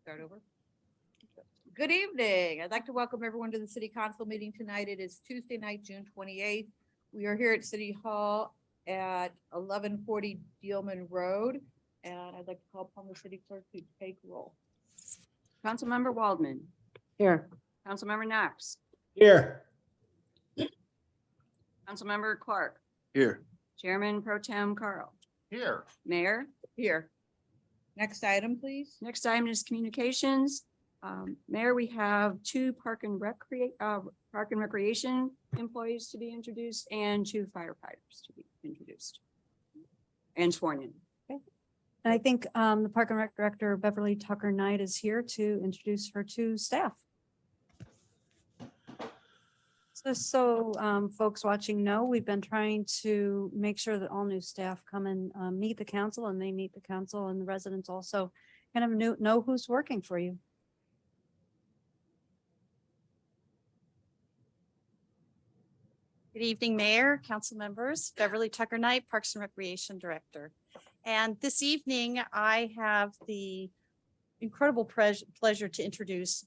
Start over. Good evening. I'd like to welcome everyone to the city council meeting tonight. It is Tuesday night, June 28th. We are here at City Hall at 1140 Dealman Road. And I'd like to call upon the city clerk to take roll. Councilmember Waldman, Here. Councilmember Knox, Here. Councilmember Clark, Here. Chairman Pro Tem Carl, Here. Mayor. Here. Next item, please. Next item is communications. Mayor, we have two park and recreation employees to be introduced and two firefighters to be introduced and sworn in. And I think the Park and Rec Director, Beverly Tucker Knight, is here to introduce her to staff. So folks watching know, we've been trying to make sure that all new staff come and meet the council, and they meet the council, and the residents also kind of know who's working for you. Good evening, Mayor, council members, Beverly Tucker Knight, Parks and Recreation Director. And this evening, I have the incredible pleasure to introduce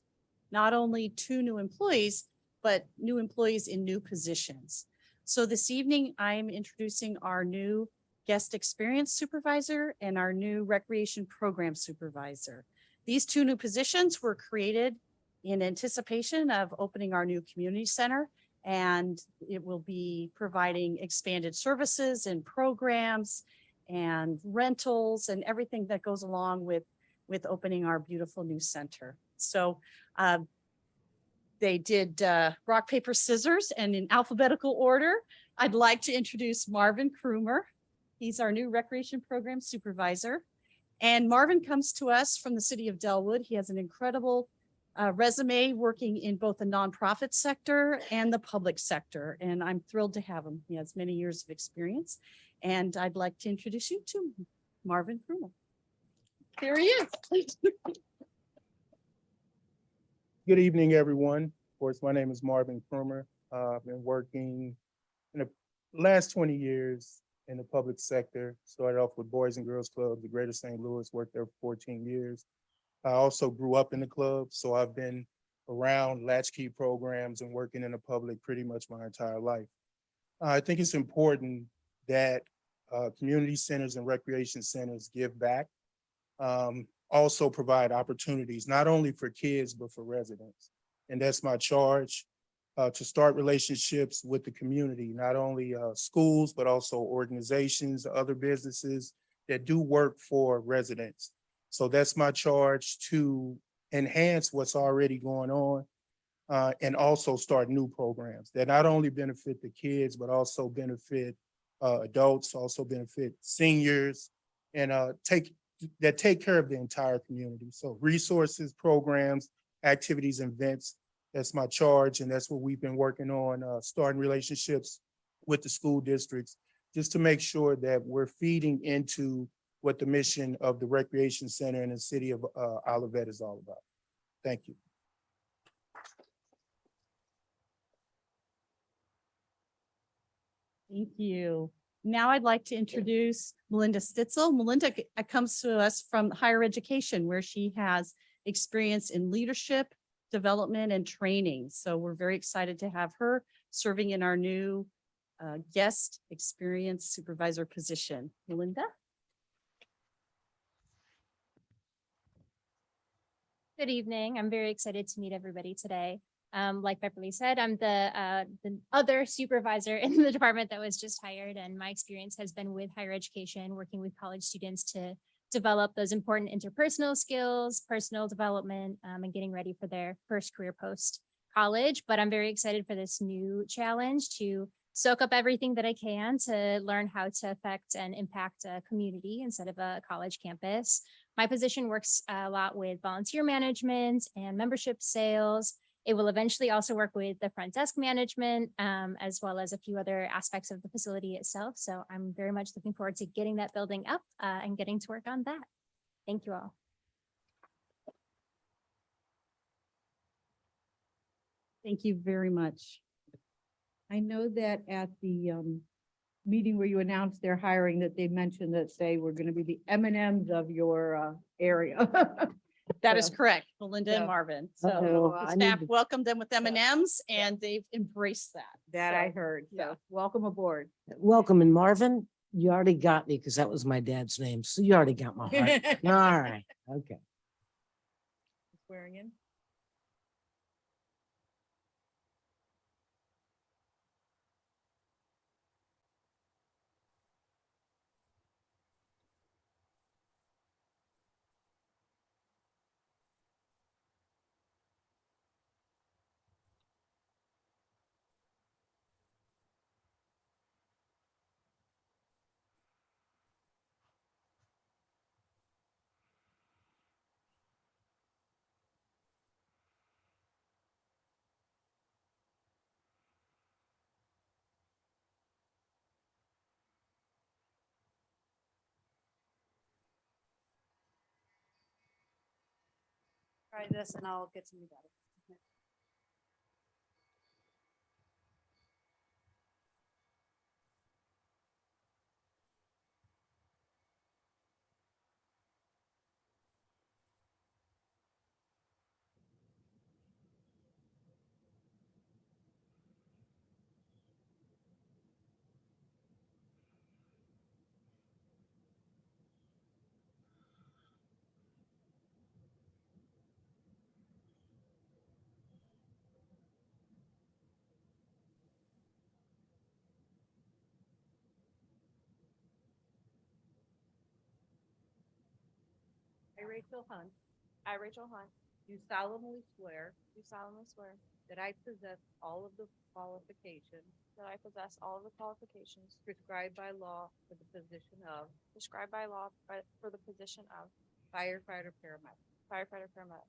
not only two new employees, but new employees in new positions. So this evening, I'm introducing our new guest experience supervisor and our new recreation program supervisor. These two new positions were created in anticipation of opening our new community center, and it will be providing expanded services and programs and rentals and everything that goes along with opening our beautiful new center. So they did rock, paper, scissors, and in alphabetical order, I'd like to introduce Marvin Krumer. He's our new recreation program supervisor. And Marvin comes to us from the city of Delwood. He has an incredible resume working in both the nonprofit sector and the public sector. And I'm thrilled to have him. He has many years of experience. And I'd like to introduce you to Marvin Krumer. Here he is. Good evening, everyone. Of course, my name is Marvin Krumer. I've been working in the last 20 years in the public sector. Started off with Boys and Girls Club, the Greater St. Louis, worked there for 14 years. I also grew up in the club, so I've been around latchkey programs and working in the public pretty much my entire life. I think it's important that community centers and recreation centers give back. Also provide opportunities, not only for kids, but for residents. And that's my charge, to start relationships with the community, not only schools, but also organizations, other businesses that do work for residents. So that's my charge, to enhance what's already going on and also start new programs that not only benefit the kids, but also benefit adults, also benefit seniors, and take care of the entire community. So resources, programs, activities, and events, that's my charge. And that's what we've been working on, starting relationships with the school districts, just to make sure that we're feeding into what the mission of the Recreation Center in the city of Olivet is all about. Thank you. Thank you. Now I'd like to introduce Melinda Stitzel. Melinda comes to us from higher education, where she has experience in leadership, development, and training. So we're very excited to have her serving in our new guest experience supervisor position. Melinda? Good evening. I'm very excited to meet everybody today. Like Beverly said, I'm the other supervisor in the department that was just hired, and my experience has been with higher education, working with college students to develop those important interpersonal skills, personal development, and getting ready for their first career post college. But I'm very excited for this new challenge to soak up everything that I can to learn how to affect and impact a community instead of a college campus. My position works a lot with volunteer management and membership sales. It will eventually also work with the front desk management, as well as a few other aspects of the facility itself. So I'm very much looking forward to getting that building up and getting to work on that. Thank you all. Thank you very much. I know that at the meeting where you announced their hiring, that they mentioned that they were going to be the M&Ms of your area. That is So- correct, Belinda and so- Marvin. So Uh-oh, the I staff need to- welcomed them with M&Ms and they've embraced that. That I So, heard. yeah. So welcome aboard. Welcome, and Marvin, you already got me because that was my dad's name, so you already got my heart. All right, okay. Swearing in. Try this and I'll get some better. I, Rachel Hunt, I, Rachel Hunt, do solemnly swear do solemnly swear that I possess all of the qualifications that I possess all of the qualifications prescribed by law for the position of prescribed by law for the position of firefighter paramedic firefighter paramedic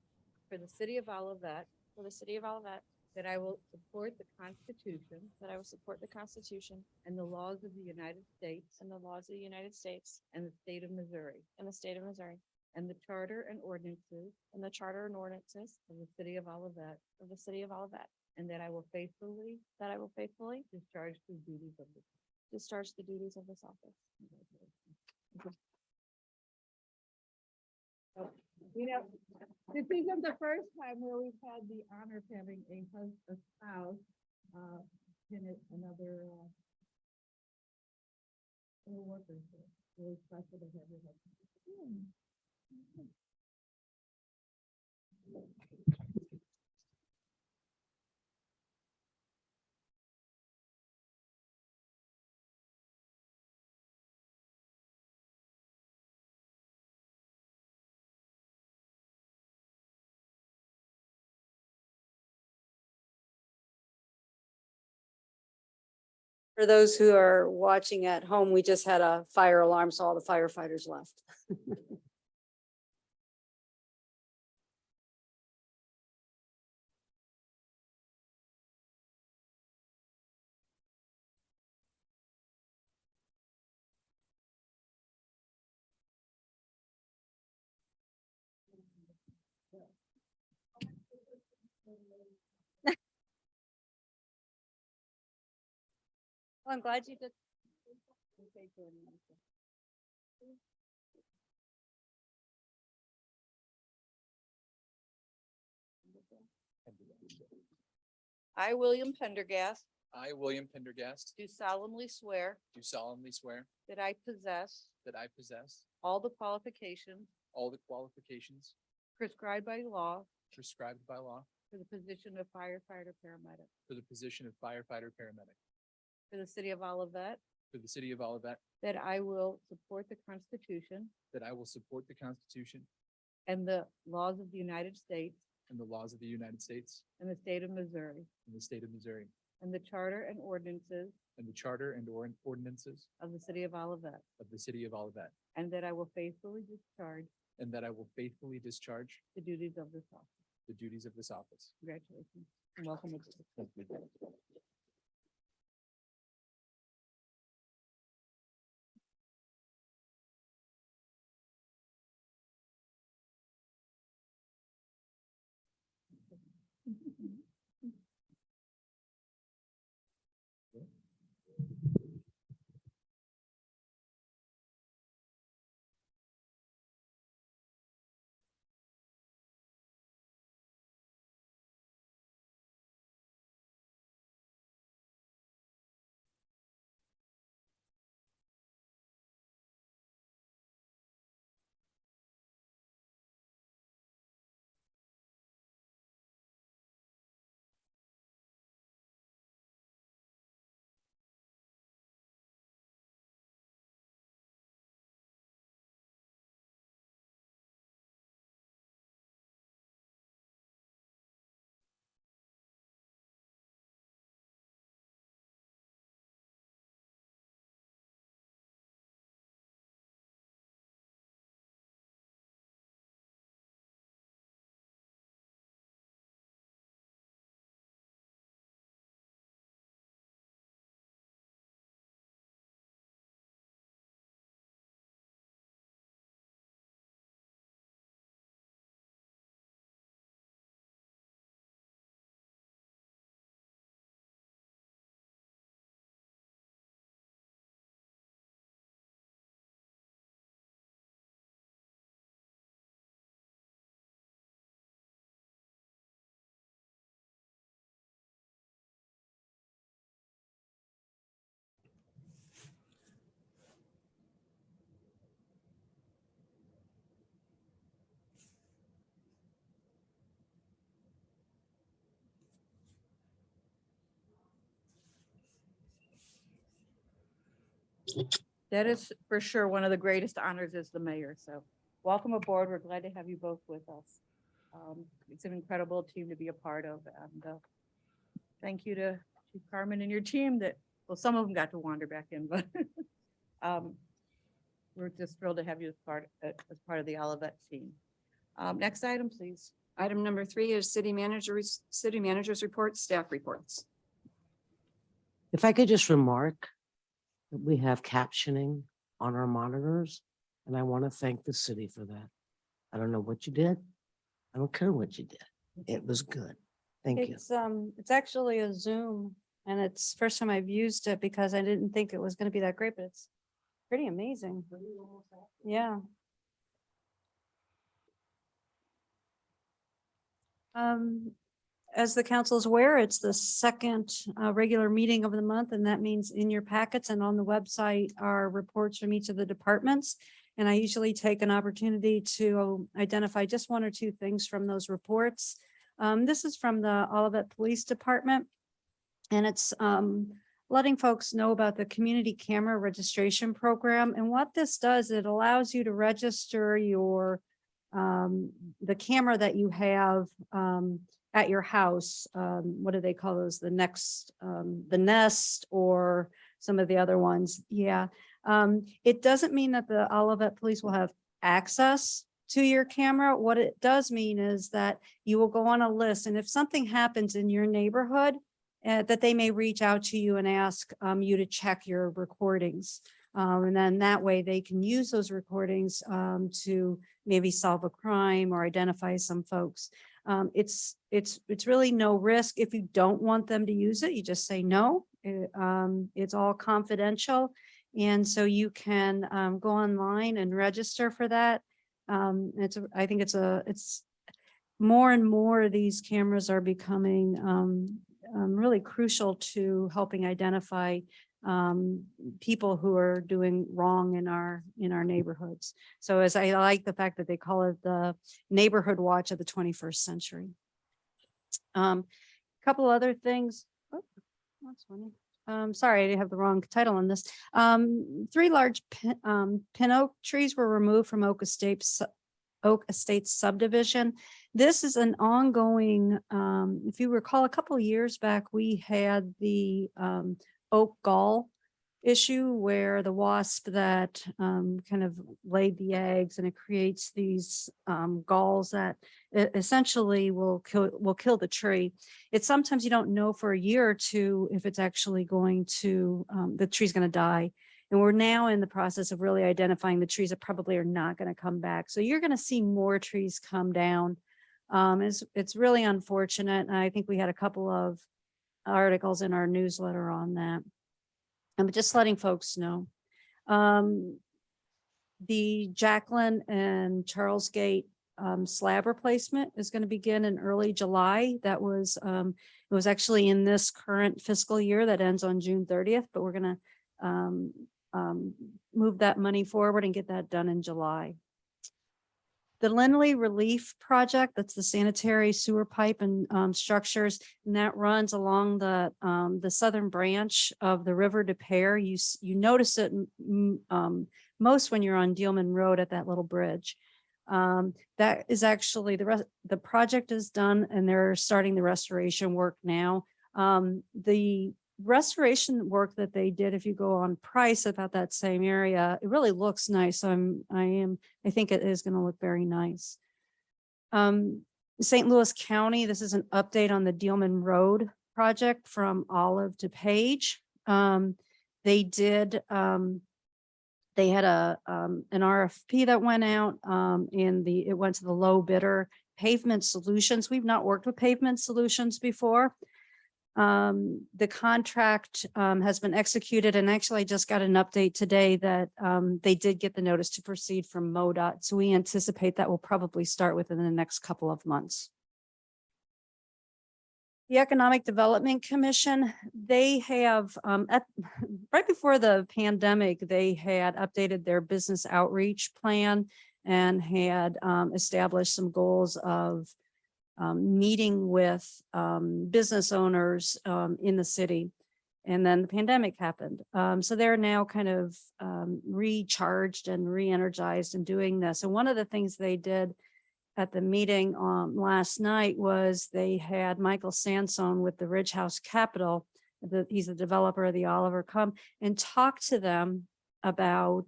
for the city of Olivet, for the city of Olivet, that I will support the Constitution that I will support the Constitution and the laws of the United States and the laws of the United States and the state of Missouri, and the state of Missouri, and the charter and ordinances and the charter and ordinances of the city of Olivet, of the city of Olivet, and that I will faithfully that I will faithfully discharge the duties of the. discharge the duties of this office. You know, this isn't the first time where we've had the honor of having a spouse, in another, worker. It's really special to have your husband. For those who are watching at home, we just had a fire alarm, so all the firefighters left. Well, I'm glad you did. I, William Pendergast, I, William Pendergast, do solemnly swear do solemnly swear that I possess that I possess all the qualifications all the qualifications prescribed by law prescribed by law for the position of firefighter paramedic for the position of firefighter paramedic for the city of Olivet, for the city of Olivet, that I will support the Constitution that I will support the Constitution and the laws of the United States and the laws of the United States and the state of Missouri, and the state of Missouri, and the charter and ordinances and the charter and ordinances of the city of Olivet, of the city of Olivet, and that I will faithfully discharge and that I will faithfully discharge the duties of this office. the duties of this office. Congratulations and welcome aboard. Thank you. That is for sure one of the greatest honors as the mayor. So welcome aboard. We're glad to have you both with us. It's an incredible team to be a part of. And thank you to Chief Carmen and your team that, well, some of them got to wander back in, but we're just thrilled to have you as part of the Olivet team. Next item, please. Item number 3 is city managers report, staff reports. If I could just remark that we have captioning on our monitors, and I want to thank the city for that. I don't know what you did. I don't care what you did. It was good. Thank you. It's actually a Zoom and it's first time I've used it because I didn't think it was gonna be that great, but it's pretty amazing. Yeah. As the council is aware, it's the second regular meeting of the month, and that means in your packets and on the website are reports from each of the departments. And I usually take an opportunity to identify just 1 or 2 things from those reports. This is from the Olivet Police Department, and it's letting folks know about the community camera registration program. And what this does, it allows you to register your the camera that you have at your house. What do they call those? The Nest or some of the other ones. Yeah. It doesn't mean that the Olivet Police will have access to your camera. What it does mean is that you will go on a list, and if something happens in your neighborhood, that they may reach out to you and ask you to check your recordings. And then that way they can use those recordings to maybe solve a crime or identify some folks. It's really no risk. If you don't want them to use it, you just say no. It's all confidential. And so you can go online and register for that. I think it's more and more of these cameras are becoming really crucial to helping identify people who are doing wrong in our neighborhoods. So as I like the fact that they call it the neighborhood watch of the 21st century. Couple other things. Oh, that's funny. Sorry, I have the wrong title on this. 3 large pin oak trees were removed from Oak Estates subdivision. This is an ongoing, if you recall, a couple of years back, we had the oak gall issue where the wasp that kind of laid the eggs, and it creates these galls that essentially will kill the tree. It's sometimes you don't know for a year or 2 if it's actually going to, the tree's going to die. And we're now in the process of really identifying the trees that probably are not going to come back. So you're going to see more trees come down. It's really unfortunate. And I think we had a couple of articles in our newsletter on that. I'm just letting folks know. The Jacqueline and Charles Gate slab replacement is going to begin in early July. That was, it was actually in this current fiscal year that ends on June 30th, but we're going to move that money forward and get that done in July. The Lindley Relief Project, that's the sanitary sewer pipe and structures, and that runs along the southern branch of the River Des Peres. You notice it most when you're on Dealman Road at that little bridge. That is actually the project is done, and they're starting the restoration work now. The restoration work that they did, if you go on Price about that same area, it really looks nice. I think it is going to look very nice. St. Louis County, this is an update on the Dealman Road project from Olive to Page. They did, they had an RFP that went out, and it went to the low bidder, Pavement Solutions. We've not worked with Pavement Solutions before. The contract has been executed, and actually I just got an update today that they did get the notice to proceed from MoDOT. So we anticipate that will probably start within the next couple of months. The Economic Development Commission, they have, right before the pandemic, they had updated their business outreach plan and had established some goals of meeting with business owners in the city. And then the pandemic happened. So they're now kind of recharged and re-energized and doing this. And one of the things they did at the meeting last night was they had Michael Sansone with the Ridge House Capital. He's the developer of the Oliver, come and talk to them about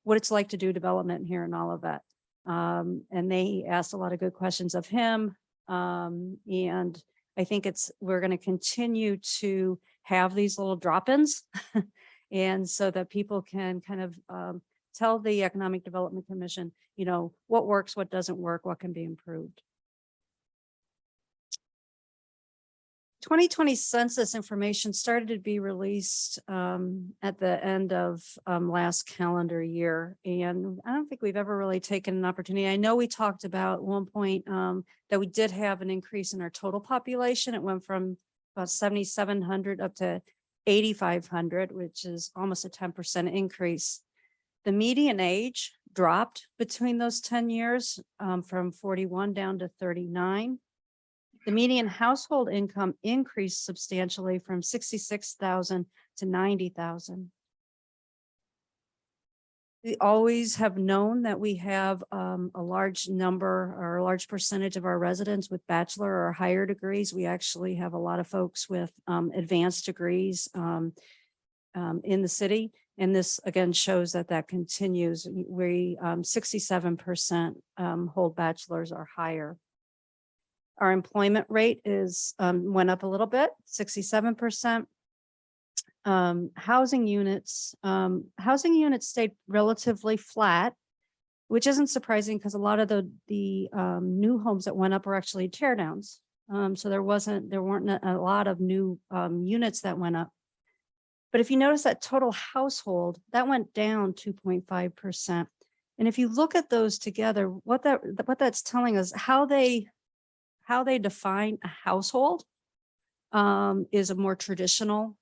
what it's like to do development here in Olivet. And they asked a lot of good questions of him. And I think we're going to continue to have these little drop-ins. And so that people can kind of tell the Economic Development Commission, you know, what works, what doesn't work, what can be improved. 2020 census information started to be released at the end of last calendar year. And I don't think we've ever really taken an opportunity. I know we talked about at one point that we did have an increase in our total population. It went from about 7,700 up to 8,500, which is almost a 10% increase. The median age dropped between those 10 years from 41 down to 39. The median household income increased substantially from 66,000 to 90,000. We always have known that we have a large number or a large percentage of our residents with bachelor or higher degrees. We actually have a lot of folks with advanced degrees in the city. And this again shows that that continues. We 67% hold bachelors or higher. Our employment rate went up a little bit, 67%. Housing units stayed relatively flat, which isn't surprising because a lot of the new homes that went up were actually tear downs. So there weren't a lot of new units that went up. But if you notice that total household, that went down 2.5%. And if you look at those together, what that's telling us, how they define a household is a more traditional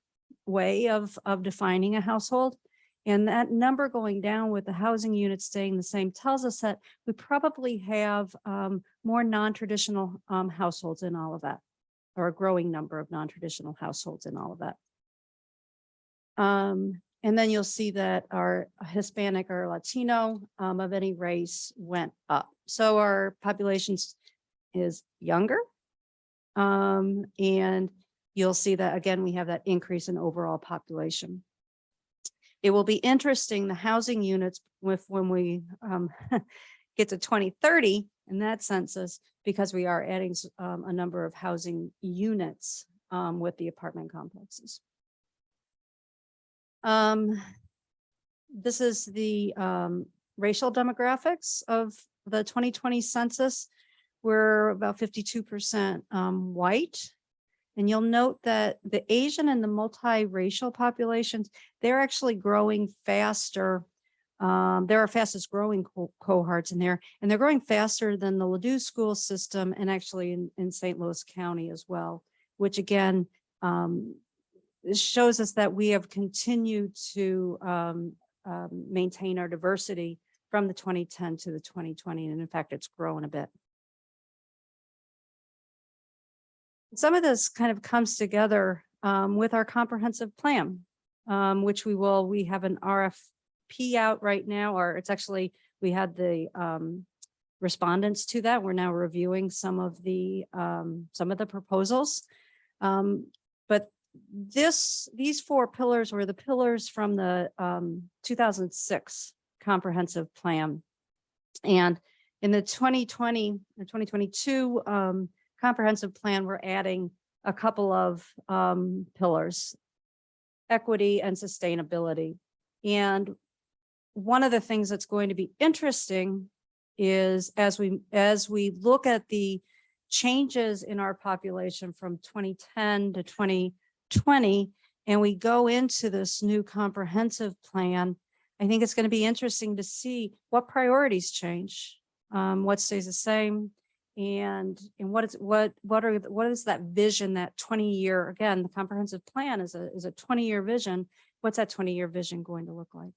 way of defining a household. And that number going down with the housing units staying the same tells us that we probably have more non-traditional households in all of that, or a growing number of non-traditional households in all of that. And then you'll see that our Hispanic or Latino of any race went up. So our population is younger. And you'll see that again, we have that increase in overall population. It will be interesting, the housing units when we get to 2030 in that census, because we are adding a number of housing units with the apartment complexes. This is the racial demographics of the 2020 census. We're about 52% white. And you'll note that the Asian and the multiracial populations, they're actually growing faster. They're our fastest growing cohorts in there, and they're growing faster than the Ladue school system and actually in St. Louis County as well, which again, shows us that we have continued to maintain our diversity from the 2010 to the 2020. And in fact, it's grown a bit. Some of this kind of comes together with our comprehensive plan, which we have an RFP out right now, or it's actually, we had the respondents to that. We're now reviewing some of the proposals. But these four pillars were the pillars from the 2006 comprehensive plan. And in the 2020 or 2022 comprehensive plan, we're adding a couple of pillars, equity and sustainability. And one of the things that's going to be interesting is as we look at the changes in our population from 2010 to 2020, and we go into this new comprehensive plan, I think it's going to be interesting to see what priorities change, what stays the same, and what is that vision, that 20-year, again, the comprehensive plan is a 20-year vision. What's that 20-year vision going to look like?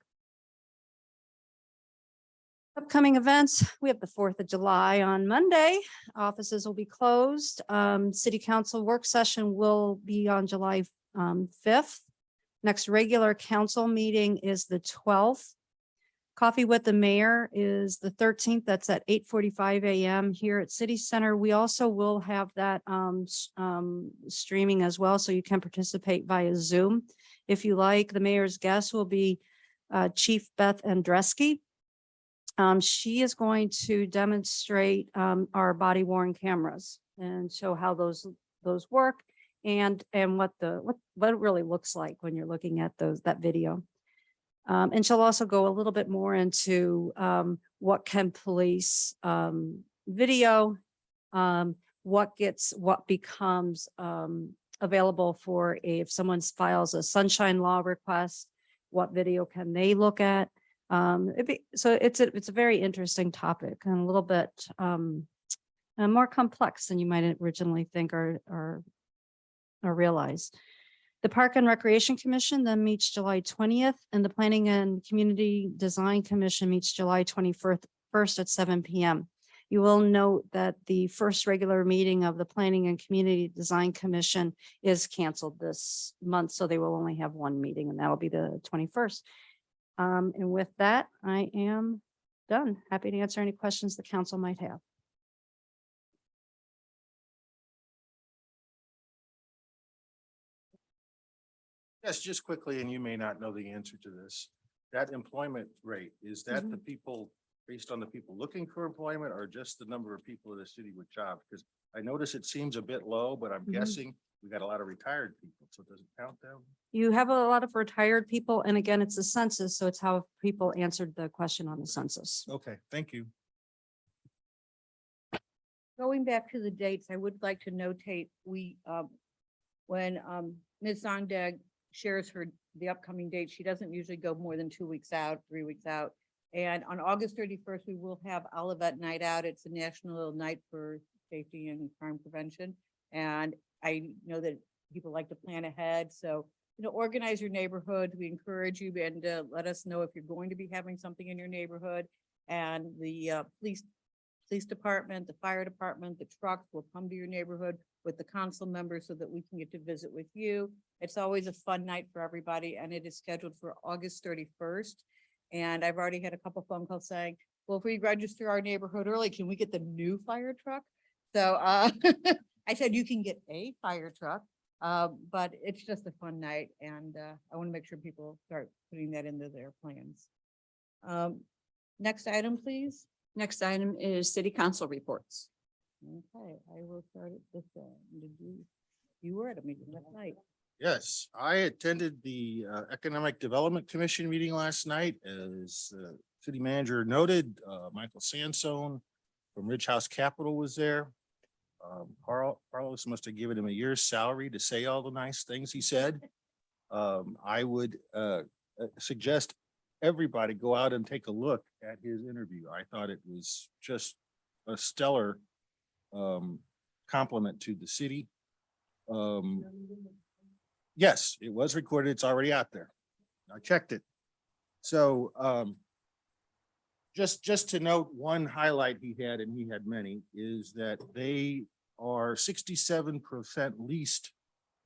Upcoming events, we have the 4th of July on Monday. Offices will be closed. City Council work session will be on July 5th. Next regular council meeting is the 12th. Coffee with the Mayor is the 13th. That's at 8:45 a.m. here at City Center. We also will have that streaming as well, so you can participate via Zoom. If you like, the mayor's guest will be Chief Beth Andreski. She is going to demonstrate our body worn cameras and show how those work and what it really looks like when you're looking at that video. And she'll also go a little bit more into what can police video, what becomes available for if someone files a sunshine law request, what video can they look at? So it's a very interesting topic and a little bit more complex than you might originally think or realize. The Park and Recreation Commission then meets July 20th, and the Planning and Community Design Commission meets July 21st at 7 p.m. You will note that the first regular meeting of the Planning and Community Design Commission is canceled this month, so they will only have one meeting, and that'll be the 21st. And with that, I am done. Happy to answer any questions the council might have. Yes, just quickly, and you may not know the answer to this. That employment rate, is that the people, based on the people looking for employment or just the number of people in the city with jobs? Because I notice it seems a bit low, but I'm guessing we got a lot of retired people, so does it count them? You have a lot of retired people, and again, it's a census, so it's how people answered the question on the census. Okay, thank you. Going back to the dates, I would like to notate, when Ms. Zondag shares the upcoming date, she doesn't usually go more than 2 weeks out, 3 weeks out. And on August 31st, we will have Olivet Night Out. It's a national night for safety and crime prevention. And I know that people like to plan ahead. So, organize your neighborhood. We encourage you and let us know if you're going to be having something in your neighborhood. And the police department, the fire department, the trucks will come to your neighborhood with the council members so that we can get to visit with you. It's always a fun night for everybody, and it is scheduled for August 31st. And I've already had a couple phone calls saying, well, if we register our neighborhood early, can we get the new fire truck? So I said, you can get a fire truck, but it's just a fun night. And I want to make sure people start putting that into their plans. Next item, please. Next item is city council reports. Okay, I will start it this end. You were at a meeting last night. Yes, I attended the Economic Development Commission meeting last night. As city manager noted, Michael Sansone from Ridge House Capital was there. Carlos must have given him a year's salary to say all the nice things he said. I would suggest everybody go out and take a look at his interview. I thought it was just a stellar compliment to the city. Yes, it was recorded. It's already out there. I checked it. So just to note one highlight he had, and he had many, is that they are 67% leased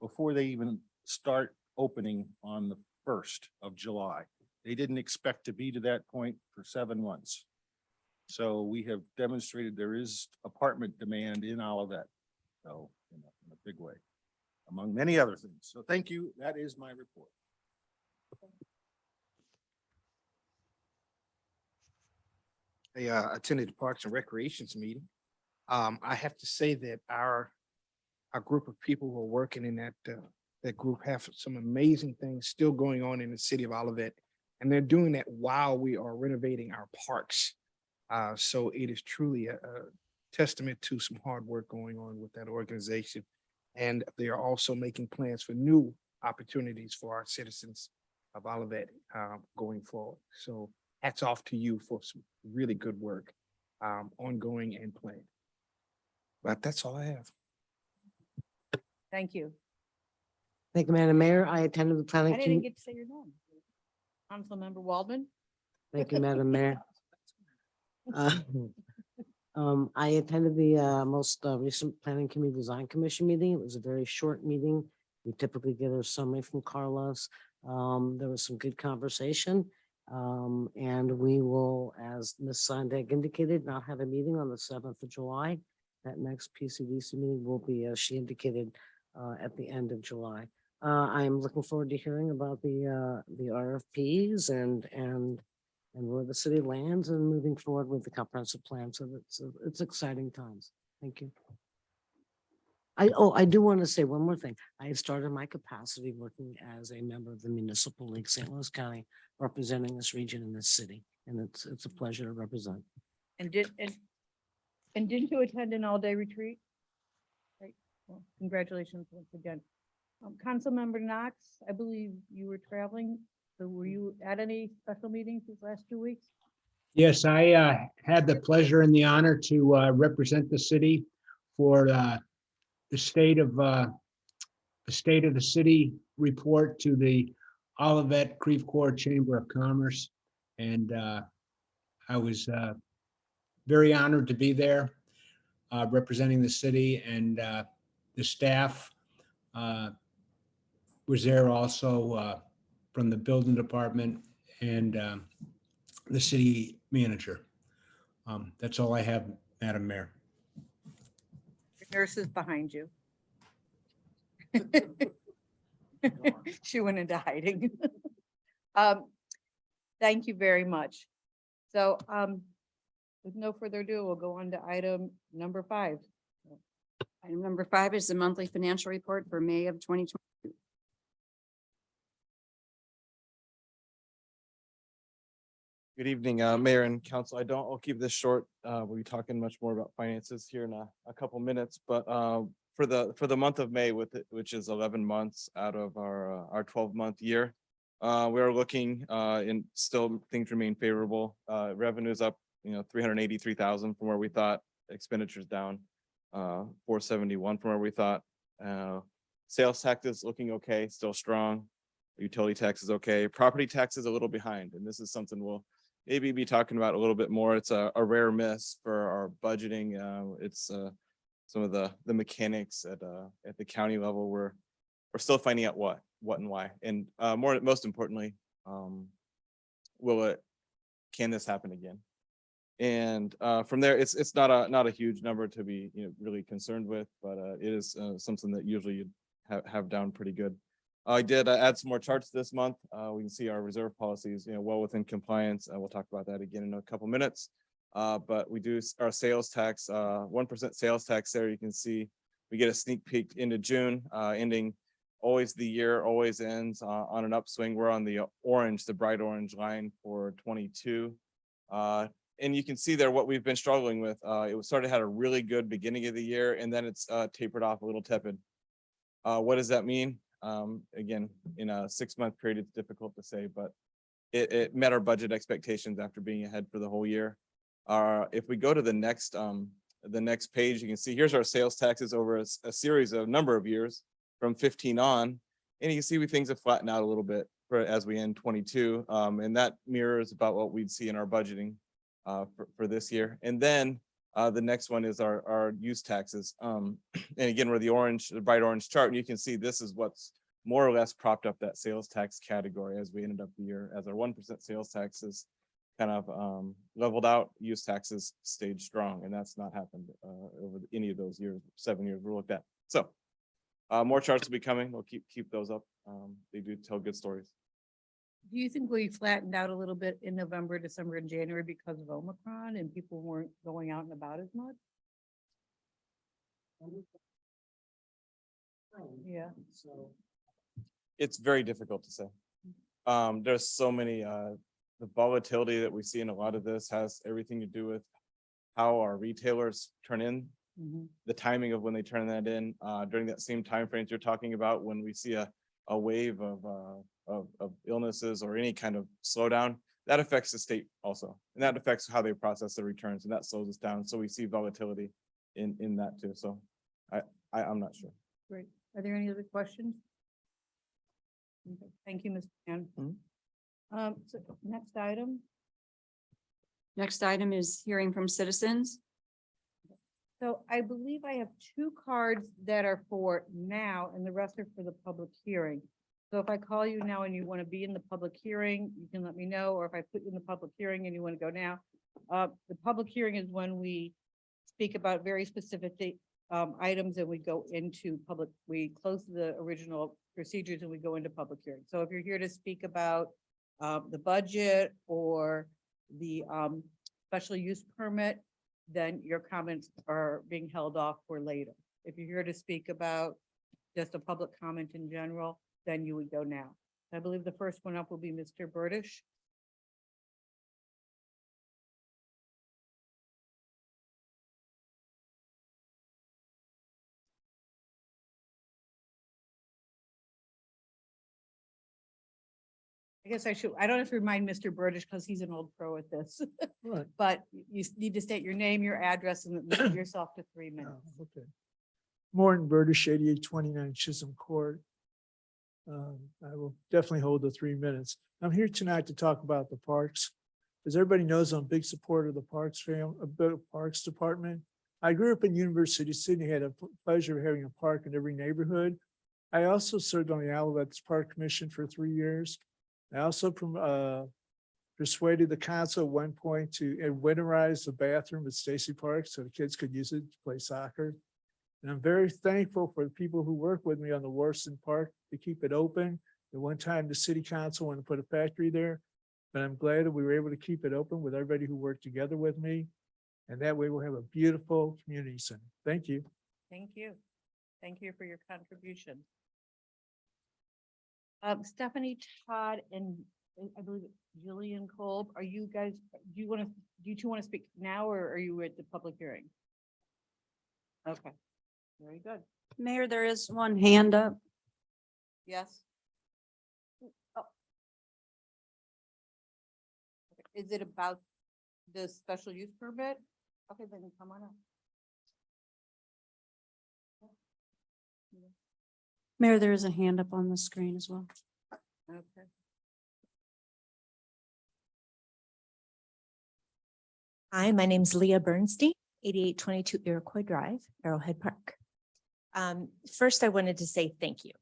before they even start opening on the 1st of July. They didn't expect to be to that point for 7 months. So we have demonstrated there is apartment demand in Olivet. So in a big way, among many other things. So thank you. That is my report. I attended the Parks and Recreations meeting. I have to say that our group of people who are working in that group have some amazing things still going on in the city of Olivet. And they're doing that while we are renovating our parks. So it is truly a testament to some hard work going on with that organization. And they are also making plans for new opportunities for our citizens of Olivet going forward. So hats off to you for some really good work, ongoing and planned. But that's all I have. Thank you. Thank you, Madam Mayor. I attended the I planning. didn't get to say your name. Councilmember Waldman. Thank you, Madam Mayor. I attended the most recent Planning Community Design Commission meeting. It was a very short meeting. We typically get a summary from Carlos. There was some good conversation. And we will, as Ms. Sondag indicated, not have a meeting on the 7th of July. That next PCDC meeting will be, as she indicated, at the end of July. I'm looking forward to hearing about the RFPs and where the city lands and moving forward with the comprehensive plan. So it's exciting times. Thank you. I do want to say one more thing. I have started my capacity working as a member of the Municipal League, St. Louis County, representing this region in this city. And it's a pleasure to represent. And didn't you attend an all-day retreat? Right, well, congratulations once again. Councilmember Knox, I believe you were traveling, so were you at any special meetings these last 2 weeks? Yes, I had the pleasure and the honor to represent the city for the state of the city report to the Olivet Creve Coeur Chamber of Commerce. And I was very honored to be there representing the city, and the staff was there also from the building department and the city manager. That's all I have, Madam Mayor. Nurses behind you. She went into hiding. Thank you very much. So with no further ado, we'll go on to item number 5. Item number 5 is the monthly financial report for May of 2020. Good evening, Mayor and Council. I'll keep this short. We'll be talking much more about finances here in a couple minutes, but for the month of May, which is 11 months out of our 12-month year, we are looking and still things remain favorable. Revenues up, 383,000 from where we thought. Expenditures down 471 from where we thought. Sales taxes looking okay, still strong. Utility tax is okay. Property tax is a little behind, and this is something we'll maybe be talking about a little bit more. It's a rare miss for our budgeting. It's some of the mechanics at the county level. We're still finding out what and why, and most importantly, can this happen again? And from there, it's not a huge number to be really concerned with, but it is something that usually you have down pretty good. I did add some more charts this month. We can see our reserve policies, well within compliance. We'll talk about that again in a couple minutes. But we do our sales tax, 1% sales tax there. You can see we get a sneak peek into June, ending always the year always ends on an upswing. We're on the orange, the bright orange line for 22. And you can see there what we've been struggling with. It had a really good beginning of the year, and then it's tapered off a little tepid. What does that mean? Again, in a 6-month period, it's difficult to say, but it met our budget expectations after being ahead for the whole year. If we go to the next page, you can see here's our sales taxes over a series of number of years from 15 on, and you can see things have flattened out a little bit as we end 22, and that mirrors about what we'd see in our budgeting for this year. And then the next one is our use taxes. And again, we're the bright orange chart, and you can see this is what's more or less propped up that sales tax category as we ended up the year, as our 1% sales taxes kind of leveled out. Use taxes stayed strong, and that's not happened over any of those years, 7 years we looked at. So more charts will be coming. We'll keep those up. They do tell good stories. Do you think we flattened out a little bit in November, December, and January because of Omicron and people weren't going out and about as much? Yeah. It's very difficult to say. There's so many, the volatility that we see in a lot of this has everything to do with how our retailers turn in, the timing of when they turn that in, during that same time frames you're talking about, when we see a wave of illnesses or any kind of slowdown, that affects the state also. And that affects how they process the returns, and that slows us down. So we see volatility in that too. So I'm not sure. Great. Are there any other questions? Okay. Thank you, Ms. Pan. So next item. Next item is hearing from citizens. So I believe I have two cards that are for now and the rest are for the public hearing. So if I call you now and you want to be in the public hearing, you can let me know, or if I put you in the public hearing and you want to go now. The public hearing is when we speak about very specific items and we go into public, we close the original procedures and we go into public hearing. So if you're here to speak about the budget or the special use permit, then your comments are being held off for later. If you're here to speak about just a public comment in general, then you would go now. I believe the first one up will be Mr. Burdish. I guess I don't have to remind Mr. Burdish because he's an old pro at this. Right. But you need to state your name, your address, and limit yourself to 3 minutes. Okay. Morton Burdish, 8829 Chisholm Court. I will definitely hold the 3 minutes. I'm here tonight to talk about the parks. As everybody knows, I'm a big supporter of the Parks Department. I grew up in University City, had a pleasure of having a park in every neighborhood. I also served on the Alouettes Park Commission for 3 years. I also persuaded the council at one point to winterize the bathroom at Stacy Park so the kids could use it to play soccer. And I'm very thankful for the people who work with me on the Warston Park to keep it open. At one time, the city council wanted to put a factory there, but I'm glad that we were able to keep it open with everybody who worked together with me. And that way we'll have a beautiful community center. Thank you. Thank you. Thank you for your contribution. Stephanie, Todd, and I believe Jillian Kolb, are you guys, do you two want to speak now or are you at the public hearing? Okay, very good. Mayor, there is one hand up. Yes? Oh. Is it about the special use permit? Okay, then come on up. Mayor, there is a hand up on the screen as well. Okay. Hi, my name's Leah Bernstein, 8822 Iroquois Drive, Arrowhead Park. First, I wanted to say thank you.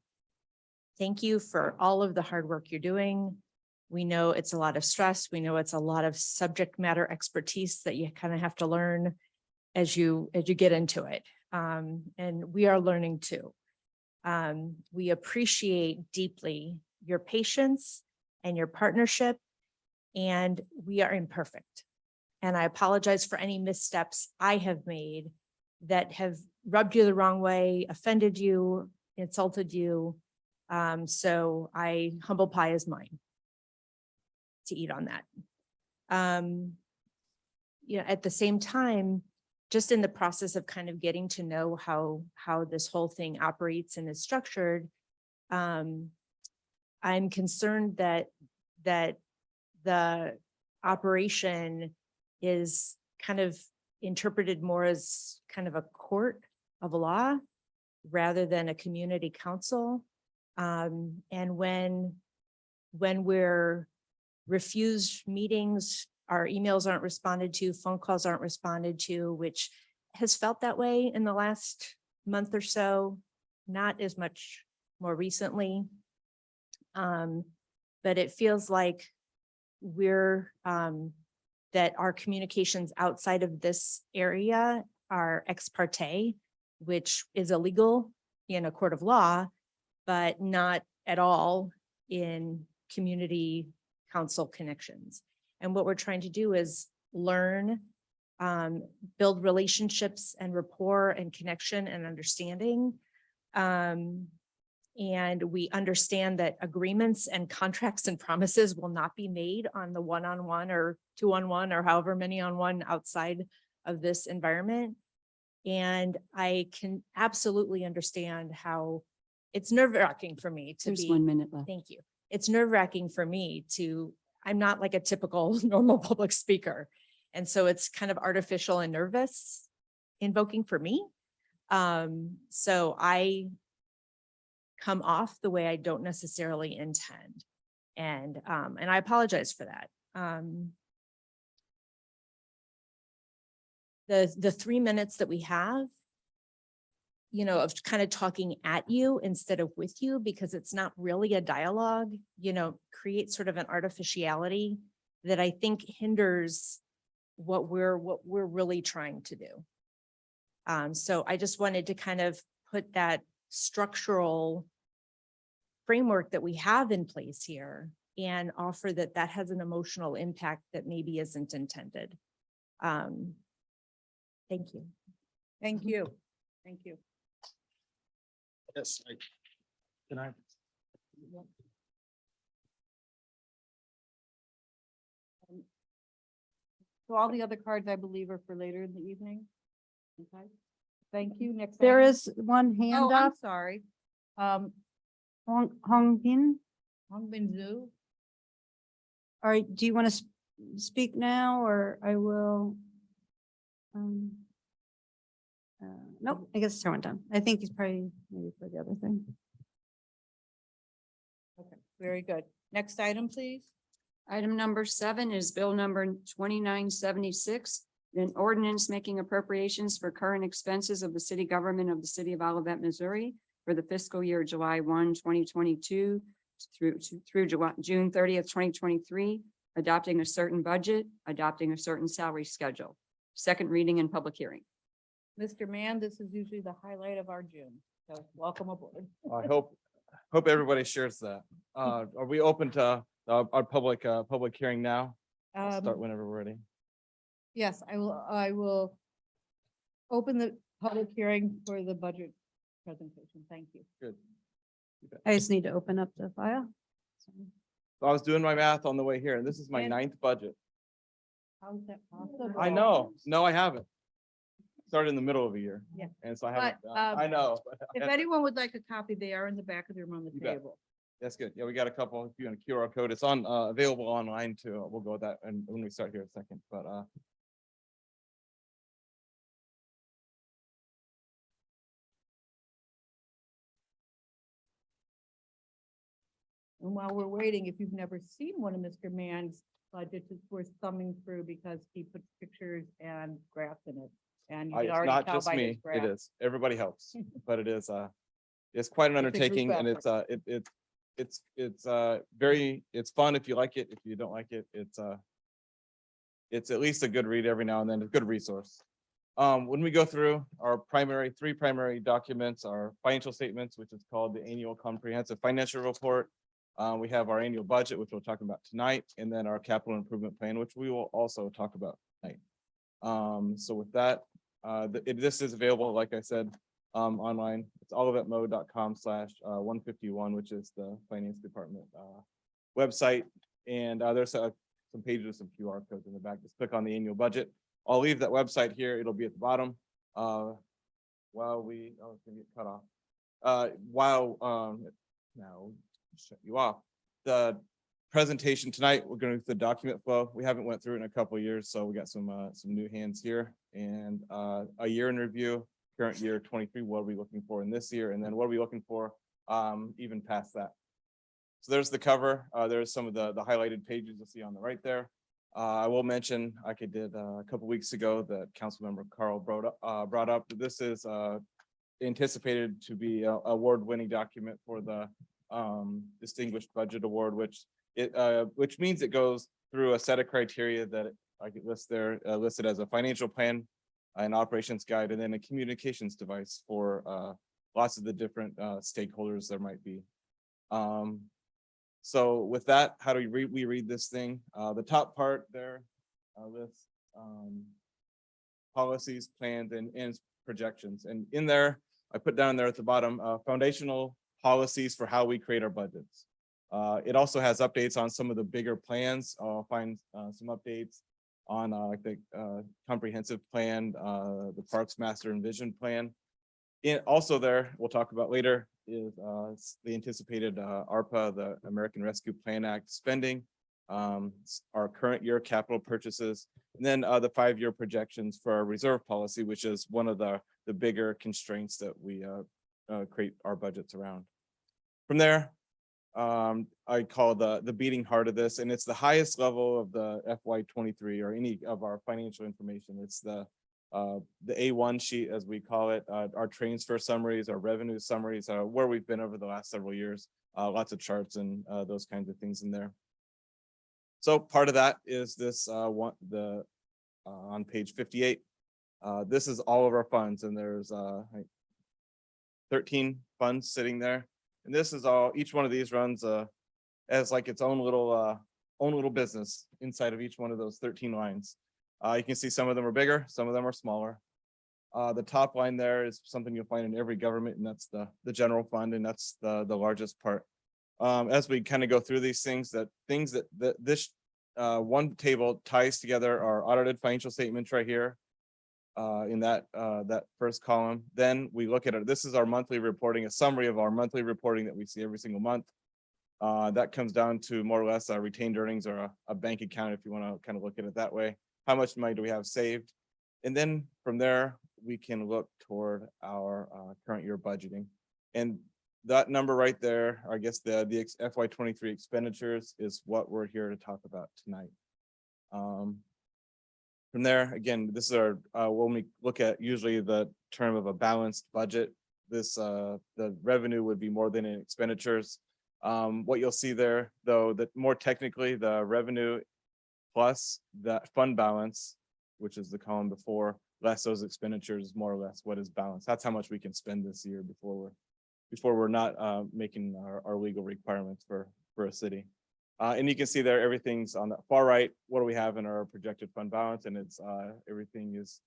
Thank you for all of the hard work you're doing. We know it's a lot of stress. We know it's a lot of subject matter expertise that you kind of have to learn as you get into it. And we are learning too. We appreciate deeply your patience and your partnership, and we are imperfect. And I apologize for any missteps I have made that have rubbed you the wrong way, offended you, insulted you. So humble pie is mine to eat on that. At the same time, just in the process of kind of getting to know how this whole thing operates and is structured, I'm concerned that the operation is kind of interpreted more as kind of a court of law rather than a community council. And when we're refused meetings, our emails aren't responded to, phone calls aren't responded to, which has felt that way in the last month or so, not as much more recently. But it feels like that our communications outside of this area are ex parte, which is illegal in a court of law, but not at all in community council connections. And what we're trying to do is learn, build relationships and rapport and connection and understanding. And we understand that agreements and contracts and promises will not be made on the one-on-one or two-on-one or however many on one outside of this environment. And I can absolutely understand how it's nerve-wracking for me to There's be. 1 minute left. Thank you. It's nerve-wracking for me I'm not like a typical normal public speaker. And so it's kind of artificial and nervous invoking for me. So I come off the way I don't necessarily intend. And I apologize for that. the 3 minutes that we have, you know, of kind of talking at you instead of with you, because it's not really a dialogue, you know, creates sort of an artificiality that I think hinders what we're really trying to do. So I just wanted to kind of put that structural framework that we have in place here and offer that that has an emotional impact that maybe isn't intended. Thank you. Thank you. Thank you. Yes. Can I? So all the other cards, I believe, are for later in the evening. Okay. Thank you. Next. There item. is one hand Oh, I'm up. sorry. Hong Bin, Hong Bin Zhu. all right, do you want to speak now or I will? Nope, I guess turn it down. I think he's probably maybe for the other thing. Okay, very good. Next item, please. Item number 7 is bill number 2976, an ordinance making appropriations for current expenses of the city government of the city of Olivet, Missouri for the fiscal year July 1, 2022 through June 30th, 2023, adopting a certain budget, adopting a certain salary schedule. Second reading and public hearing. Mr. Mann, this is usually the highlight of our June. So welcome aboard. I hope everybody shares that. Are we open to our public hearing now? I'll start whenever we're ready. Yes, I will open the public hearing for the budget presentation. Thank you. Good. I just need to open up the file. So I was doing my math on the way here, and this is my And- 9th budget. How is that possible? I know. No, I haven't. Started in the middle of a year. Yeah. And so I haven't, But, I know. If anyone would like a copy, they are in the back of the room on the You bet. table. That's good. Yeah, we got a couple, if you want a QR code, it's on, available online too. We'll go with that and when we start here in a second, but, And while we're waiting, if you've never seen one of Mr. Mann's budgets, it's worth thumbing through because he puts pictures and graphs in it. And you can it's already not tell just by his me, it graph. is. Everybody helps, but it is, it's quite an It's a group undertaking and effort. it's very, it's fun if you like it. If you don't like it, it's at least a good read every now and then, a good resource. When we go through our three primary documents, our financial statements, which is called the annual comprehensive financial report. We have our annual budget, which we'll talk about tonight, and then our capital improvement plan, which we will also talk about tonight. So with that, this is available, like I said, online. It's olivetmo.com/151, which is the finance department website. And there's some pages, some QR codes in the back. Just click on the annual budget. I'll leave that website here. It'll be at the bottom. While it's gonna get cut off. Now shut you off. The presentation tonight, we're going to the document flow. We haven't went through it in a couple of years, so we got some new hands here and a year in review, current year 23. What are we looking for in this year, and then what are we looking for even past that? So there's the cover. There's some of the highlighted pages you'll see on the right there. I will mention, like I did a couple weeks ago, that Councilmember Carl brought up that this is anticipated to be an award-winning document for the Distinguished Budget Award, which means it goes through a set of criteria that I could list there, listed as a financial plan, an operations guide, and then a communications device for lots of the different stakeholders there might be. So with that, how do we read this thing? The top part there lists policies, plans, and projections. And in there, I put down there at the bottom, foundational policies for how we create our budgets. It also has updates on some of the bigger plans. I'll find some updates on like the comprehensive plan, the Parks Master and Vision Plan. Also there, we'll talk about later, is the anticipated ARPA, the American Rescue Plan Act spending, our current year capital purchases, and then the 5-year projections for our reserve policy, which is one of the bigger constraints that we create our budgets around. From there, I call the beating heart of this, and it's the highest level of the FY23 or any of our financial information. It's the the A1 sheet, as we call it, our transfer summaries, our revenue summaries, where we've been over the last several years, lots of charts and those kinds of things in there. So part of that is this on page 58. This is all of our funds, and there's 13 funds sitting there. And this is all, each one of these runs as like its own little business inside of each one of those 13 lines. You can see some of them are bigger, some of them are smaller. The top line there is something you'll find in every government, and that's the general fund, and that's the largest part. As we kind of go through these things that this one table ties together our audited financial statements right here in that first column. Then we look at it. This is our monthly reporting, a summary of our monthly reporting that we see every single month. That comes down to more or less our retained earnings, or a bank account, if you want to kind of look at it that way. How much money do we have saved? And then from there, we can look toward our current year budgeting. And that number right there, I guess the FY23 expenditures, is what we're here to talk about tonight. From there, again, this is our, when we look at usually the term of a balanced budget, this the revenue would be more than in expenditures. What you'll see there, though, that more technically, the revenue plus that fund balance, which is the column before, less those expenditures, more or less what is balanced. That's how much we can spend this year before we're not making our legal requirements for a city. And you can see there, everything's on the far right. What do we have in our projected fund balance? And it's everything is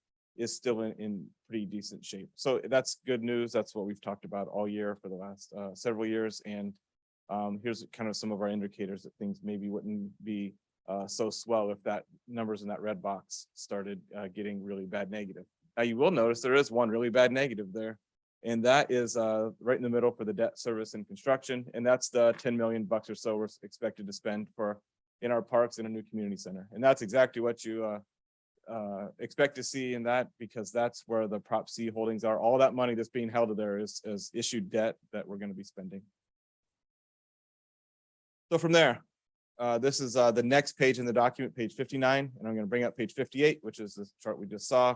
still in pretty decent shape. So that's good news. That's what we've talked about all year for the last several years. And here's kind of some of our indicators that things maybe wouldn't be so swell if that numbers in that red box started getting really bad negative. Now you will notice there is one really bad negative there, and that is right in the middle for the debt service and construction, and that's the 10 million bucks or so we're expected to spend in our parks and a new community center. And that's exactly what you expect to see in that, because that's where the Prop C holdings are. All that money that's being held there is issued debt that we're going to be spending. So from there, this is the next page in the document, page 59, and I'm going to bring up page 58, which is the chart we just saw.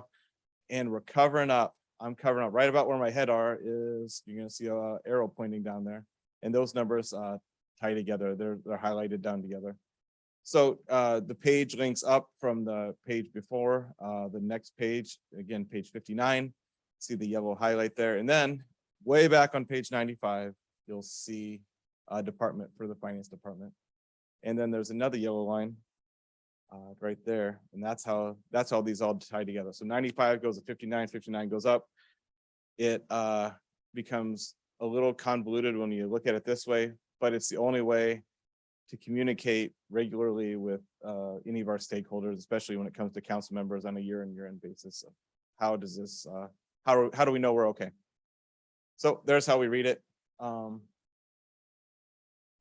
And we're covering up. I'm covering up right about where my head are. Is you're going to see a arrow pointing down there, and those numbers tie together. They're highlighted down together. So the page links up from the page before. The next page, again, page 59. See the yellow highlight there, and then way back on page 95, you'll see a department for the finance department. And then there's another yellow line right there. And that's how these all tie together. So 95 goes to 59, 59 goes up. It becomes a little convoluted when you look at it this way, but it's the only way to communicate regularly with any of our stakeholders, especially when it comes to council members on a year-in basis. So how does this, how do we know we're okay? So there's how we read it.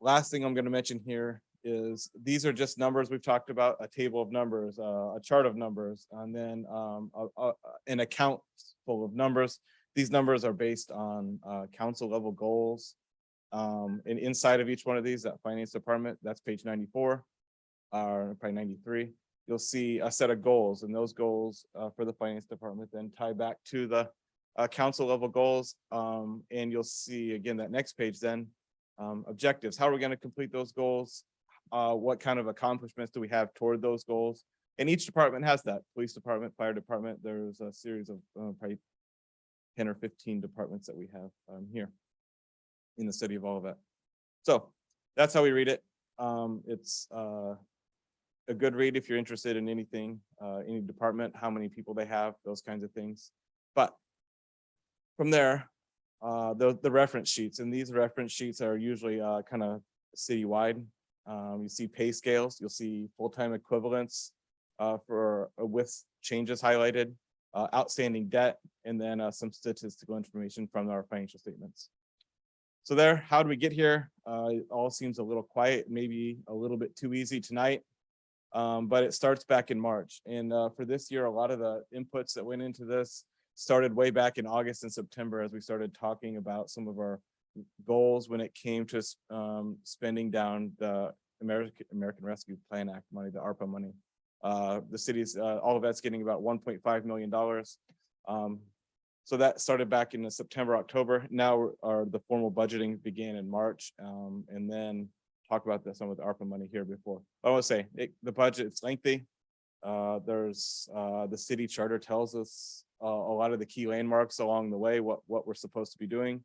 Last thing I'm going to mention here is these are just numbers we've talked about, a table of numbers, a chart of numbers, and then an account full of numbers. These numbers are based on council level goals. And inside of each one of these, that finance department, that's page 94, or probably 93, you'll see a set of goals, and those goals for the finance department then tie back to the council level goals. And you'll see again, that next page then, objectives. How are we going to complete those goals? What kind of accomplishments do we have toward those goals? And each department has that. Police department, fire department, there's a series of probably 10 or 15 departments that we have here in the city of Olivet. So that's how we read it. It's a good read if you're interested in anything, any department, how many people they have, those kinds of things. But from there, the reference sheets, and these reference sheets are usually kind of citywide. You see pay scales, you'll see full-time equivalents with changes highlighted, outstanding debt, and then some statistical information from our financial statements. So there, how do we get here? It all seems a little quiet, maybe a little bit too easy tonight, but it starts back in March. And for this year, a lot of the inputs that went into this started way back in August and September, as we started talking about some of our goals when it came to spending down the American Rescue Plan Act money, the ARPA money. The city's, all of that's getting about $1.5 million. So that started back in the September, October. Now the formal budgeting began in March. And then talk about this, some of the ARPA money here before. I want to say the budget, it's lengthy. There's the city charter tells us a lot of the key landmarks along the way, what we're supposed to be doing.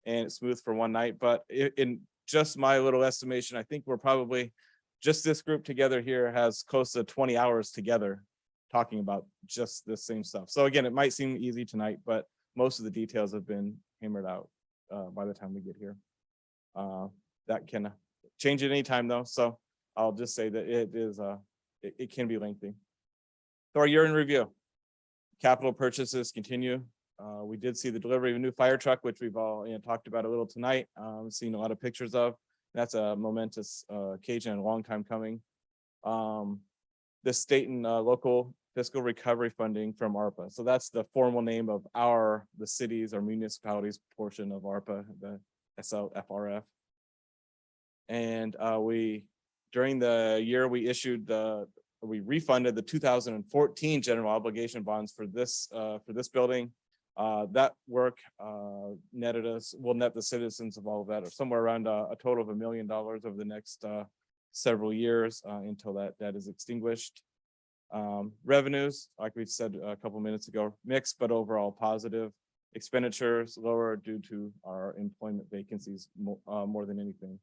And it's smooth for one night, but in just my little estimation, I think we're probably, just this group together here has close to 20 hours together talking about just the same stuff. So again, it might seem easy tonight, but most of the details have been hammered out by the time we get here. That can change at any time though. So I'll just say that it is, it can be lengthy. So our year in review, capital purchases continue. We did see the delivery of a new fire truck, which we've all talked about a little tonight. Seen a lot of pictures of. That's a momentous occasion and a long time coming. The state and local fiscal recovery funding from ARPA. So that's the formal name of the cities or municipalities portion of ARPA, the SLFRF. And during the year, we refunded the 2014 general obligation bonds for this building. That work netted us, will net the citizens of all of that, or somewhere around a total of $1 million over the next several years until that debt is extinguished. Revenues, like we said a couple minutes ago, mixed but overall positive. Expenditures lower due to our employment vacancies more than anything.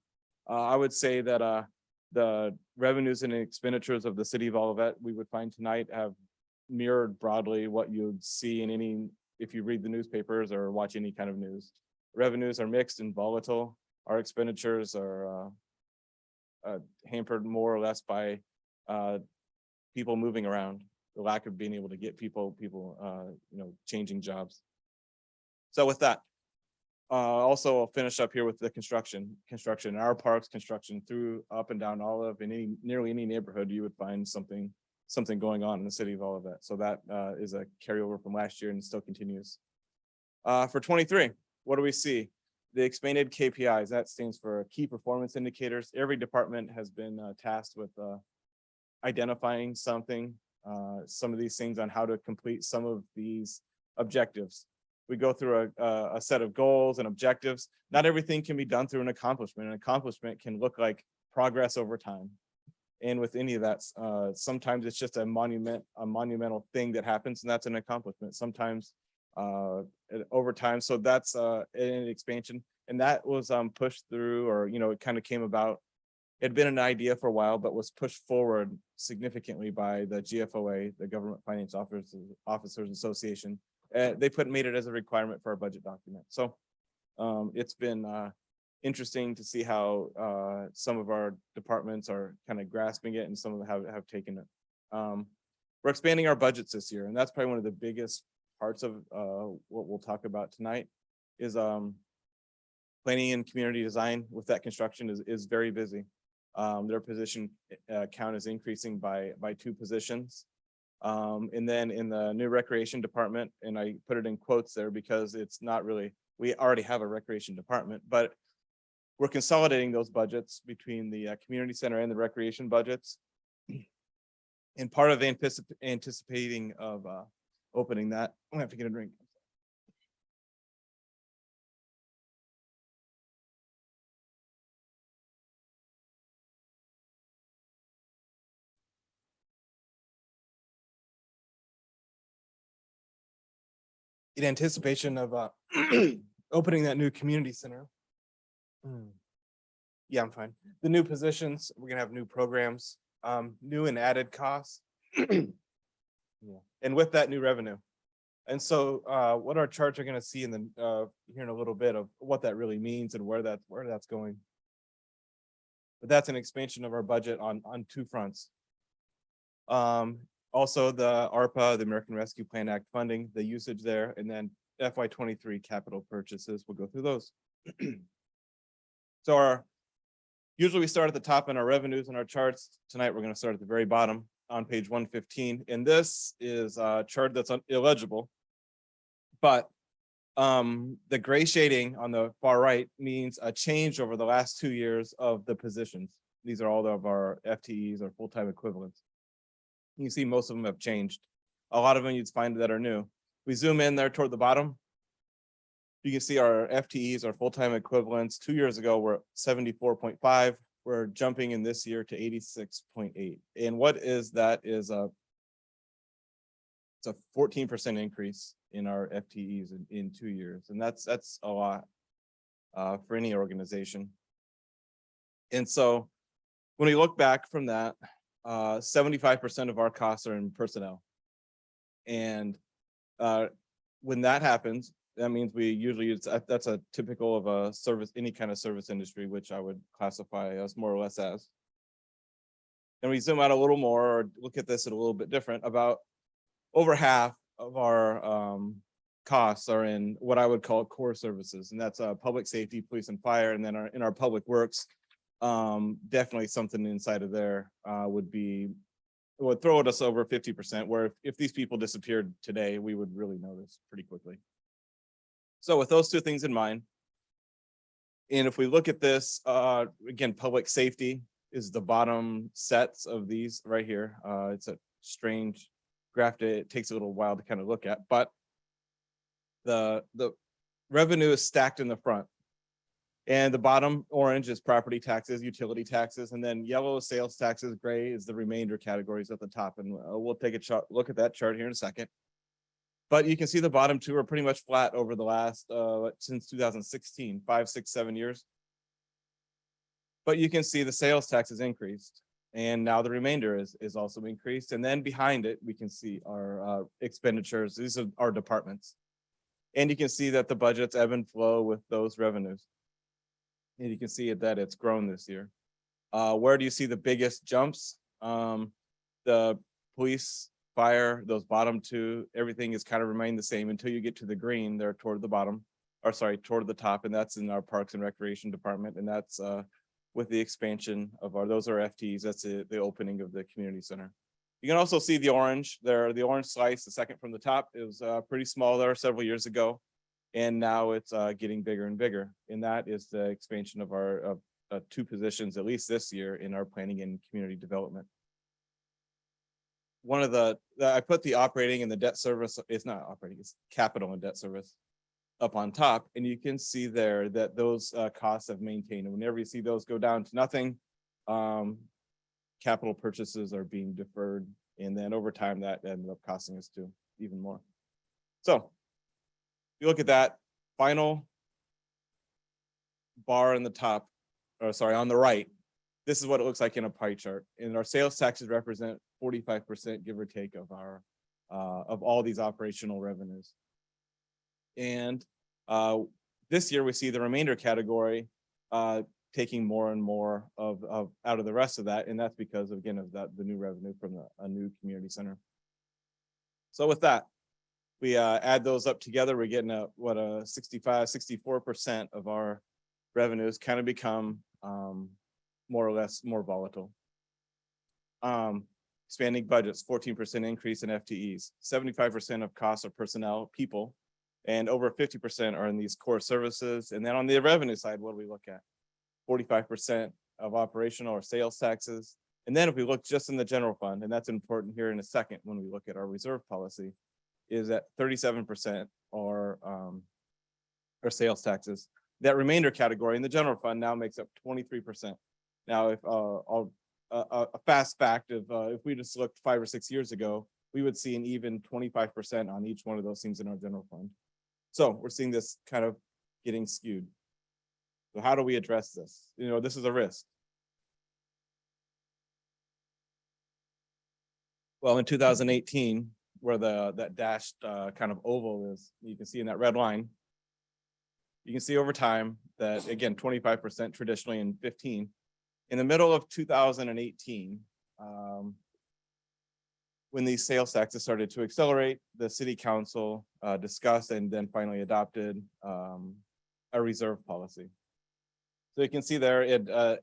I would say that the revenues and expenditures of the city of Olivet we would find tonight have mirrored broadly what you'd see in any, if you read the newspapers or watch any kind of news. Revenues are mixed and volatile. Our expenditures are hampered more or less by people moving around, the lack of being able to get people changing jobs. So with that, also I'll finish up here with the construction in our parks, construction through up and down Olive, in nearly any neighborhood you would find something going on in the city of Olivet. So that is a carryover from last year and still continues. For 23, what do we see? The expanded KPIs, that stands for key performance indicators. Every department has been tasked with identifying some of these things on how to complete some of these objectives. We go through a set of goals and objectives. Not everything can be done through an accomplishment. An accomplishment can look like progress over time. And with any of that, sometimes it's just a monumental thing that happens, and that's an accomplishment. Sometimes over time. So that's an expansion, and that was pushed through, or it kind of came about. It had been an idea for a while, but was pushed forward significantly by the GFOA, the Government Finance Officers Association. They made it as a requirement for our budget document. So it's been interesting to see how some of our departments are kind of grasping it, and some of them have taken it. We're expanding our budgets this year, and that's probably one of the biggest parts of what we'll talk about tonight is planning and community design with that construction is very busy. Their position count is increasing by 2 positions. And then in the new recreation department, and I put it in quotes there because it's not really, we already have a recreation department, but we're consolidating those budgets between the community center and the recreation budgets. And part of anticipating of opening that, I'm gonna have to get a drink. In anticipation of opening that new community center. Yeah, I'm fine. The new positions, we're gonna have new programs, new and added costs. Yeah. And with that, new revenue. And so what our charts are gonna see in the here in a little bit of what that really means and where that's going. But that's an expansion of our budget on 2 fronts. Also the ARPA, the American Rescue Plan Act funding, the usage there, and then FY23 capital purchases. We'll go through those. So usually we start at the top in our revenues and our charts. Tonight, we're going to start at the very bottom on page 115. And this is a chart that's illegible, but the gray shading on the far right means a change over the last 2 years of the positions. These are all of our FTEs or full-time equivalents. You can see most of them have changed. A lot of them you'd find that are new. We zoom in there toward the bottom. You can see our FTEs, our full-time equivalents, 2 years ago were 74.5. We're jumping in this year to 86.8. And what is that is it's a 14% increase in our FTEs in 2 years. And that's a lot for any organization. And so when we look back from that, 75% of our costs are in personnel. And when that happens, that means we usually that's a typical of a service, any kind of service industry, which I would classify us more or less as. And we zoom out a little more or look at this a little bit different. About over half of our costs are in what I would call core services, and that's public safety, police and fire, and then in our public works, definitely something inside of there would throw at us over 50%, where if these people disappeared today, we would really notice pretty quickly. So with those two things in mind, and if we look at this, again, public safety is the bottom sets of these right here. It's a strange graph. It takes a little while to kind of look at, but the revenue is stacked in the front. And the bottom orange is property taxes, utility taxes, and then yellow sales taxes, gray is the remainder categories at the top. And we'll take a look at that chart here in a second. But you can see the bottom two are pretty much flat over the last, since 2016, 5, 6, 7 years. But you can see the sales tax has increased. And now the remainder is also increased. And then behind it, we can see our expenditures. These are our departments. And you can see that the budgets ebb and flow with those revenues. And you can see that it's grown this year. Where do you see the biggest jumps? The police, fire, those bottom two, everything is kind of remained the same until you get to the green there toward the bottom, or sorry, toward the top, and that's in our Parks and Recreation Department. And that's with the expansion of those are FTEs, that's the opening of the community center. You can also see the orange there, the orange slice, the second from the top. It was pretty small there several years ago. And now it's getting bigger and bigger. And that is the expansion of our 2 positions, at least this year, in our planning and community development. One of I put the operating and the debt service, it's not operating, it's capital and debt service up on top. And you can see there that those costs have maintained. And whenever you see those go down to nothing, capital purchases are being deferred. And then over time that ended up costing us too, even more. So you look at that final bar in the top, or sorry, on the right, this is what it looks like in a pie chart. And our sales taxes represent 45%, give or take, of our of all these operational revenues. And this year we see the remainder category taking more and more of out of the rest of that, and that's because again of the new revenue from a new community center. So with that, we add those up together, we're getting a 64% of our revenues kind of become more or less more volatile. Expanding budgets, 14% increase in FTEs, 75% of costs are personnel, people, and over 50% are in these core services. And then on the revenue side, what do we look at? 45% of operational or sales taxes. And then if we look just in the general fund, and that's important here in a second when we look at our reserve policy, is that 37% are sales taxes. That remainder category in the general fund now makes up 23%. Now, if a fast fact of if we just looked 5 or 6 years ago, we would see an even 25% on each one of those things in our general fund. So we're seeing this kind of getting skewed. So how do we address this? You know, this is a risk. Well, in 2018, where that dashed kind of oval is, you can see in that red line, you can see over time that, again, 25% traditionally in 15. In the middle of 2018, when these sales taxes started to accelerate, the city council discussed and then finally adopted a reserve policy. So you can see there,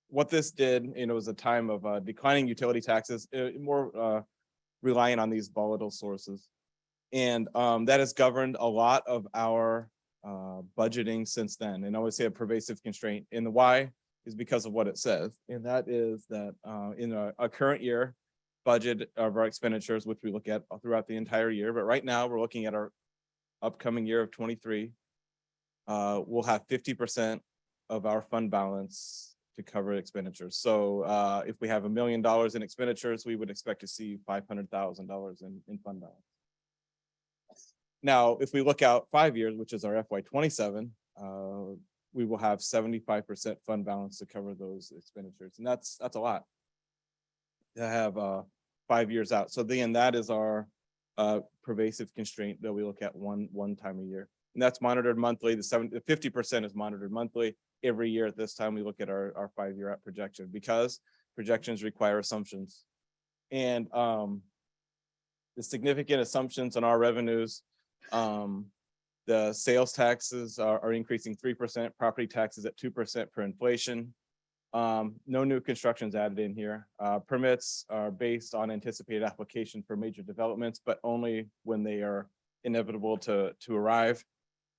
what this did, you know, was a time of declining utility taxes, more relying on these volatile sources. And that has governed a lot of our budgeting since then. And I always say a pervasive constraint. And the why is because of what it says. And that is that in a current year, budget of our expenditures, which we look at throughout the entire year. But right now, we're looking at our upcoming year of 23. We'll have 50% of our fund balance to cover expenditures. So if we have $1 million in expenditures, we would expect to see $500,000 in fund balance. Now, if we look out 5 years, which is our FY 27, we will have 75% fund balance to cover those expenditures. And that's a lot to have 5 years out. So then that is our pervasive constraint that we look at one time a year. And that's monitored monthly. The 50% is monitored monthly. Every year at this time, we look at our 5 year out projection because projections require assumptions. And the significant assumptions on our revenues, the sales taxes are increasing 3%, property taxes at 2% per inflation. No new constructions added in here. Permits are based on anticipated application for major developments, but only when they are inevitable to arrive.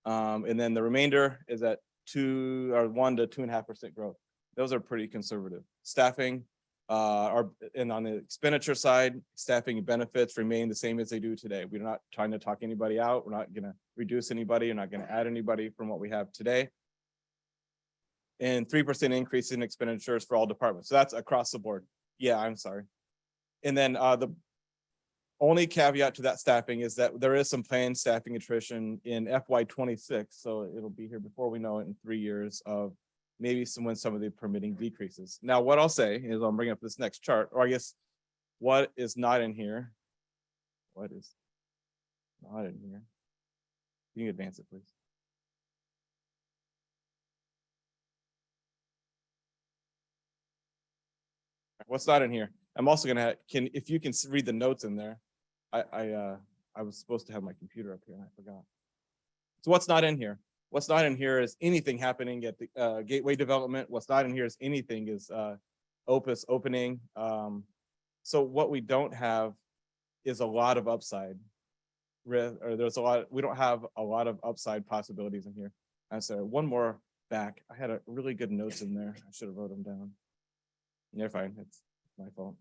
And then the remainder is at 1 to 2.5% growth. Those are pretty conservative. Staffing and on the expenditure side, staffing and benefits remain the same as they do today. We're not trying to talk anybody out. We're not going to reduce anybody. We're not going to add anybody from what we have today. And 3% increase in expenditures for all departments. So that's across the board. Yeah, I'm sorry. And then the only caveat to that staffing is that there is some planned staffing attrition in FY 26. So it'll be here before we know it in 3 years of maybe when some of the permitting decreases. Now, what I'll say is I'll bring up this next chart, or I guess what is not in here. What is not in here? Can you advance it, please? What's not in here? I'm also gonna if you can read the notes in there. I was supposed to have my computer up here and I forgot. So what's not in here? What's not in here is anything happening at the Gateway development. What's not in here is anything is Opus opening. So what we don't have is a lot of upside. There's a lot. We don't have a lot of upside possibilities in here. I'm sorry. One more back. I had a really good notes in there. I should have wrote them down. They're fine. It's my fault.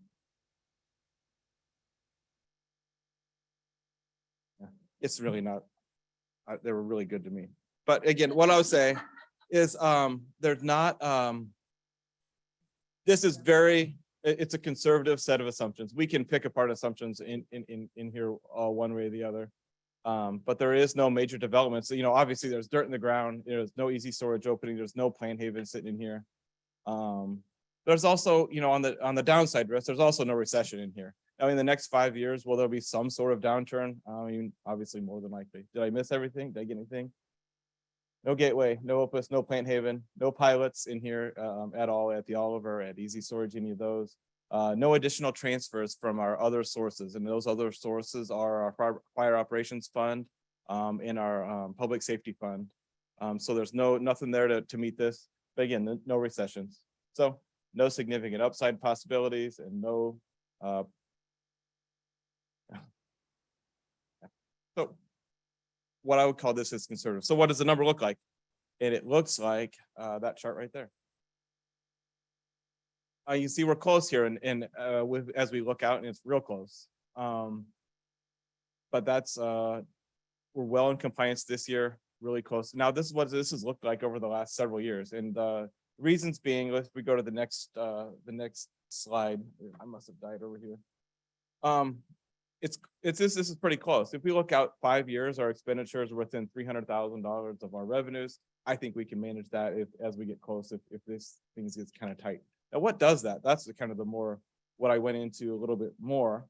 Yeah, it's really not. They were really good to me. But again, what I would say is there's not. This is it's a conservative set of assumptions. We can pick apart assumptions in here one way or the other. But there is no major development. So, obviously there's dirt in the ground. There's no easy storage opening. There's no Plan Haven sitting in here. There's also, on the downside risk, there's also no recession in here. Now, in the next 5 years, will there be some sort of downturn? I mean, obviously more than likely. Did I miss everything? Did I get anything? No Gateway, no Opus, no Plant Haven, no pilots in here at all at the Oliver, at Easy Storage, any of those. No additional transfers from our other sources. And those other sources are our Fire Operations Fund and our Public Safety Fund. So there's nothing there to meet this. But again, no recessions. So no significant upside possibilities and no. So what I would call this is conservative. So what does the number look like? And it looks like that chart right there. You see we're close here and as we look out and it's real close. But that's we're well in compliance this year, really close. Now this is what this has looked like over the last several years. And the reasons being, if we go to the next slide, I must have died over here. This is pretty close. If we look out 5 years, our expenditures are within $300,000 of our revenues. I think we can manage that as we get close, if this things gets kind of tight. Now, what does that? That's the kind of what I went into a little bit more.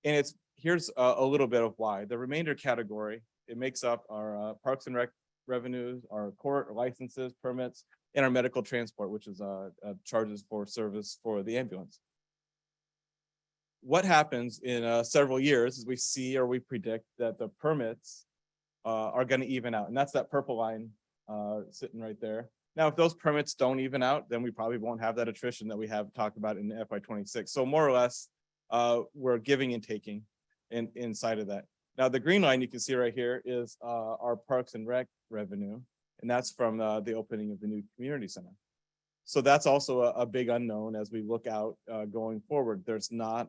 And here's a little bit of why. The remainder category, it makes up our Parks and Rec revenues, our court licenses, permits, and our medical transport, which is charges for service for the ambulance. What happens in several years is we see or we predict that the permits are going to even out. And that's that purple line sitting right there. Now, if those permits don't even out, then we probably won't have that attrition that we have talked about in FY 26. So more or less, we're giving and taking inside of that. Now, the green line you can see right here is our Parks and Rec revenue. And that's from the opening of the new community center. So that's also a big unknown as we look out going forward. There's not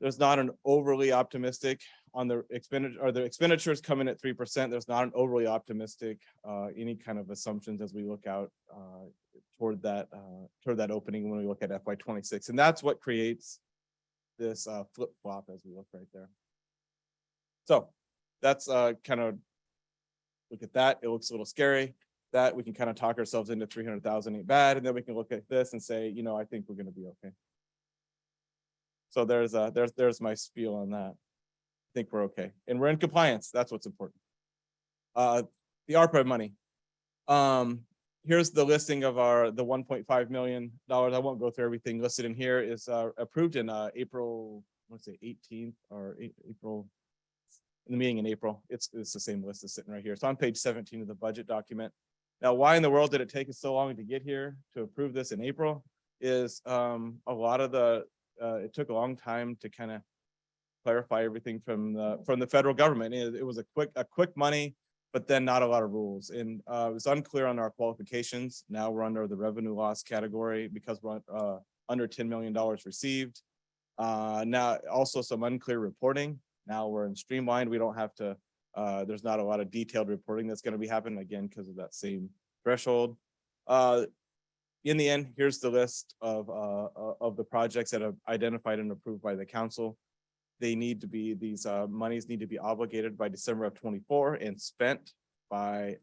there's not an overly optimistic on the expenditure, or the expenditures come in at 3%. There's not an overly optimistic, any kind of assumptions as we look out toward that opening when we look at FY26. And that's what creates this flip flop as we look right there. So that's kind of, look at that. It looks a little scary. That we can kind of talk ourselves into 300,000 ain't bad. And then we can look at this and say, you know, I think we're going to be okay. So there's my spiel on that. I think we're okay. And we're in compliance. That's what's important. The ARPA money. Here's the listing of the $1.5 million. I won't go through everything listed in here. Is approved in April, let's say 18th or April, in the meeting in April. It's the same list that's sitting right here. So on page 17 of the budget document. Now, why in the world did it take us so long to get here to approve this in April? Is a lot of the, it took a long time to kind of clarify everything from the federal government. It was a quick money, but then not a lot of rules. And it was unclear on our qualifications. Now we're under the revenue loss category because we're under $10 million received. Now also some unclear reporting. Now we're in streamlined. We don't have to, there's not a lot of detailed reporting that's going to be happening again because of that same threshold. In the end, here's the list of the projects that are identified and approved by the council. They need to be, these monies need to be obligated by December of 24 and spent by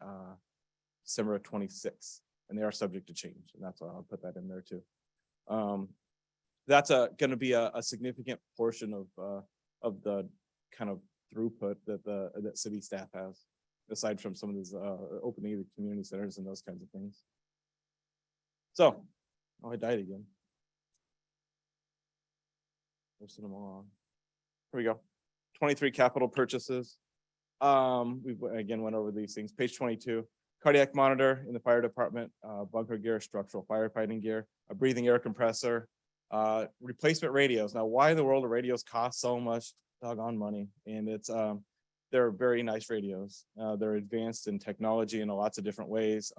December of 26. And they are subject to change. And that's why I'll put that in there too. That's going to be a significant portion of the kind of throughput that city staff has, aside from some of these opening of the community centers and those kinds of things. So, oh, I died again. Posting them all on. Here we go. 23 capital purchases. We again went over these things. Page 22, cardiac monitor in the fire department, bunker gear, structural firefighting gear, a breathing air compressor, replacement radios. Now, why in the world do radios cost so much doggone money? And it's they're very nice radios. They're advanced in technology in lots of different ways.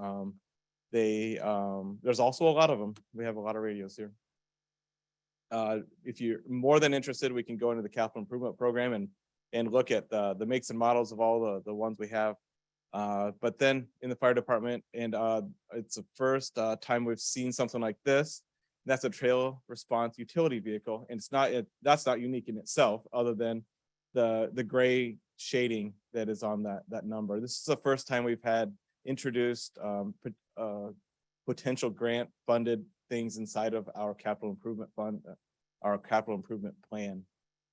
There's also a lot of them. We have a lot of radios here. If you're more than interested, we can go into the capital improvement program and look at the makes and models of all the ones we have. But then in the fire department, and it's the first time we've seen something like this. That's a trail response utility vehicle, and that's not unique in itself, other than the gray shading that is on that number. This is the first time we've had introduced potential grant funded things inside of our capital improvement fund, our capital improvement plan.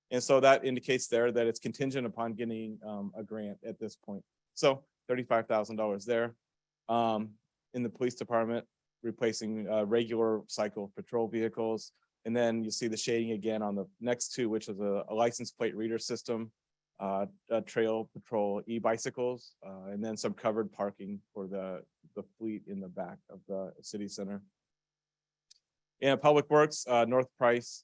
And so that indicates there that it's contingent upon getting a grant at this point. So $35,000 there. In the police department, replacing regular cycle patrol vehicles. And then you see the shading again on the next two, which is a license plate reader system, a trail patrol e-bicycles, and then some covered parking for the fleet in the back of the city center. And Public Works, North Price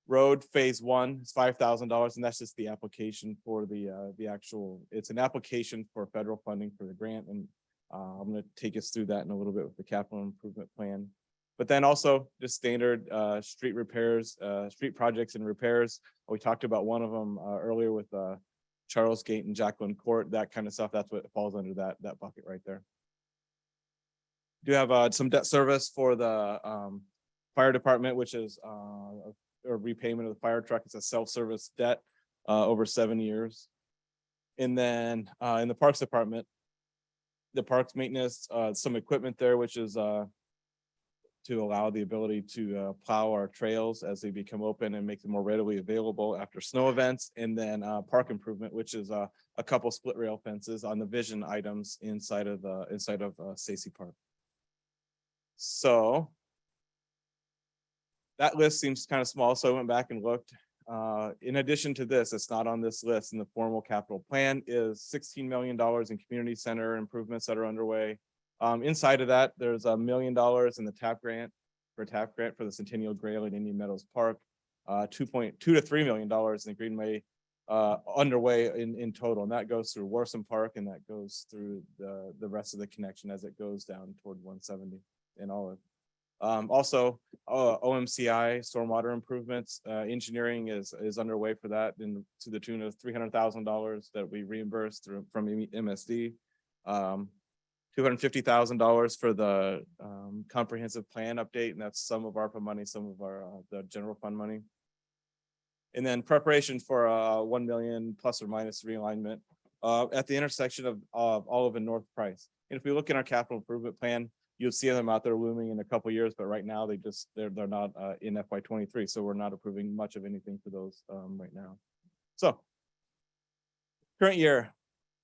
Road Phase 1 is $5,000, and that's just the application for the actual. It's an application for federal funding for the grant, and I'm going to take us through that in a little bit with the capital improvement plan. But then also just standard street repairs, street projects and repairs. We talked about one of them earlier with Charles Gate and Jacqueline Court, that kind of stuff. That's what falls under that bucket right there. Do have some debt service for the fire department, which is a repayment of the fire truck. It's a self-service debt over 7 years. And then in the parks department, the parks maintenance, some equipment there, which is to allow the ability to plow our trails as they become open and make them more readily available after snow events. And then park improvement, which is a couple split rail fences on the vision items inside of Stacy Park. So that list seems kind of small, so I went back and looked. In addition to this, it's not on this list in the formal capital plan, is $16 million in community center improvements that are underway. Inside of that, there's $1 million in the TAP grant for the Centennial Grail at Indian Meadows Park, $2 to $3 million in the Greenway underway in total, and that goes through Warsom Park, and that goes through the rest of the connection as it goes down toward 170 and Olive. Also, OMCI stormwater improvements, engineering is underway for that and to the tune of $300,000 that we reimbursed from MSD. $250,000 for the comprehensive plan update, and that's some of ARPA money, some of our the general fund money. And then preparation for 1 million plus or minus realignment at the intersection of Olive and North Price. And if we look in our capital improvement plan, you'll see them out there looming in a couple of years, but right now they're not in FY23, so we're not approving much of anything for those right now. So current year,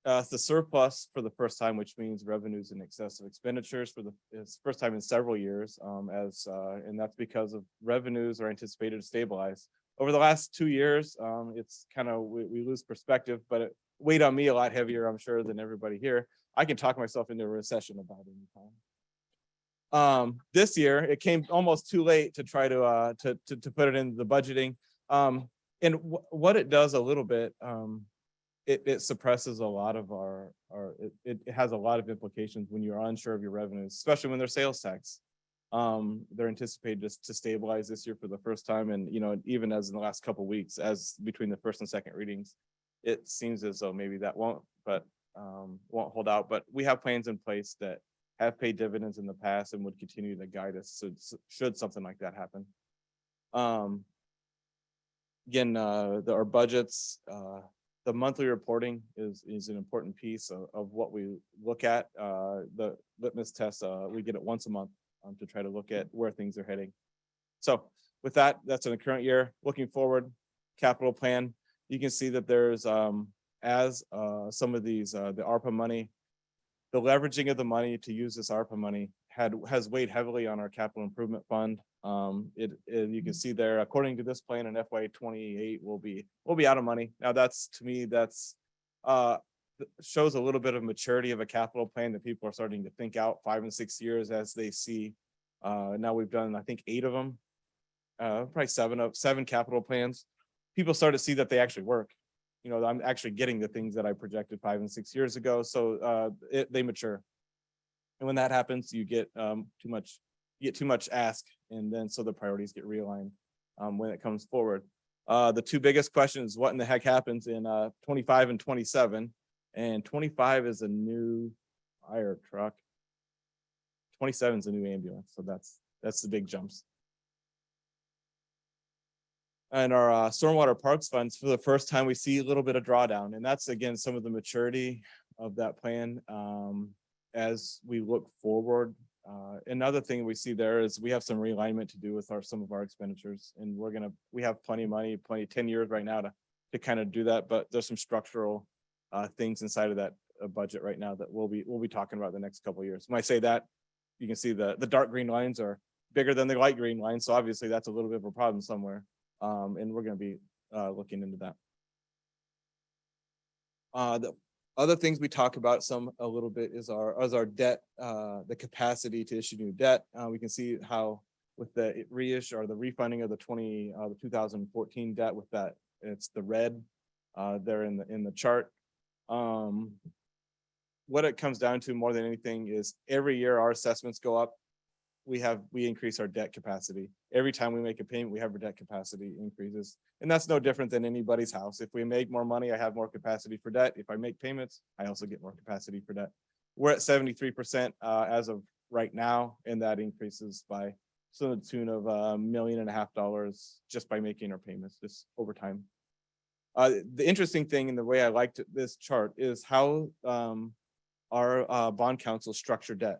the surplus for the first time, which means revenues in excess of expenditures for it's first time in several years, and that's because of revenues are anticipated to stabilize. Over the last 2 years, it's kind of, we lose perspective, but it weighed on me a lot heavier, I'm sure, than everybody here. I can talk myself into a recession about any time. This year, it came almost too late to try to put it in the budgeting. And what it does a little bit, it suppresses a lot of it has a lot of implications when you're unsure of your revenues, especially when they're sales tax. They're anticipated just to stabilize this year for the first time. And, even as in the last couple of weeks, as between the first and second readings, it seems as though maybe that won't hold out. But we have plans in place that have paid dividends in the past and would continue to guide us should something like that happen. Again, our budgets, the monthly reporting is an important piece of what we look at. The litmus test, we get it once a month to try to look at where things are heading. So with that, that's in the current year. Looking forward, capital plan, you can see that there's as some of these, the ARPA money, the leveraging of the money to use this ARPA money has weighed heavily on our capital improvement fund. You can see there, according to this plan in FY28, we'll be out of money. Now to me, that's shows a little bit of maturity of a capital plan that people are starting to think out 5 and 6 years as they see. Now we've done, I think, 8 of them, probably 7 capital plans. People start to see that they actually work. I'm actually getting the things that I projected 5 and 6 years ago. So they mature. And when that happens, you get too much ask. And then so the priorities get realigned when it comes forward. The 2 biggest questions, what in the heck happens in 25 and 27? And 25 is a new fire truck. 27 is a new ambulance. So that's the big jumps. And our stormwater parks funds, for the first time, we see a little bit of drawdown. And that's, again, some of the maturity of that plan as we look forward. Another thing we see there is we have some realignment to do with some of our expenditures. And we have plenty of money, 10 years right now to kind of do that. But there's some structural things inside of that budget right now that we'll be talking about the next couple of years. When I say that, you can see the dark green lines are bigger than the light green lines. So obviously that's a little bit of a problem somewhere. And we're going to be looking into that. The other things we talk about a little bit is our debt, the capacity to issue new debt. We can see how with the reissue or the refunding of the 2014 debt with that, it's the red there in the chart. What it comes down to more than anything is every year our assessments go up. We increase our debt capacity. Every time we make a payment, we have our debt capacity increases. And that's no different than anybody's house. If we make more money, I have more capacity for debt. If I make payments, I also get more capacity for debt. We're at 73% as of right now, and that increases by to the tune of $1.5 million just by making our payments just over time. The interesting thing and the way I liked this chart is how our bond council structure debt.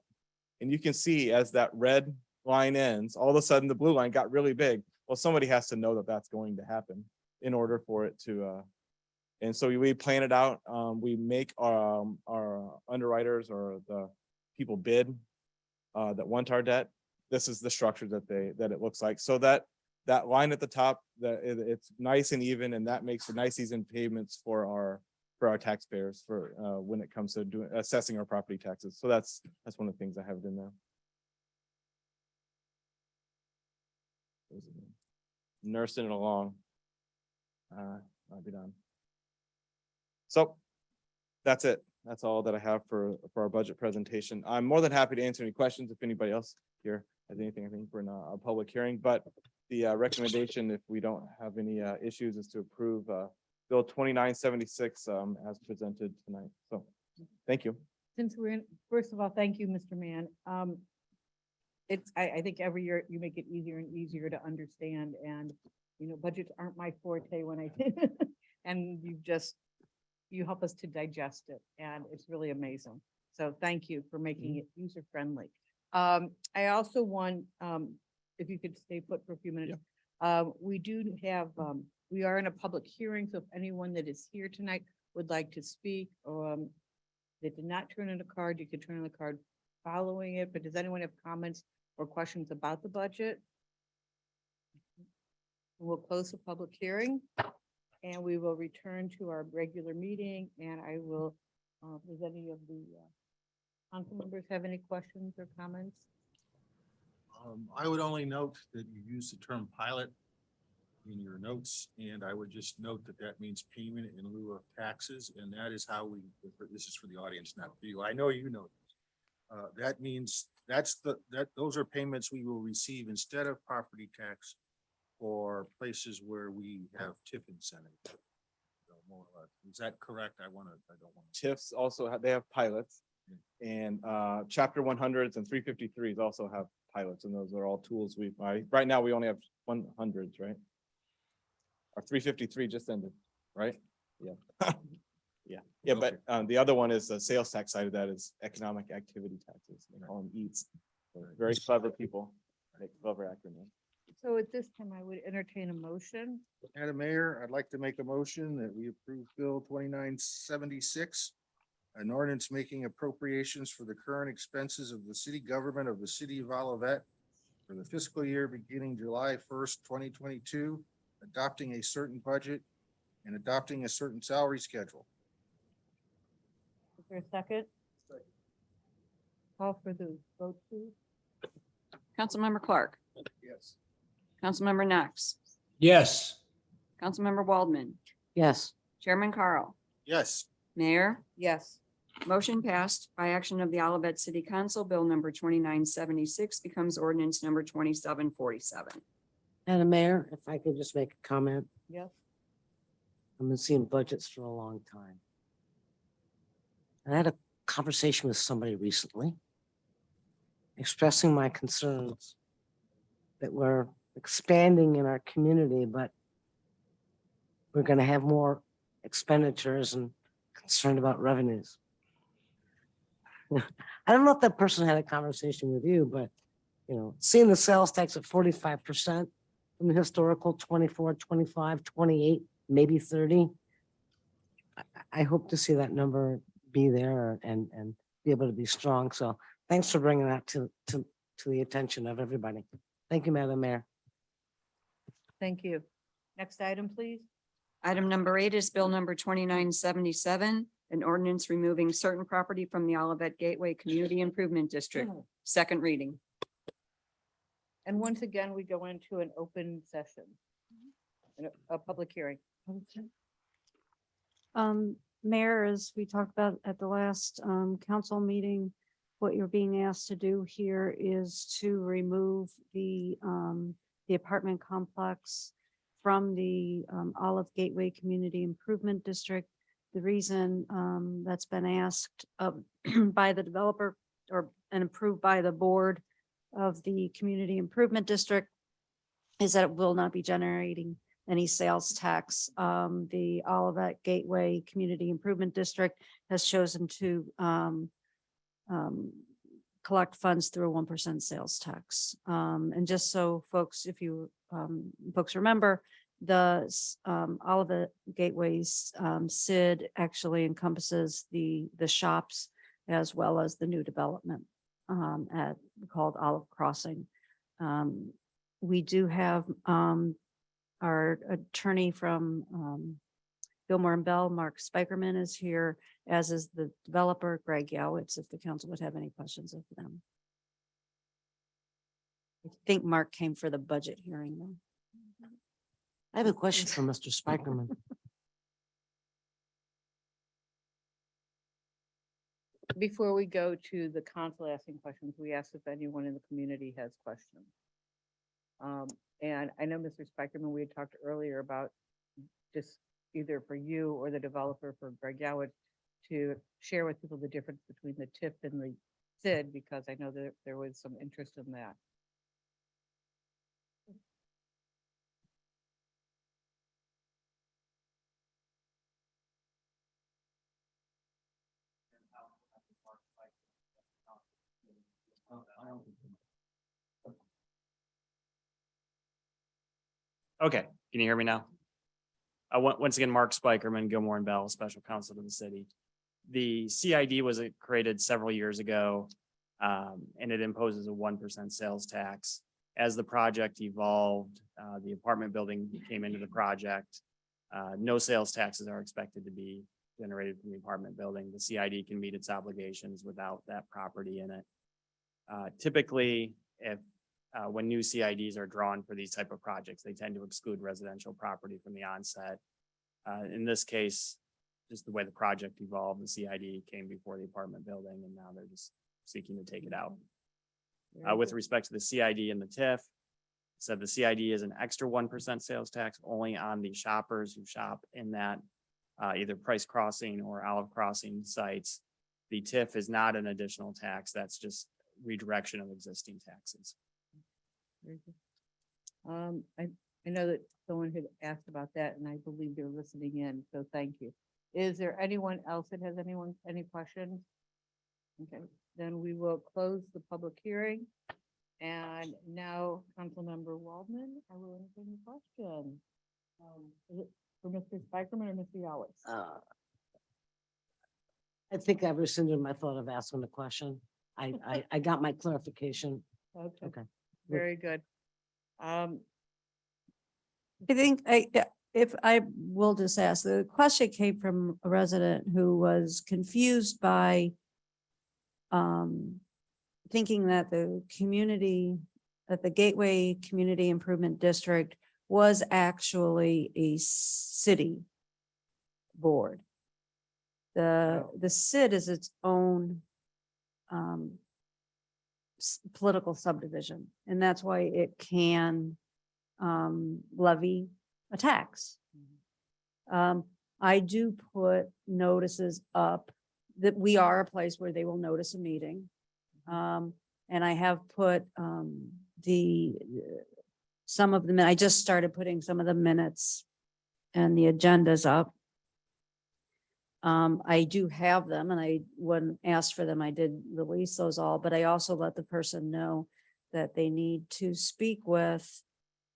And you can see as that red line ends, all of a sudden the blue line got really big. Well, somebody has to know that that's going to happen in order for it to, and so we plan it out. We make our underwriters or the people bid that want our debt. This is the structure that it looks like. So that line at the top, it's nice and even, and that makes for nice easy payments for our taxpayers for when it comes to assessing our property taxes. So that's one of the things I have in there. Nursing it along. I'll be done. So that's it. That's all that I have for our budget presentation. I'm more than happy to answer any questions if anybody else here as anything. I think we're in a public hearing, but the recommendation, if we don't have any issues, is to approve Bill 2976 as presented tonight. So, thank you. Since we're in, first of all, thank you, Mr. Mann. I think every year you make it easier and easier to understand, and, you know, budgets aren't my forte when I, and you help us to digest it, and it's really amazing. So thank you for making it user-friendly. I also want, if you could stay put for a few minutes. We do have, we are in a public hearing, so if anyone that is here tonight would like to speak, that did not turn in a card, you could turn in a card following it, but does anyone have comments or questions about the budget? We'll close the public hearing and we will return to our regular meeting, and I will, does any of the council members have any questions or comments? I would only note that you use the term pilot in your notes, and I would just note that that means payment in lieu of taxes, and that is how we, this is for the audience, not for you. I know you know. That means those are payments we will receive instead of property tax for places where we have TIF incentives. So more or less. Is that correct? I don't want to. TIFs also have, they have pilots, and chapter 100s and 353s also have pilots, and those are all tools we buy. Right now, we only have 100s, right? Our 353 just ended, right? Yeah. Yeah, but the other one is the sales tax side of that is economic activity taxes, they call them EATs. So very clever people, make clever acronyms. So at this time, I would entertain a motion. Madam Mayor, I'd like to make a motion that we approve Bill 2976, an ordinance making appropriations for the current expenses of the city government of the city of Olivet for the fiscal year beginning July 1st, 2022, adopting a certain budget and adopting a certain salary schedule. Is there a second? Call for the vote, please. Councilmember Clark, Yes. Councilmember Knox, Yes. Councilmember Waldman, Yes, Chairman Carl, Yes. Mayor. Yes. Motion passed by action of the Olivet City Council. Bill number 2976 becomes ordinance number 2747. Madam Mayor, if I could just make a comment. Yes. I've been seeing budgets for a long time. I had a conversation with somebody recently expressing my concerns that we're expanding in our community, but we're going to have more expenditures and concerned about revenues. I don't know if that person had a conversation with you, but, you know, seeing the sales tax at 45% from the historical 24, 25, 28, maybe 30. I hope to see that number be there and be able to be strong. So thanks for bringing that to the attention of everybody. Thank you, Madam Mayor. Thank you. Next item, please. Item number 8 is bill number 2977, an ordinance removing certain property from the Olivet Gateway Community Improvement District. Second reading. And once again, we go into an open session, a public hearing. Mayor, as we talked about at the last council meeting, what you're being asked to do here is to remove the apartment complex from the Olive Gateway Community Improvement District. The reason that's been asked by the developer and approved by the board of the Community Improvement District is that it will not be generating any sales tax. The Olivet Gateway Community Improvement District has chosen to collect funds through a 1% sales tax. And just so folks, if you folks remember, the Olivet Gateway's SID actually encompasses the shops as well as the new development called Olive Crossing. We do have our attorney from Gilmore and Bell, Mark Spikerman, is here, as is the developer, Greg Yowitz, if the council would have any questions of them. I think Mark came for the budget hearing though. I have a question for Mr. Spikerman. Before we go to the council asking questions, we asked if anyone in the community has questions. And I know, Mr. Spikerman, we had talked earlier about just either for you or the developer for Greg Yoward to share with people the difference between the TIF and the SID, because I know that there was some interest in that. Okay, can you hear me now? Once again, Mark Spikerman, Gilmore and Bell, Special Counsel to the city. The CID was created several years ago, and it imposes a 1% sales tax. As the project evolved, the apartment building came into the project. No sales taxes are expected to be generated from the apartment building. The CID can meet its obligations without that property in it. Typically, when new CIDs are drawn for these type of projects, they tend to exclude residential property from the onset. In this case, just the way the project evolved, the CID came before the apartment building, and now they're just seeking to take it out. With respect to the CID and the TIF, said the CID is an extra 1% sales tax only on the shoppers who shop in that either Price Crossing or Olive Crossing sites. The TIF is not an additional tax. That's just redirection of existing taxes. Very good. I know that someone had asked about that, and I believe they're listening in, so thank you. Is there anyone else that has any questions? Okay, then we will close the public hearing. And now, Councilmember Waldman, I will entertain the question. Is it for Mr. Spikerman or Mr. Yowitz? I think I rescinded my thought of asking the question. I got my clarification. Okay, Okay. very good. I think if I will just ask, the question came from a resident who was confused by thinking that the Gateway Community Improvement District was actually a city board. The SID is its own political subdivision, and that's why it can levy a tax. I do put notices up that we are a place where they will notice a meeting. And I have put some of them, I just started putting some of the minutes and the agendas up. I do have them, and I wouldn't ask for them. I did release those all, but I also let the person know that they need to speak with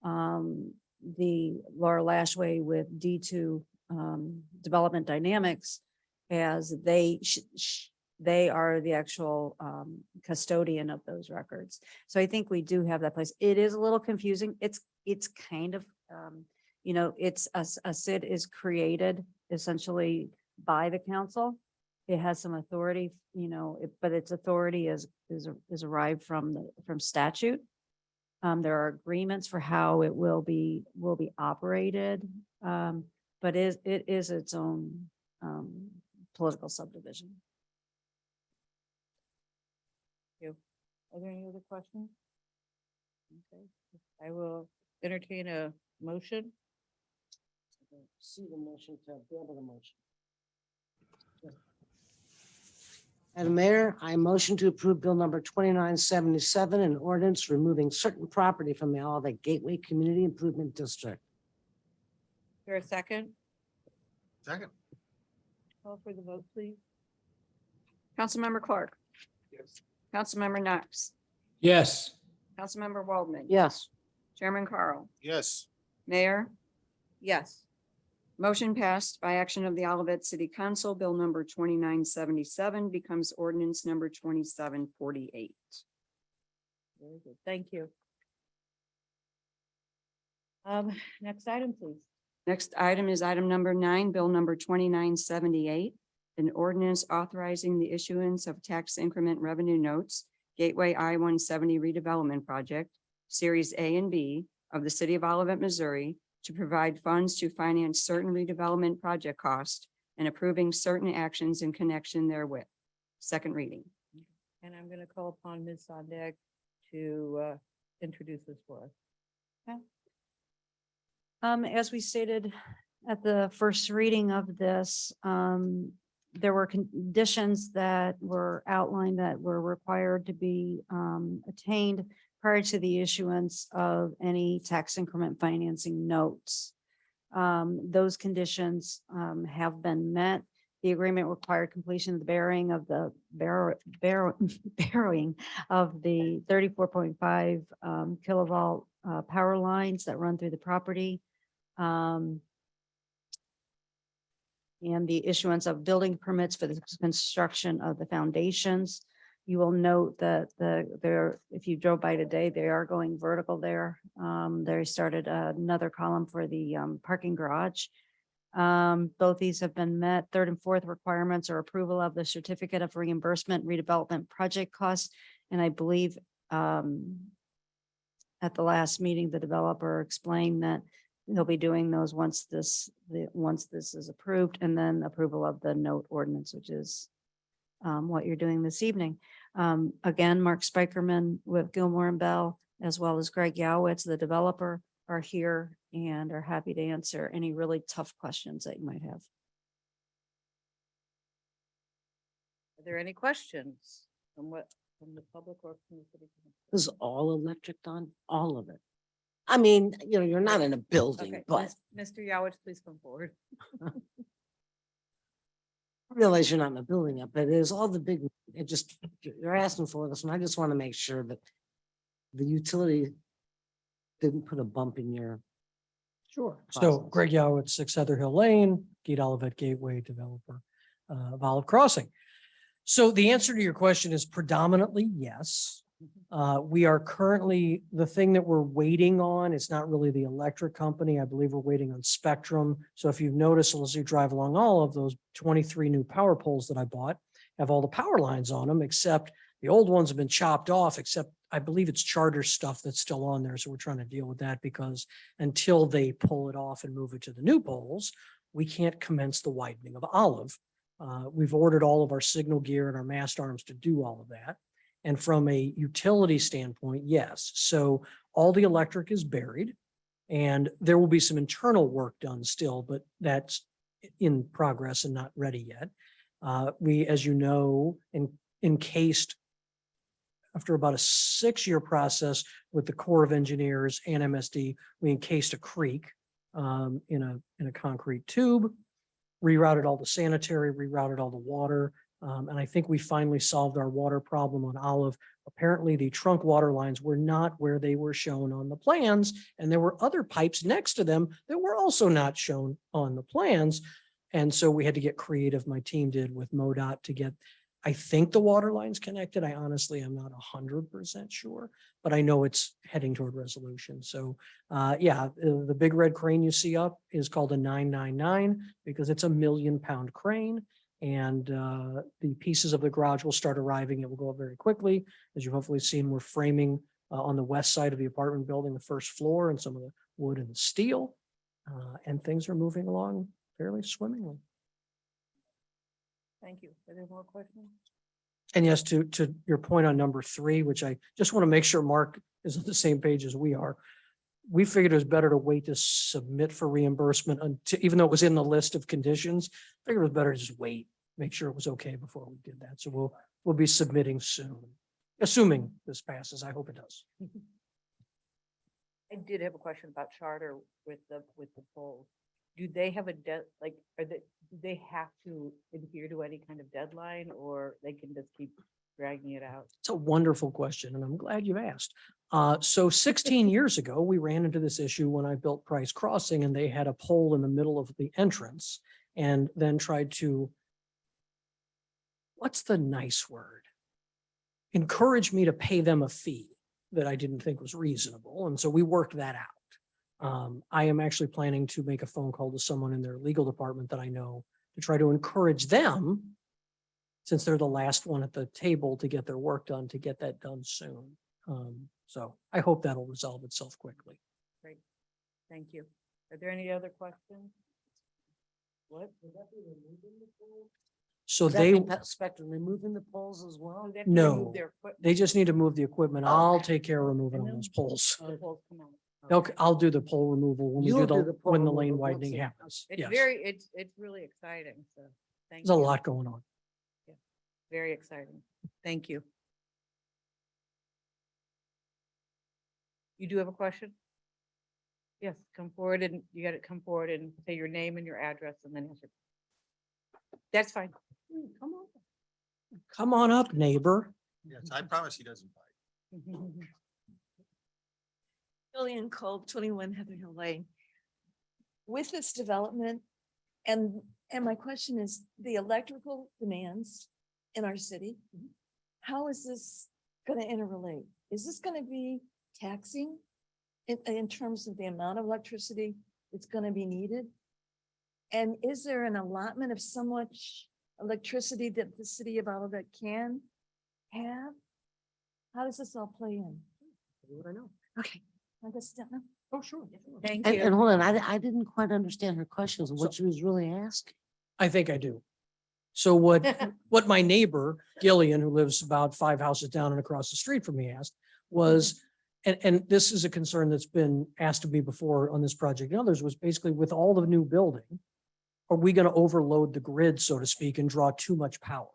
the Laura Lashway with D2 Development Dynamics, as they are the actual custodian of those records. So I think we do have that place. It is a little confusing. It's kind of, it's a SID is created essentially by the council. It has some authority, but its authority is arrived from statute. There are agreements for how it will be operated, but it is its own political subdivision. Are there any other questions? Okay, I will entertain a motion. See the motion to build the motion. Madam Mayor, I motion to approve bill number 2977, an ordinance removing certain property from the Olivet Gateway Community Improvement District. Is there a second? Second. Call for the vote, please. Councilmember Clark. Yes. Councilmember Knox. Yes. Councilmember Waldman. Yes. Chairman Carl. Yes. Mayor. Yes. Motion passed by action of the Olivet City Council. Bill number 2977 becomes ordinance number 2748. Very good. Thank you. Next item, please. Next item is item number 9, bill number 2978, an ordinance authorizing the issuance of tax increment revenue notes, Gateway I-170 redevelopment project, Series A and B of the city of Olivet, Missouri, to provide funds to finance certain redevelopment project costs and approving certain actions in connection therewith. second reading. And I'm going to call upon Ms. Sondag to introduce this for us. As we stated at the first reading of this, there were conditions that were outlined that were required to be attained prior to the issuance of any tax increment financing notes. Those conditions have been met. The agreement required completion of the burying of the borrowing of the 34.5 kilovolt power lines that run through the property. And the issuance of building permits for the construction of the foundations. You will note that if you drove by today, they are going vertical there. They started another column for the parking garage. Both these have been met. Third and fourth requirements are approval of the certificate of reimbursement redevelopment project costs. And I believe at the last meeting, the developer explained that they'll be doing those once this is approved, and then approval of the note ordinance, which is what you're doing this evening. Again, Mark Spikerman with Gilmore and Bell, as well as Greg Yowitz, the developer, are here and are happy to answer any really tough questions that you might have. Are there any questions from the public or from the city? Is all electric done? All of it? I mean, you're not in a building, Okay, but Mr. Yowitz, please come forward. I realize you're not in a building yet, but there's all the big, you're asking for this, and I just want to make sure that the utility didn't put a bump in your. Sure. So process. Greg Yowitz, 6 Heather Hill Lane, Gate Olivet Gateway developer of Olive Crossing. So the answer to your question is predominantly yes. We are currently, the thing that we're waiting on, it's not really the electric company. I believe we're waiting on Spectrum. So if you've noticed, as you drive along all of those 23 new power poles that I bought, have all the power lines on them, except the old ones have been chopped off, except I believe it's Charter stuff that's still on there. So we're trying to deal with that because until they pull it off and move it to the new poles, we can't commence the widening of Olive. We've ordered all of our signal gear and our mast arms to do all of that. And from a utility standpoint, yes. So all the electric is buried and there will be some internal work done still, but that's in progress and not ready yet. We, as you know, encased after about a 6-year process with the Corps of Engineers and MSD, we encased a creek in a concrete tube, rerouted all the sanitary, rerouted all the water. And I think we finally solved our water problem on Olive. Apparently the trunk water lines were not where they were shown on the plans. And there were other pipes next to them that were also not shown on the plans. And so we had to get creative. My team did with MoDOT to get, I think, the water lines connected. I honestly am not 100% sure, but I know it's heading toward resolution. So yeah, the big red crane you see up is called a 999 because it's a 1 million pound crane. And the pieces of the garage will start arriving. It will go up very quickly. As you've hopefully seen, we're framing on the west side of the apartment building, the first floor, and some of the wood and the steel. And things are moving along fairly swimmingly. Thank you. Are there more questions? And yes, to your point on number 3, which I just want to make sure Mark is on the same page as we are. We figured it was better to wait to submit for reimbursement until, even though it was in the list of conditions, figured it was better to just wait, make sure it was okay before we did that. So we'll be submitting soon, assuming this passes. I hope it does. I did have a question about Charter with the polls. Do they have a do they have to adhere to any kind of deadline, or they can just keep dragging it out? It's a wonderful question, and I'm glad you asked. So 16 years ago, we ran into this issue when I built Price Crossing, and they had a pole in the middle of the entrance and then tried to, what's the nice word? Encourage me to pay them a fee that I didn't think was reasonable. And so we worked that out. I am actually planning to make a phone call to someone in their legal department that I know to try to encourage them, since they're the last one at the table to get their work done, to get that done soon. So I hope that'll resolve itself quickly. Great. Thank you. Are there any other questions? What? So Does that they, mean Spectrum removing the poles as well? They have to No. remove their equipment. they just need to move the equipment. Oh, I'll okay. take care of removing And all then- those poles. The poles come out. Okay, I'll do the pole removal when we You'll do do the, the pole when the removal lane once widening it- happens. It's Yes, very, it's really exciting, so. Thank there's a you. lot going on. Very exciting. Thank you. You do have a question? Yes, come forward and you got to come forward and say your name and your address and then answer. That's fine. Come on. Come on up, neighbor. Yes, I promise he doesn't bite. Julian Kolb, 21 Heather Hill Lane. With this development, and my question is, the electrical demands in our city, how is this going to interrelate? Is this going to be taxing in terms of the amount of electricity that's going to be needed? And is there an allotment of so much electricity that the city of Olivet can have? How does this all play in? What I know. Okay, I just don't know. Oh, sure. Thank And you. hold on, I didn't quite understand her questions and what So- she was really asking. I think I do. So what my neighbor Gillian, who lives about 5 houses down and across the street from me, asked was, and this is a concern that's been asked of me before on this project and others, was basically with all the new building, are we going to overload the grid, so to speak, and draw too much power?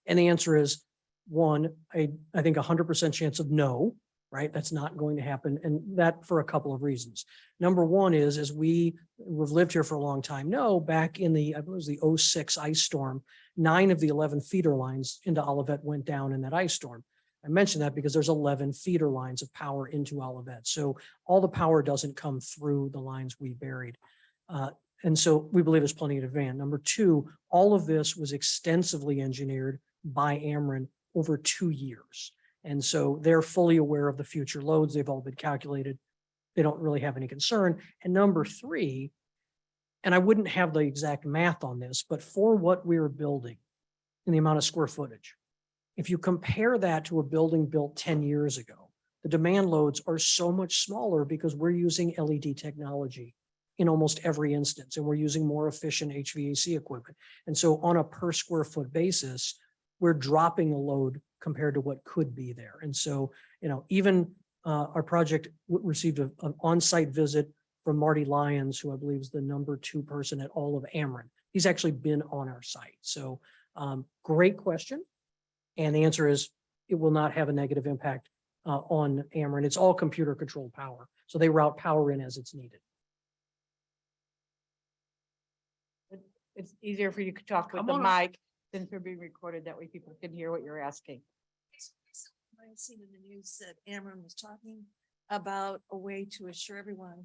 And the answer is, one, I think 100% chance of no, right? That's not going to happen. And that for a couple of reasons. Number one is, as we've lived here for a long time, know back in the, I believe it was the 06 ice storm, 9 of the 11 feeder lines into Olivet went down in that ice storm. I mention that because there's 11 feeder lines of power into Olivet. So all the power doesn't come through the lines we buried. And so we believe there's plenty of demand. Number two, all of this was extensively engineered by Ameren over 2 years. And so they're fully aware of the future loads. They've all been calculated. They don't really have any concern. And number three, and I wouldn't have the exact math on this, but for what we're building in the amount of square footage, if you compare that to a building built 10 years ago, the demand loads are so much smaller because we're using LED technology in almost every instance, and we're using more efficient HVAC equipment. And so on a per square foot basis, we're dropping a load compared to what could be there. And so, even our project received an on-site visit from Marty Lyons, who I believe is the number 2 person at all of Ameren. He's actually been on our site. So great question. And the answer is it will not have a negative impact on Ameren. It's all computer controlled power. So they route power in as it's needed. It's easier for you to talk with Come the on up. mic since we're being recorded. That way people can hear what you're asking. I've seen in the news that Ameren was talking about a way to assure everyone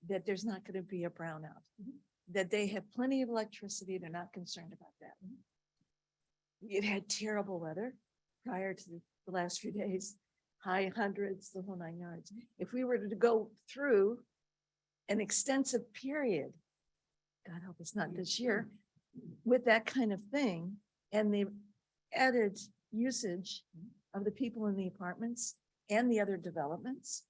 that there's not going to be a brownout, that they have plenty of electricity. They're not concerned about that. It had terrible weather prior to the last few days, high hundreds, the whole 9 yards. If we were to go through an extensive period, God help us not this year, with that kind of thing and the added usage of the people in the apartments and the other developments.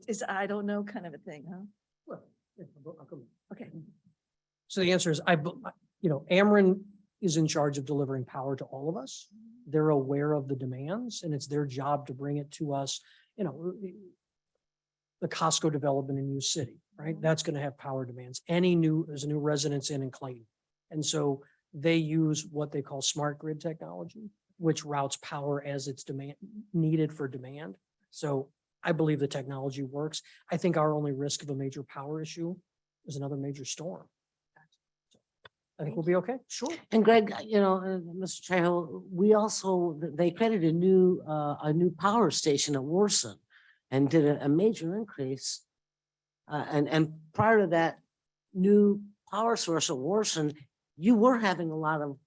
Is, I don't know, kind of a thing, huh? Well, yeah, I'll come. Okay. So the answer is, Ameren is in charge of delivering power to all of us. They're aware of the demands and it's their job to bring it to us. The Costco development in New City, right? That's going to have power demands. There's a new residence in Clayton. And so they use what they call smart grid technology, which routes power as it's needed for demand. So I believe the technology works. I think our only risk of a major power issue is another major storm. I think we'll be okay. Sure. And Greg, Mr. Trejo, we also, they created a new power station at Warson and did a major increase. And prior to that new power source at Warson, you were having a lot of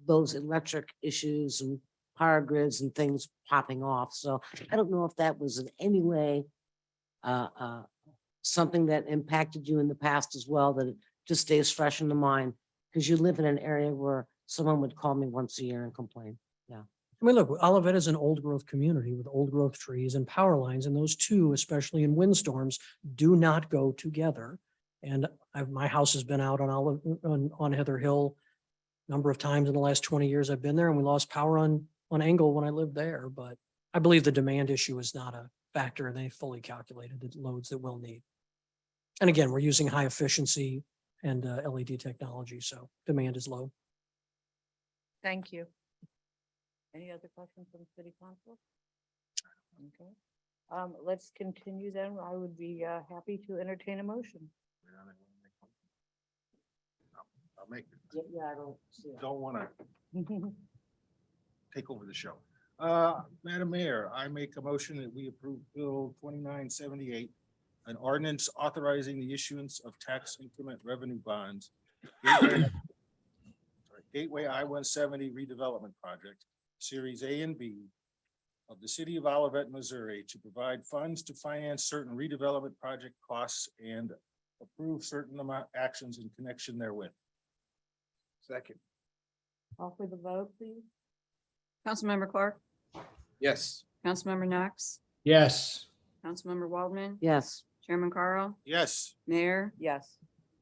those electric issues and power grids and things popping off. So I don't know if that was in any way something that impacted you in the past as well, that it just stays fresh in the mind, because you live in an area where someone would call me once a year and complain. Yeah. I mean, look, Olivet is an old growth community with old growth trees and power lines, and those two, especially in windstorms, do not go together. And my house has been out on on Heather Hill a number of times in the last 20 years I've been there, and we lost power on Engle when I lived there. But I believe the demand issue is not a factor, and they fully calculated the loads that we'll need. And again, we're using high efficiency and LED technology, so demand is low. Thank you. Any other questions from city council? Okay, let's continue then. I would be happy to entertain a motion. I'll make, Yeah, I don't see it. don't want to take over the show. Madam Mayor, I make a motion that we approve Bill 2978, an ordinance authorizing the issuance of tax increment revenue bonds. Gateway I-170 redevelopment project, Series A and B of the city of Olivet, Missouri, to provide funds to finance certain redevelopment project costs and approve certain amount actions in connection therewith. Second. Call for the vote, please. Councilmember Clark, Yes. Councilmember Knox, Yes. Councilmember Waldman, Yes, Chairman Carl, Yes, Mayor. Yes.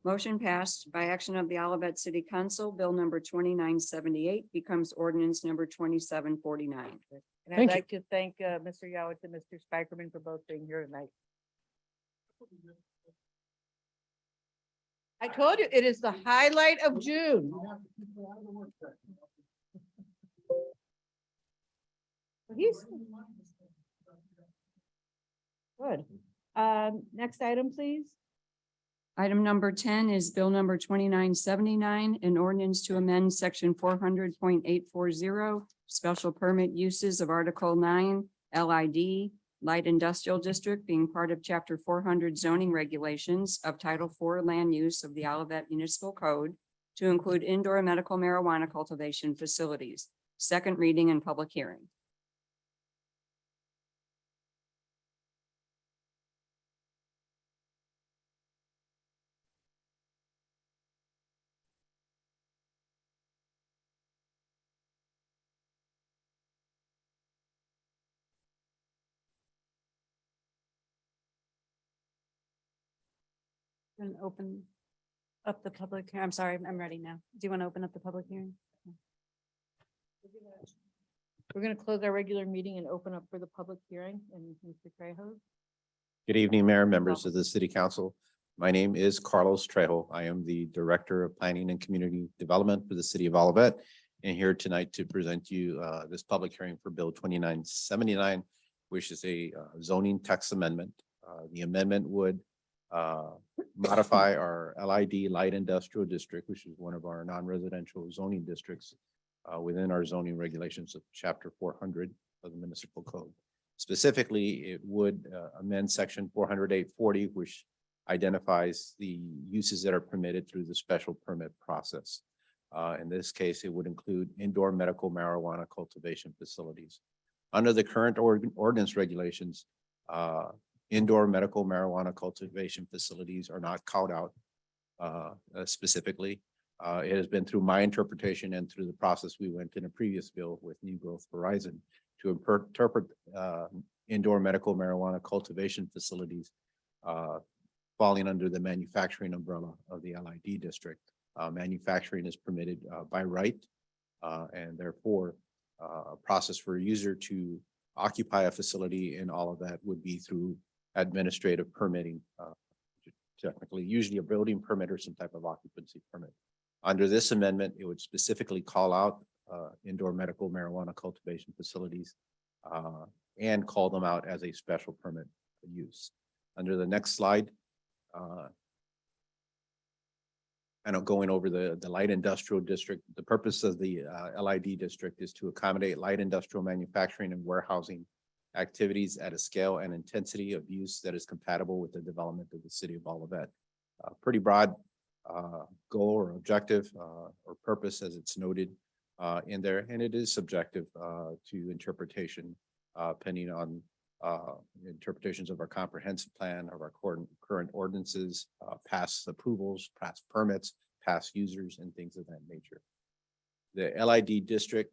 Motion passed by action of the Olivet City Council. Bill number 2978 becomes ordinance number 2749. And I'd Thank you. like to thank Mr. Yowitz and Mr. Spikerman for both being here tonight. I told you, it is the highlight of June. He's good. Next item, please. Item number 10 is bill number 2979, an ordinance to amend section 400.840, special permit uses of Article 9, LID, Light Industrial District, being part of Chapter 400 zoning regulations of Title 4 land use of the Olivet Municipal Code to include indoor medical marijuana cultivation facilities. Second reading and public hearing. And open up the public, I'm sorry, I'm ready now. Do you want to open up the public hearing? We're going to close our regular meeting and open up for the public hearing, and Mr. Trejo. Good evening, Mayor, members of the City Council. My name is Carlos Trejo. I am the Director of Planning and Community Development for the City of Olivet, and here tonight to present you this public hearing for Bill 2979, which is a zoning text amendment. The amendment would modify our LID Light Industrial District, which is one of our non-residential zoning districts within our zoning regulations of Chapter 400 of the Municipal Code. Specifically, it would amend Section 40840, which identifies the uses that are permitted through the special permit process. In this case, it would include indoor medical marijuana cultivation facilities. Under the current ordinance regulations, indoor medical marijuana cultivation facilities are not called out specifically. It has been through my interpretation and through the process we went in a previous bill with New Growth Horizon to interpret indoor medical marijuana cultivation facilities falling under the manufacturing umbrella of the LID district. Manufacturing is permitted by right, and therefore a process for a user to occupy a facility and all of that would be through administrative permitting, technically, usually a building permit or some type of occupancy permit. Under this amendment, it would specifically call out indoor medical marijuana cultivation facilities and call them out as a special permit use. Under the next slide, I know going over the light industrial district, the purpose of the LID district is to accommodate light industrial manufacturing and warehousing activities at a scale and intensity of use that is compatible with the development of the city of Olivet. Pretty broad goal or objective or purpose as it's noted in there, and it is subjective to interpretation depending on interpretations of our comprehensive plan, of our current ordinances, past approvals, past permits, past users, and things of that nature. The LID district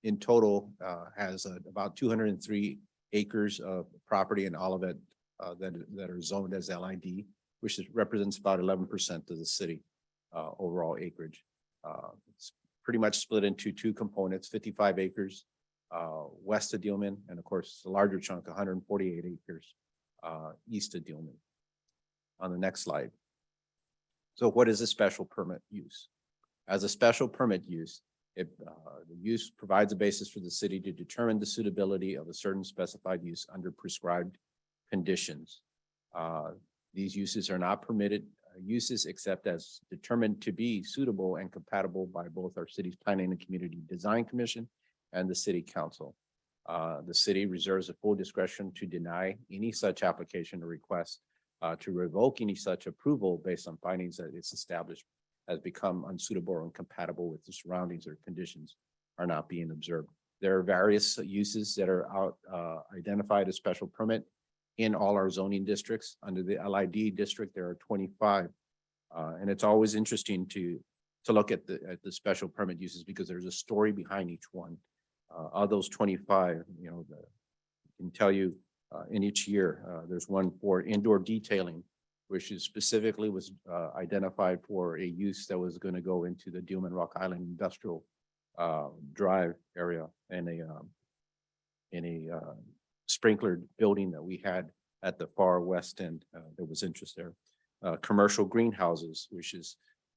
in total has about 203 acres of property in Olivet that are zoned as LID. represents about 11% of the city overall acreage. It's pretty much split into two components, 55 acres west of Dealman, and of course, the larger chunk, 148 acres east of Dealman. On the next slide. So what is a special permit use? As a special permit use, the use provides a basis for the city to determine the suitability of a certain specified use under prescribed conditions. These uses are not permitted uses except as determined to be suitable and compatible by both our city's Planning and Community Design Commission and the City Council. The city reserves the full discretion to deny any such application or request, to revoke any such approval based on findings that it's established has become unsuitable or incompatible with the surroundings or conditions are not being observed. There are various uses that are identified as special permit in all our zoning districts. Under the LID district, there are 25. And it's always interesting to look at the special permit uses because there's a story behind each one. Of those 25, I can tell you in each year, there's one for indoor detailing, which is specifically was identified for a use that was going to go into the Dealman Rock Island Industrial Drive area and a sprinkler building that we had at the far west end. There was interest there. Commercial greenhouses, which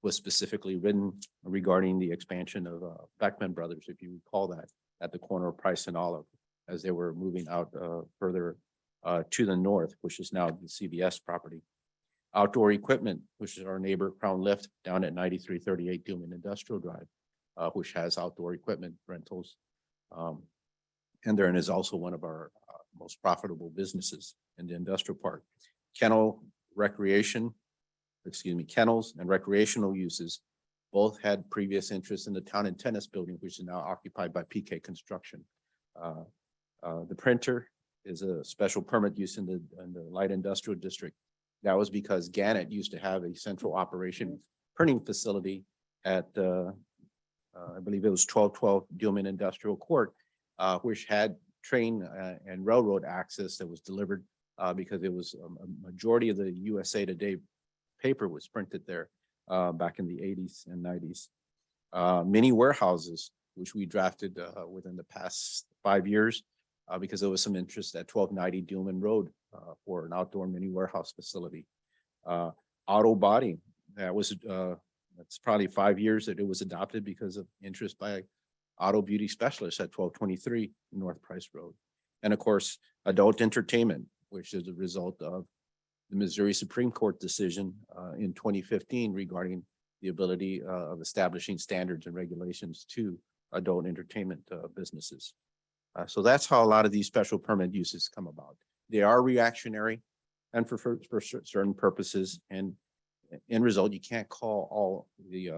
was specifically written regarding the expansion of Beckman Brothers, if you recall that, at the corner of Price and Olive, as they were moving out further to the north, which is now the CVS property. Outdoor equipment, which is our neighbor Crown Lift down at 9338 Dealman Industrial Drive, which has outdoor equipment rentals. And therein is also one of our most profitable businesses in the industrial park. Kennels and recreational uses both had previous interest in the Town and Tennis building, which is now occupied by PK Construction. The printer is a special permit use in the light industrial district. That was because Gannett used to have a central operation printing facility at I believe it was 1212 Dealman Industrial Court, which had train and railroad access that was delivered because it was a majority of the USA Today paper was printed there back in the 80s and 90s. Many warehouses, which we drafted within the past 5 years because there was some interest at 1290 Dealman Road for an outdoor mini warehouse facility. Auto body, that's probably 5 years that it was adopted because of interest by auto beauty specialists at 1223 North Price Road. And of course, adult entertainment, which is a result of the Missouri Supreme Court decision in 2015 regarding the ability of establishing standards and regulations to adult entertainment businesses. So that's how a lot of these special permit uses come about. They are reactionary and for certain purposes. And in result, you can't call all the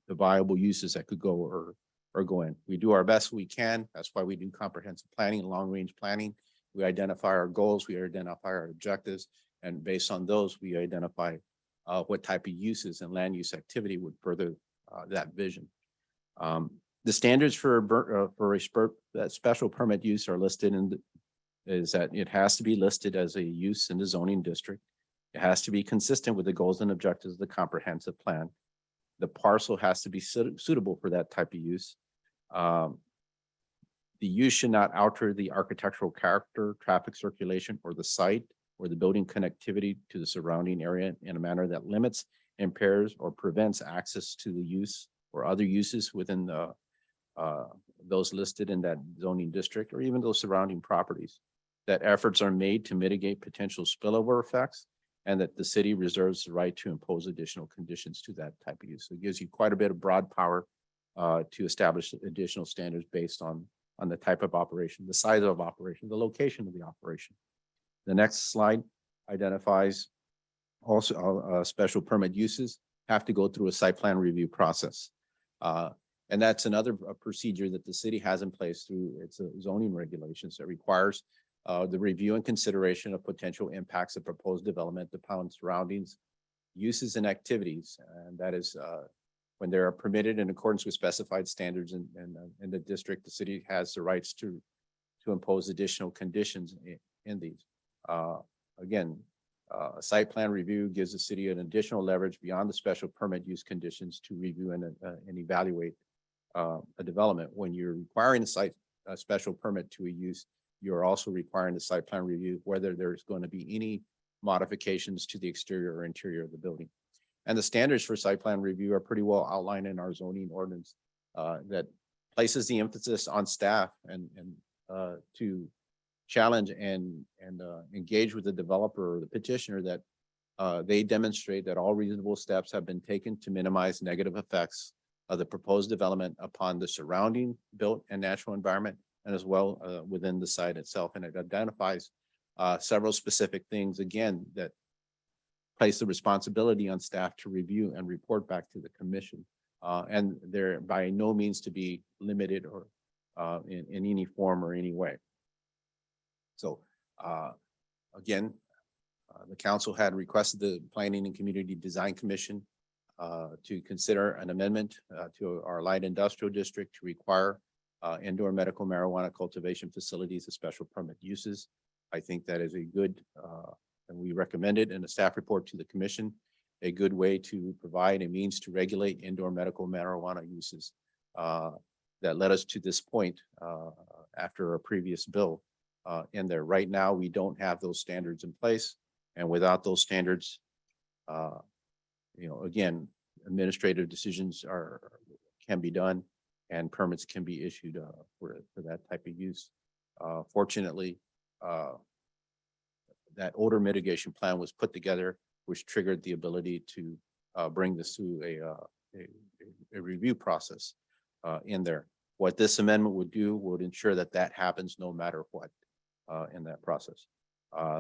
viable uses that could go or go in. We do our best we can. That's why we do comprehensive planning and long range planning. We identify our goals, we identify our objectives, and based on those, we identify what type of uses and land use activity would further that vision. The standards for that special permit use are listed is that it has to be listed as a use in the zoning district. It has to be consistent with the goals and objectives of the comprehensive plan. The parcel has to be suitable for that type of use. The use should not alter the architectural character, traffic circulation, or the site or the building connectivity to the surrounding area in a manner that limits, impairs, or prevents access to the use or other uses within those listed in that zoning district or even those surrounding properties. That efforts are made to mitigate potential spillover effects and that the city reserves the right to impose additional conditions to that type of use. So it gives you quite a bit of broad power to establish additional standards based on the type of operation, the size of operation, the location of the operation. The next slide identifies also special permit uses have to go through a site plan review process. And that's another procedure that the city has in place through its zoning regulations that requires the review and consideration of potential impacts of proposed development upon surroundings, uses and activities. And that is when they are permitted in accordance with specified standards in the district, the city has the rights to impose additional conditions in these. Again, Site plan review gives the city an additional leverage beyond the special permit use conditions to review and evaluate a development. When you're requiring a special permit to a use, you're also requiring the site plan review, whether there's going to be any modifications to the exterior or interior of the building. And the standards for site plan review are pretty well outlined in our zoning ordinance that places the emphasis on staff and to challenge and engage with the developer or the petitioner that they demonstrate that all reasonable steps have been taken to minimize negative effects of the proposed development upon the surrounding built and natural environment, and as well within the site itself. And it identifies several specific things, again, that place the responsibility on staff to review and report back to the commission. And they're by no means to be limited or in any form or any way. So again, the council had requested the Planning and Community Design Commission to consider an amendment to our light industrial district to require indoor medical marijuana cultivation facilities as special permit uses. I think that is a good, and we recommend it in a staff report to the commission, a good way to provide a means to regulate indoor medical marijuana uses that led us to this point after a previous bill in there. Right now, we don't have those standards in place. And without those standards, again, administrative decisions can be done and permits can be issued for that type of use. Fortunately, that odor mitigation plan was put together, which triggered the ability to bring this to a review process in there. What this amendment would do would ensure that that happens no matter what in that process.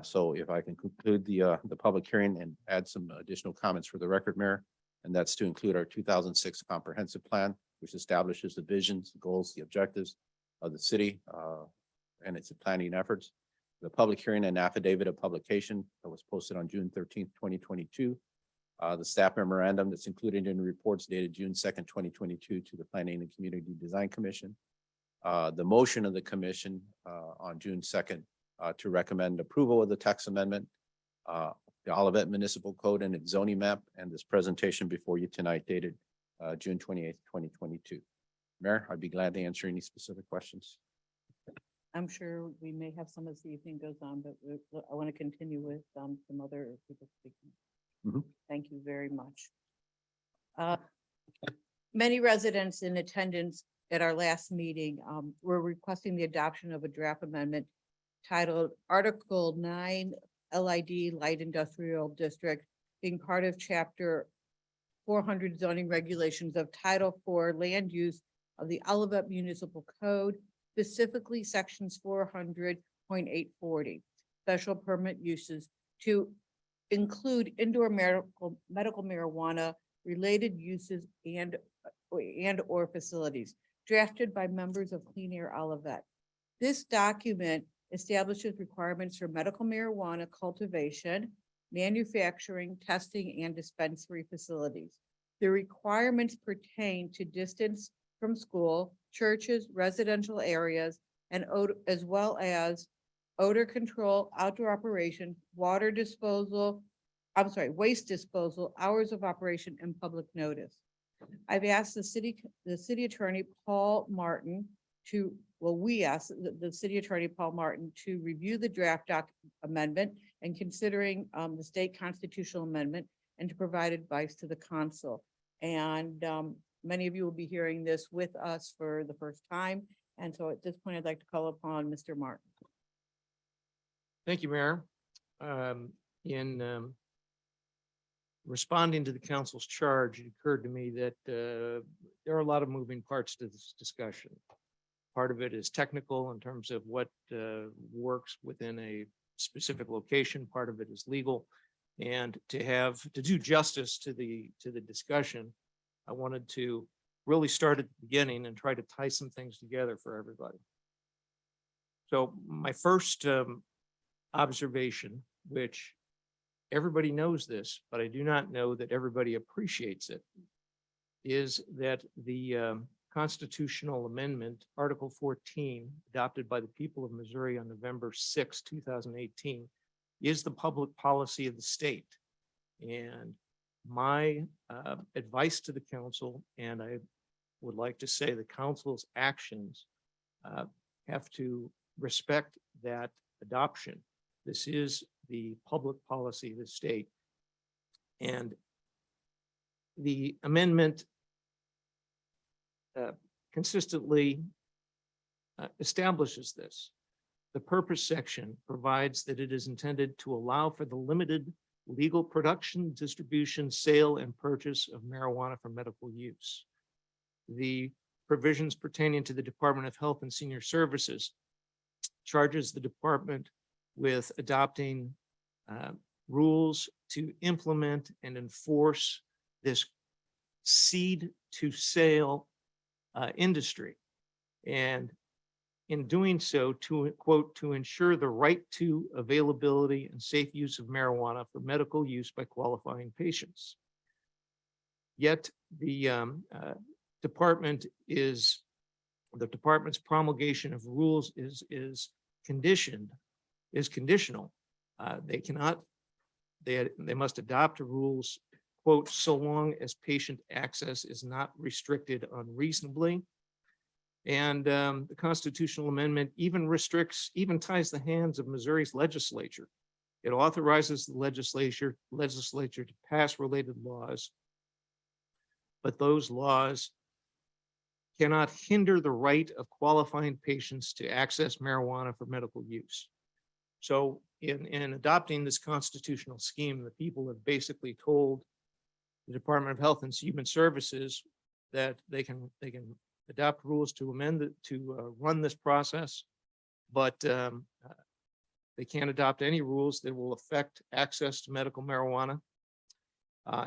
So if I can conclude the public hearing and add some additional comments for the record, Mayor, and that's to include our 2006 comprehensive plan, which establishes the visions, the goals, the objectives of the city and its planning efforts. The public hearing and affidavit of publication that was posted on June 13th, 2022. The staff memorandum that's included in the reports dated June 2nd, 2022 to the Planning and Community Design Commission. The motion of the commission on June 2nd to recommend approval of the text amendment, the Olivet Municipal Code and its zoning map, and this presentation before you tonight dated June 28th, 2022. Mayor, I'd be glad to answer any specific questions. I'm sure we may have some as the evening goes on, but I want to continue with some other people speaking. Mhm. Thank you very much. Many residents in attendance at our last meeting were requesting the adoption of a draft amendment titled Article 9 LID Light Industrial District, being part of Chapter 400 zoning regulations of Title 4 Land Use of the Olivet Municipal Code, specifically sections 400.840, special permit uses to include indoor medical marijuana related uses and or facilities, drafted by members of Clean Air Olivet. This document establishes requirements for medical marijuana cultivation, manufacturing, testing, and dispensary facilities. The requirements pertain to distance from school, churches, residential areas, and as well as odor control, outdoor operation, water disposal, waste disposal, hours of operation, and public notice. I've asked the city attorney, Paul Martin, we asked the city attorney, Paul Martin, to review the draft amendment and considering the state constitutional amendment and to provide advice to the council. And many of you will be hearing this with us for the first time. And so at this point, I'd like to call upon Mr. Martin. Thank you, Mayor. In responding to the council's charge, it occurred to me that there are a lot of moving parts to this discussion. Part of it is technical in terms of what works within a specific location. Part of it is legal. And to do justice to the discussion, I wanted to really start at the beginning and try to tie some things together for everybody. So my first observation, which everybody knows this, but I do not know that everybody appreciates it, is that the constitutional amendment, Article 14, adopted by the people of Missouri on November 6, 2018, is the public policy of the state. And my advice to the council, and I would like to say the council's actions have to respect that adoption. This is the public policy of the state. And the amendment consistently establishes this. The purpose section provides that it is intended to allow for the limited legal production, distribution, sale, and purchase of marijuana for medical use. The provisions pertaining to the Department of Health and Senior Services charges the department with adopting rules to implement and enforce this seed to sale industry. And in doing so, to quote, to ensure the right to availability and safe use of marijuana for medical use by qualifying patients. Yet the department's promulgation of rules is conditional. They must adopt rules, quote, so long as patient access is not restricted unreasonably. And the constitutional amendment even ties the hands of Missouri's legislature. It authorizes the legislature to pass related laws, but those laws cannot hinder the right of qualifying patients to access marijuana for medical use. So in adopting this constitutional scheme, the people have basically told the Department of Health and Human Services that they can adopt rules to run this process, but they can't adopt any rules that will affect access to medical marijuana.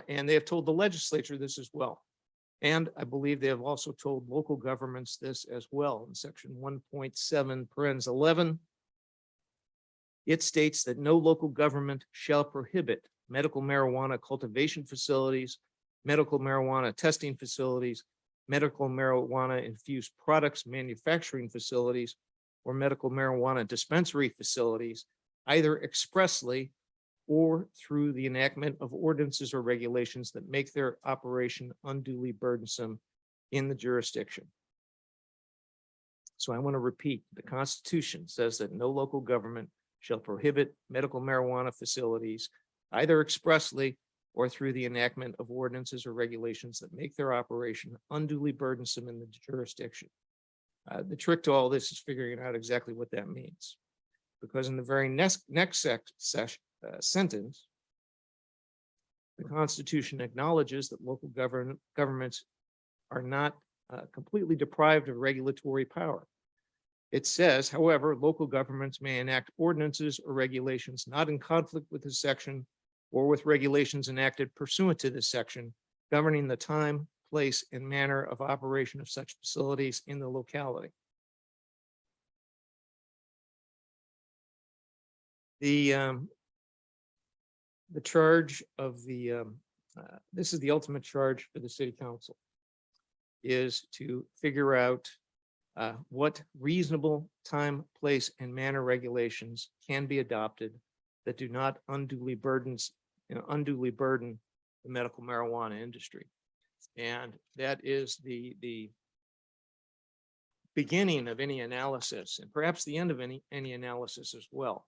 And they have told the legislature this as well. And I believe they have also told local governments this as well. In section 1.7 parens 11, it states that no local government shall prohibit medical marijuana cultivation facilities, medical marijuana testing facilities, medical marijuana infused products manufacturing facilities, or medical marijuana dispensary facilities, either expressly or through the enactment of ordinances or regulations that make their operation unduly burdensome in the jurisdiction. So I want to repeat, the Constitution says that no local government shall prohibit medical marijuana facilities, either expressly or through the enactment of ordinances or regulations that make their operation unduly burdensome in the jurisdiction. The trick to all this is figuring out exactly what that means. Because in the very next sentence, the Constitution acknowledges that local governments are not completely deprived of regulatory power. It says, however, local governments may enact ordinances or regulations not in conflict with this section or with regulations enacted pursuant to this section, governing the time, place, and manner of operation of such facilities in the locality. The charge of this is the ultimate charge for the city council, is to figure out what reasonable time, place, and manner regulations can be adopted that do not unduly burden the medical marijuana industry. And that is the beginning of any analysis, and perhaps the end of any analysis as well.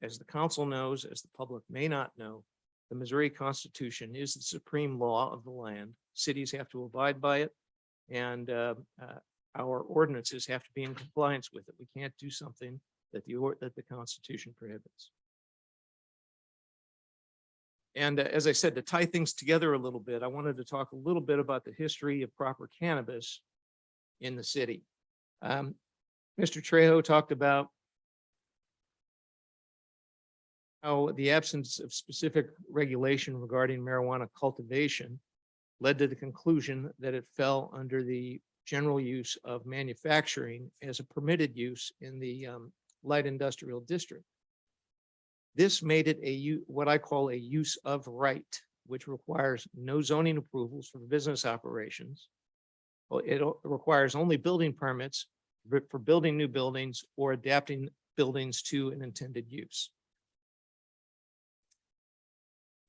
As the council knows, as the public may not know, the Missouri Constitution is the supreme law of the land. Cities have to abide by it, and our ordinances have to be in compliance with it. We can't do something that the Constitution prohibits. And as I said, to tie things together a little bit, I wanted to talk a little bit about the history of proper cannabis in the city. Mr. Trejo talked about how the absence of specific regulation regarding marijuana cultivation led to the conclusion that it fell under the general use of manufacturing as a permitted use in the light industrial district. This made it what I call a use of right, which requires no zoning approvals for business operations. Well, it requires only building permits for building new buildings or adapting buildings to an intended use.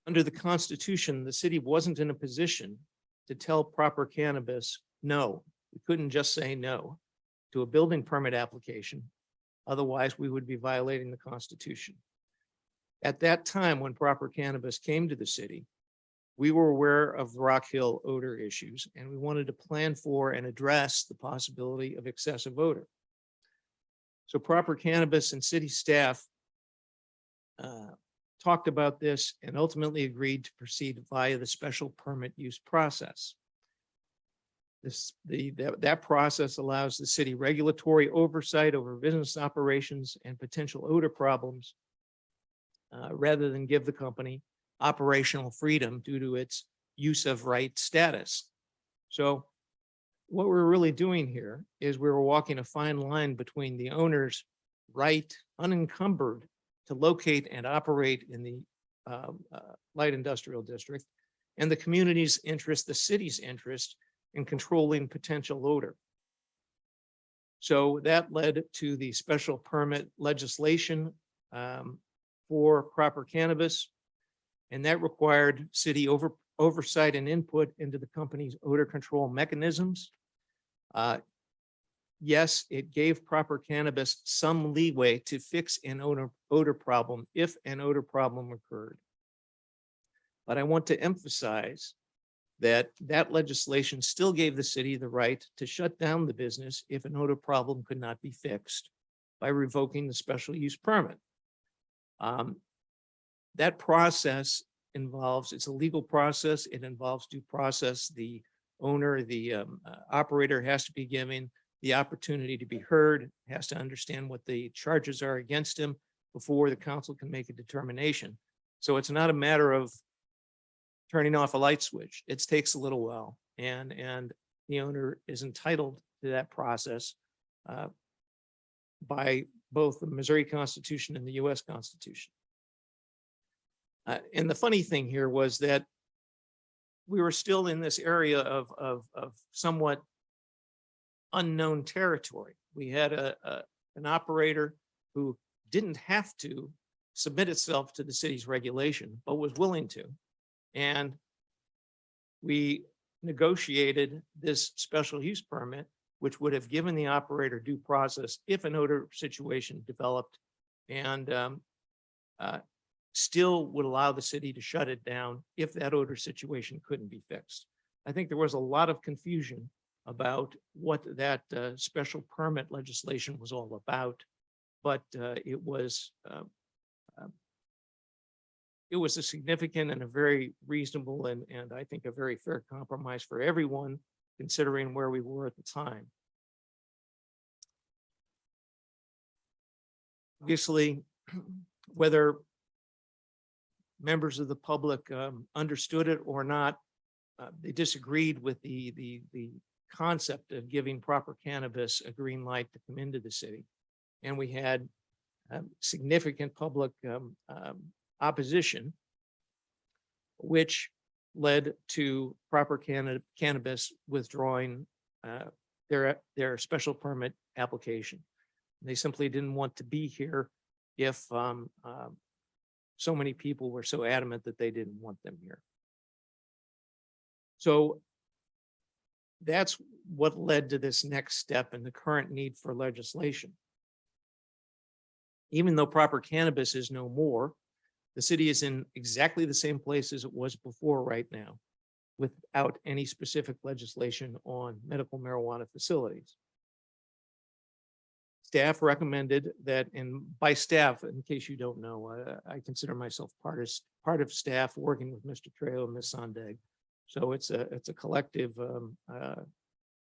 under the Constitution, the city wasn't in a position to tell Proper Cannabis, no. We couldn't just say no to a building permit application. Otherwise, we would be violating the Constitution. At that time, when Proper Cannabis came to the city, we were aware of the Rock Hill odor issues, and we wanted to plan for and address the possibility of excessive odor. So Proper Cannabis and city staff talked about this and ultimately agreed to proceed via the special permit use process. That process allows the city regulatory oversight over business operations and potential odor problems, rather than give the company operational freedom due to its use of right status. So what we're really doing here is we were walking a fine line between the owner's right, unencumbered, to locate and operate in the light industrial district, and the community's interest, the city's interest in controlling potential odor. So that led to the special permit legislation for Proper Cannabis, and that required city oversight and input into the company's odor control mechanisms. Yes, it gave Proper Cannabis some leeway to fix an odor problem if an odor problem occurred. But I want to emphasize that that legislation still gave the city the right to shut down the business if an odor problem could not be fixed by revoking the special use permit. That process involves, it's a legal process. It involves due process. The owner, the operator has to be given the opportunity to be heard, has to understand what the charges are against him before the council can make a determination. So it's not a matter of turning off a light switch. It takes a little while, and the owner is entitled to that process by both the Missouri Constitution and the US Constitution. And the funny thing here was that we were still in this area of somewhat unknown territory. We had an operator who didn't have to submit itself to the city's regulation, but was willing to. And we negotiated this special use permit, which would have given the operator due process if an odor situation developed, and still would allow the city to shut it down if that odor situation couldn't be fixed. I think there was a lot of confusion about what that special permit legislation was all about, but it was a significant and a very reasonable and I think a very fair compromise for everyone, considering where we were at the time. Obviously, whether members of the public understood it or not, they disagreed with the concept of giving Proper Cannabis a green light to come into the city. And we had significant public opposition, which led to Proper Cannabis withdrawing their special permit application. They simply didn't want to be here if so many people were so adamant that they didn't want them here. So that's what led to this next step and the current need for legislation. Even though Proper Cannabis is no more, the city is in exactly the same place as it was before right now, without any specific legislation on medical marijuana facilities. Staff recommended that, and by staff, in case you don't know, I consider myself part of staff working with Mr. Trejo and Ms. Sondag. So it's a collective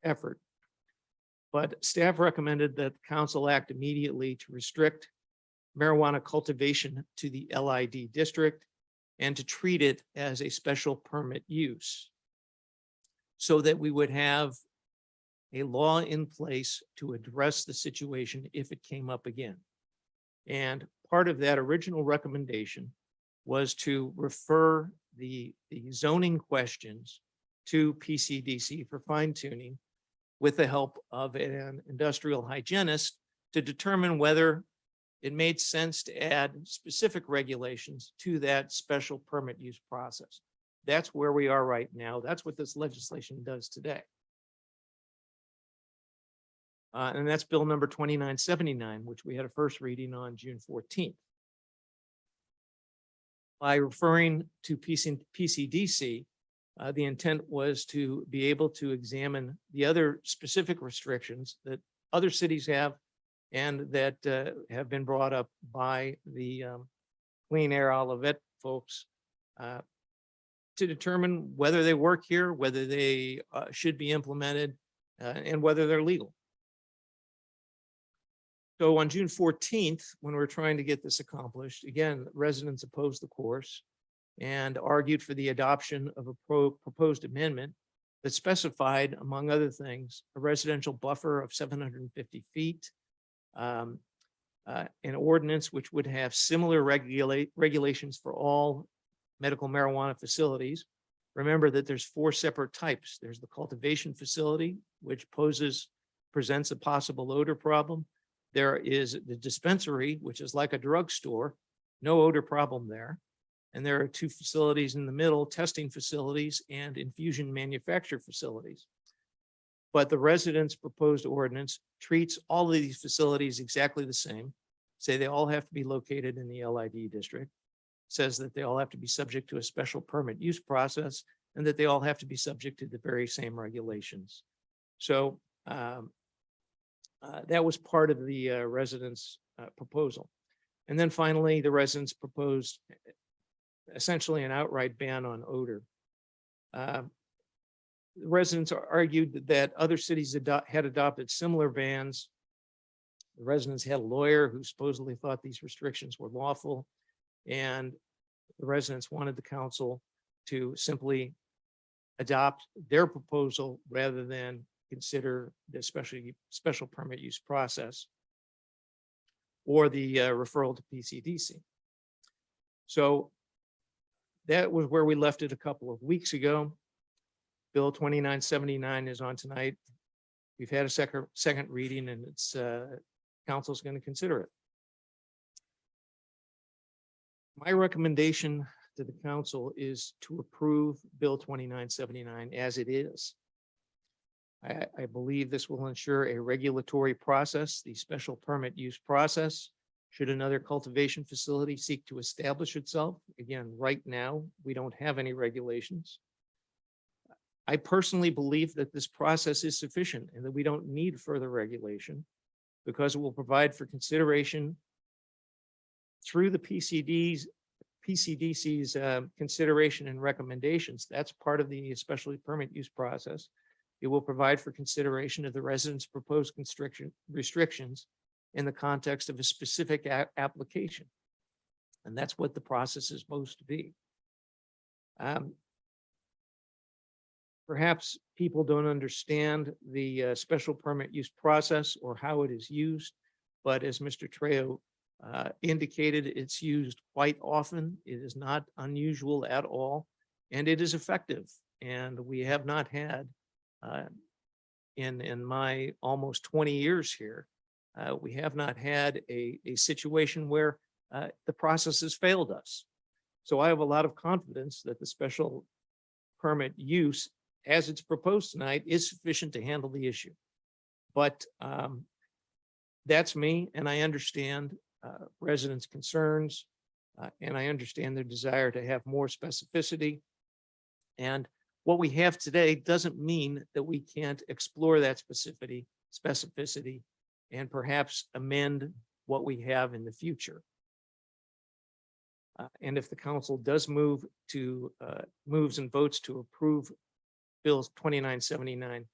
effort. But staff recommended that the council act immediately to restrict marijuana cultivation to the LID district and to treat it as a special permit use, so that we would have a law in place to address the situation if it came up again. And part of that original recommendation was to refer the zoning questions to PCDC for fine tuning with the help of an industrial hygienist to determine whether it made sense to add specific regulations to that special permit use process. That's where we are right now. That's what this legislation does today. And that's Bill number 2979, which we had a first reading on June 14th. By referring to PCDC, the intent was to be able to examine the other specific restrictions that other cities have and that have been brought up by the Clean Air Olivet folks to determine whether they work here, whether they should be implemented, and whether they're legal. So on June 14th, when we're trying to get this accomplished, again, residents opposed the course and argued for the adoption of a proposed amendment that specified, among other things, a residential buffer of 750 feet, an ordinance which would have similar regulations for all medical marijuana facilities. Remember that there's 4 separate types. There's the cultivation facility, which presents a possible odor problem. There is the dispensary, which is like a drugstore, no odor problem there. And there are 2 facilities in the middle, testing facilities and infusion manufacture facilities. But the residents' proposed ordinance treats all of these facilities exactly the same. Say they all have to be located in the LID district, says that they all have to be subject to a special permit use process, and that they all have to be subject to the very same regulations. So that was part of the residents' proposal. And then finally, the residents proposed essentially an outright ban on odor. The residents argued that other cities had adopted similar bans. The residents had a lawyer who supposedly thought these restrictions were lawful, and the residents wanted the council to simply adopt their proposal rather than consider the special permit use process or the referral to PCDC. So that was where we left it a couple of weeks ago. Bill 2979 is on tonight. We've had a second reading, and it's council's going to consider it. My recommendation to the council is to approve Bill 2979 as it is. I believe this will ensure a regulatory process, the special permit use process. Should another cultivation facility seek to establish itself, again, right now, we don't have any regulations. I personally believe that this process is sufficient and that we don't need further regulation because it will provide for consideration through the PCDC's consideration and recommendations. That's part of the special permit use process. It will provide for consideration of the residents' proposed restrictions in the context of a specific application. And that's what the process is supposed to be. Perhaps people don't understand the special permit use process or how it is used, but as Mr. Trejo indicated, it's used quite often. It is not unusual at all, and it is effective. And we have not had, in my almost 20 years here, we have not had a situation where the process has failed us. So I have a lot of confidence that the special permit use, as it's proposed tonight, is sufficient to handle the issue. But that's me, and I understand residents' concerns, and I understand their desire to have more specificity. And what we have today doesn't mean that we can't explore that specificity, and perhaps amend what we have in the future. And if the council does moves and votes to approve Bill 2979,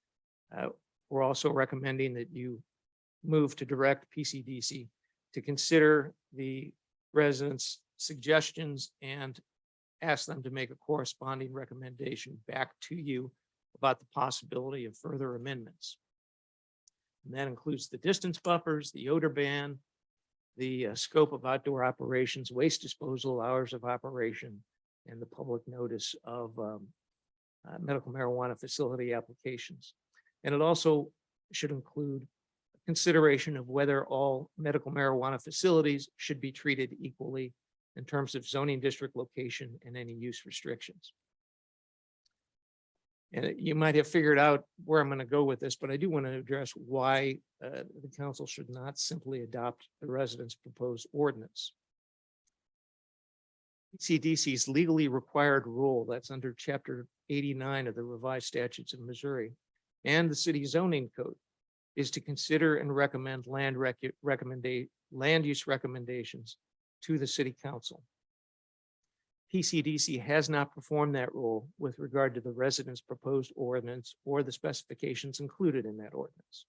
we're also recommending that you move to direct PCDC to consider the residents' suggestions and ask them to make a corresponding recommendation back to you about the possibility of further amendments. And that includes the distance buffers, the odor ban, the scope of outdoor operations, waste disposal, hours of operation, and the public notice of medical marijuana facility applications. And it also should include consideration of whether all medical marijuana facilities should be treated equally in terms of zoning district location and any use restrictions. And you might have figured out where I'm going to go with this, but I do want to address why the council should not simply adopt the residents' proposed ordinance. CDC's legally required rule, that's under Chapter 89 of the Revised Statutes of Missouri, and the city zoning code, is to consider and recommend land use recommendations to the city council. PCDC has not performed that role with regard to the residents' proposed ordinance or the specifications included in that ordinance.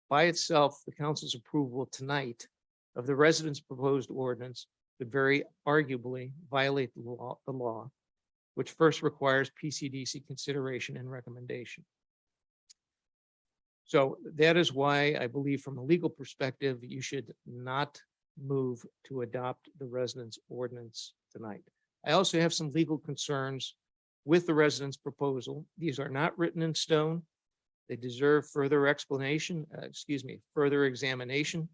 By itself, the council's approval tonight of the residents' proposed ordinance could very arguably violate the law, which first requires PCDC consideration and recommendation. So that is why I believe from a legal perspective, you should not move to adopt the residents' ordinance tonight. I also have some legal concerns with the residents' proposal. These are not written in stone. They deserve further explanation, further examination.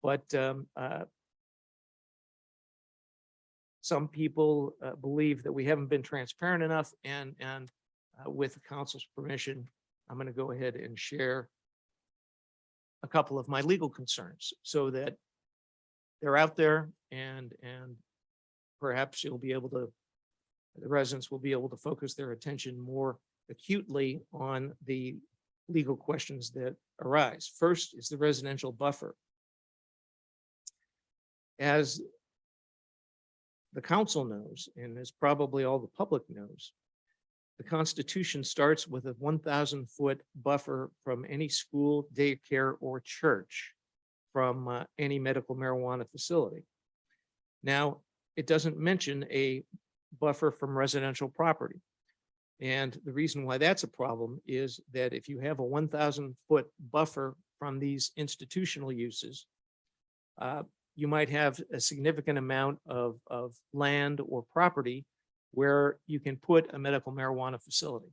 But some people believe that we haven't been transparent enough, and with the council's permission, I'm going to go ahead and share a couple of my legal concerns so that they're out there, and perhaps the residents will be able to focus their attention more acutely on the legal questions that arise. First is the residential buffer. As the council knows, and as probably all the public knows, the Constitution starts with a 1,000-foot buffer from any school, daycare, or church from any medical marijuana facility. Now, it doesn't mention a buffer from residential property. And the reason why that's a problem is that if you have a 1,000-foot buffer from these institutional uses, you might have a significant amount of land or property where you can put a medical marijuana facility.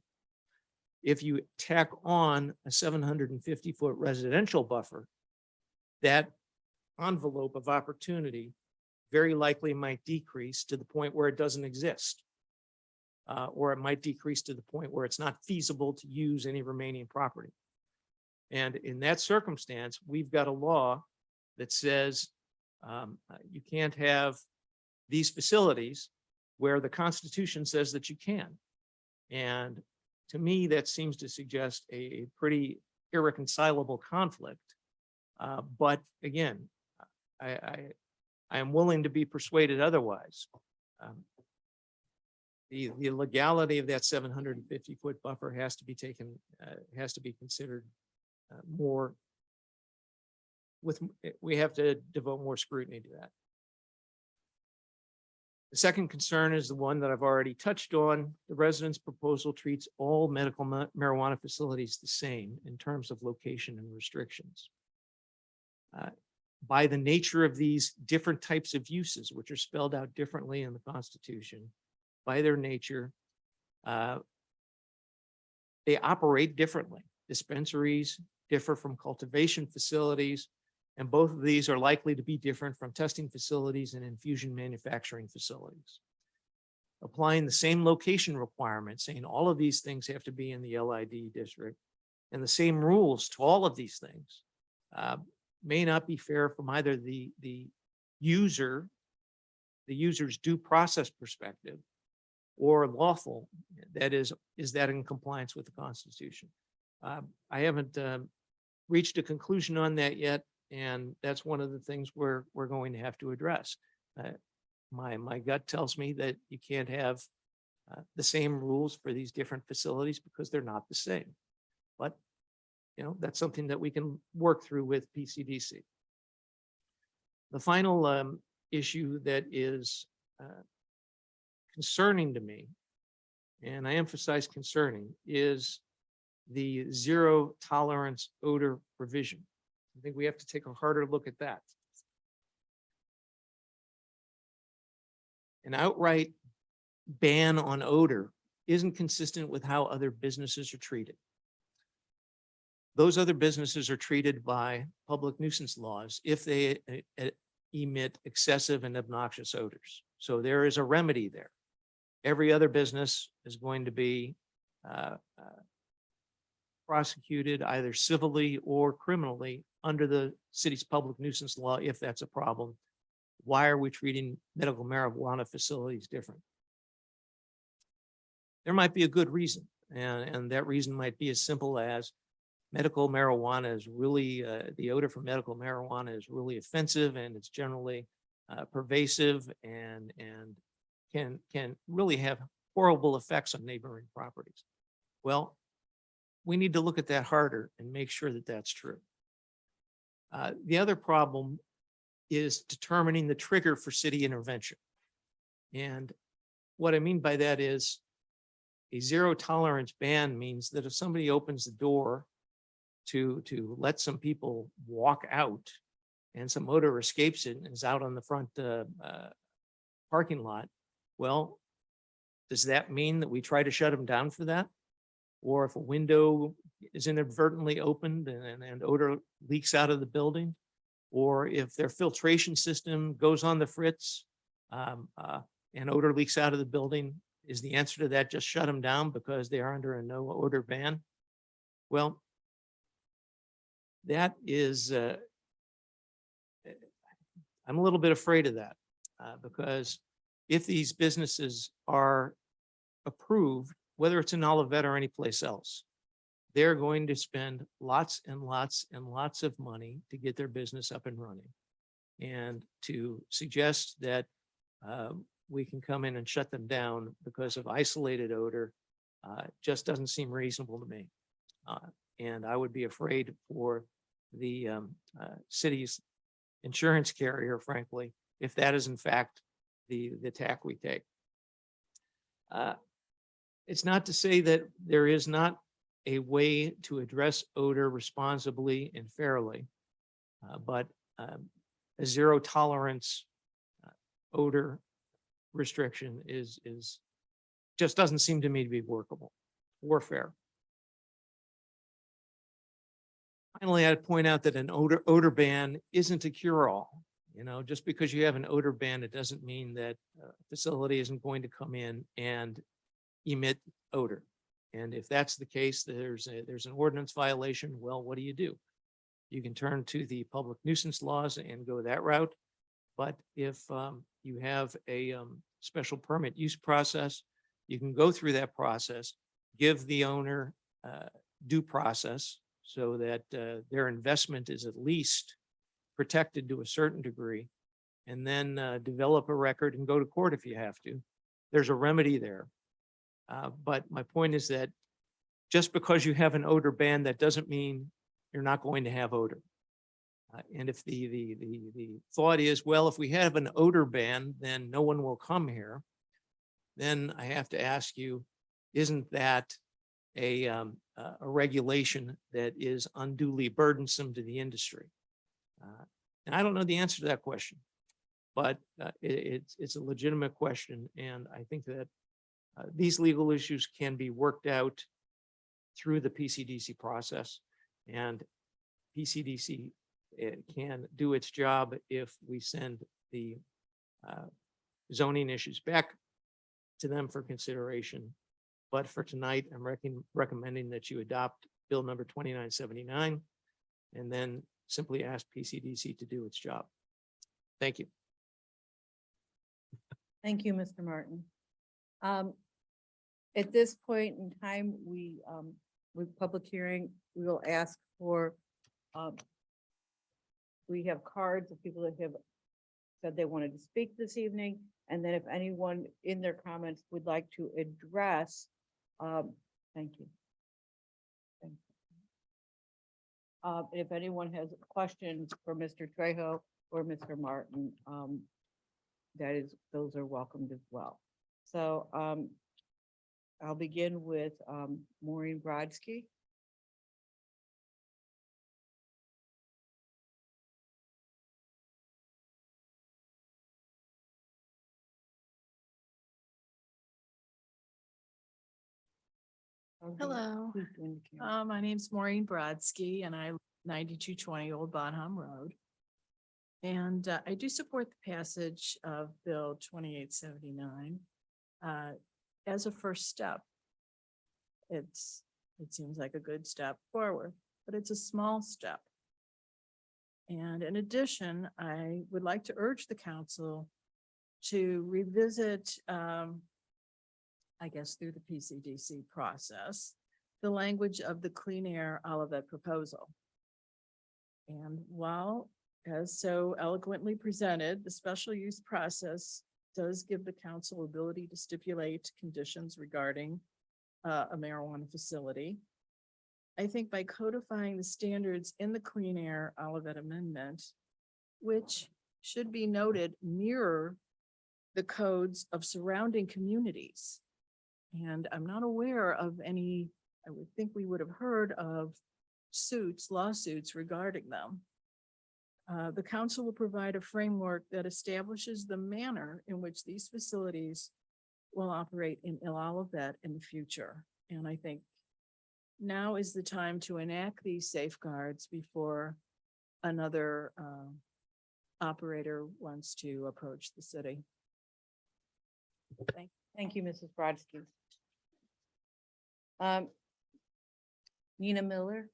If you tack on a 750-foot residential buffer, that envelope of opportunity very likely might decrease to the point where it doesn't exist. Or it might decrease to the point where it's not feasible to use any remaining property. And in that circumstance, we've got a law that says you can't have these facilities where the Constitution says that you can. And to me, that seems to suggest a pretty irreconcilable conflict. But again, I am willing to be persuaded otherwise. The legality of that 750-foot buffer has to be taken, has to be considered more. We have to devote more scrutiny to that. The second concern is the one that I've already touched on. The residents' proposal treats all medical marijuana facilities the same in terms of location and restrictions. By the nature of these different types of uses, which are spelled out differently in the Constitution, by their nature, they operate differently. Dispensaries differ from cultivation facilities, and both of these are likely to be different from testing facilities and infusion manufacturing facilities. Applying the same location requirements, saying all of these things have to be in the LID district, and the same rules to all of these things may not be fair from either the user's due process perspective, or lawful, that is that in compliance with the Constitution? I haven't reached a conclusion on that yet, and that's one of the things we're going to have to address. My gut tells me that you can't have the same rules for these different facilities because they're not the same. But that's something that we can work through with PCDC. The final issue that is concerning to me, and I emphasize concerning, is the zero tolerance odor provision. I think we have to take a harder look at that. An outright ban on odor isn't consistent with how other businesses are treated. those other businesses are treated by public nuisance laws if they emit excessive and obnoxious odors. So there is a remedy there. Every other business is going to be prosecuted either civilly or criminally under the city's public nuisance law if that's a problem. Why are we treating medical marijuana facilities different? There might be a good reason, and that reason might be as simple as medical marijuana is really, the odor from medical marijuana is really offensive, and it's generally pervasive and can really have horrible effects on neighboring properties. Well, we need to look at that harder and make sure that that's true. The other problem is determining the trigger for city intervention. And what I mean by that is a zero tolerance ban means that if somebody opens the door to let some people walk out and some odor escapes it and is out on the front parking lot, well, does that mean that we try to shut them down for that? Or if a window is inadvertently opened and odor leaks out of the building, or if their filtration system goes on the fritz and odor leaks out of the building, is the answer to that just shut them down because they are under a no odor ban? Well, that is, I'm a little bit afraid of that because if these businesses are approved, whether it's in Olivet or anyplace else, they're going to spend lots and lots and lots of money to get their business up and running. And to suggest that we can come in and shut them down because of isolated odor just doesn't seem reasonable to me. And I would be afraid for the city's insurance carrier, frankly, if that is in fact the tack we take. It's not to say that there is not a way to address odor responsibly and fairly, but a zero tolerance odor restriction is just doesn't seem to me to be workable or fair. Finally, I'd point out that an odor ban isn't a cure-all. You know, just because you have an odor ban, it doesn't mean that a facility isn't going to come in and emit odor. And if that's the case, there's an ordinance violation. Well, what do? You can turn to the public nuisance laws and go that route. But if you have a special permit use process, you can go through that process, give the owner due process so that their investment is at least protected to a certain degree, and then develop a record and go to court if you have to. There's a remedy there. But my point is that just because you have an odor ban, that doesn't mean you're not going to have odor. And if the thought is, well, if we have an odor ban, then no one will come here, then I have to ask you, isn't that a regulation that is unduly burdensome to the industry? And I don't know the answer to that question, but it's a legitimate question. And I think that these legal issues can be worked out through the PCDC process, and PCDC can do its job if we send the zoning issues back to them for consideration. But for tonight, I'm recommending that you adopt Bill number 2979 and then simply ask PCDC to do its job. Thank you. Thank you, Mr. Martin. At this point in time, with public hearing, we will ask for, we have cards of people that have said they wanted to speak this evening. And then if anyone in their comments would like to address, thank you. If anyone has questions for Mr. Trejo or Mr. Martin, those are welcomed as well. So I'll begin with Maureen Brodsky. Hello. My name's Maureen Brodsky and I live 9220 Old Bonham Road. And I do support the passage of Bill 2879 as a first step. It seems like a good step forward, but it's a small step. And in addition, I would like to urge the council to revisit, I guess through the PCDC process, the language of the Clean Air Olivet proposal. And while, as so eloquently presented, the special use process does give the council ability to stipulate conditions regarding a marijuana facility. I think by codifying the standards in the Clean Air Olivet Amendment, which should be noted mirror the codes of surrounding communities. And I'm not aware of any, I would think we would have heard of lawsuits regarding them. The council will provide a framework that establishes the manner in which these facilities will operate in Olivet in the future. And I think now is the time to enact these safeguards before another operator wants to approach the city. Thank you, Mrs. Brodsky. Nina Miller.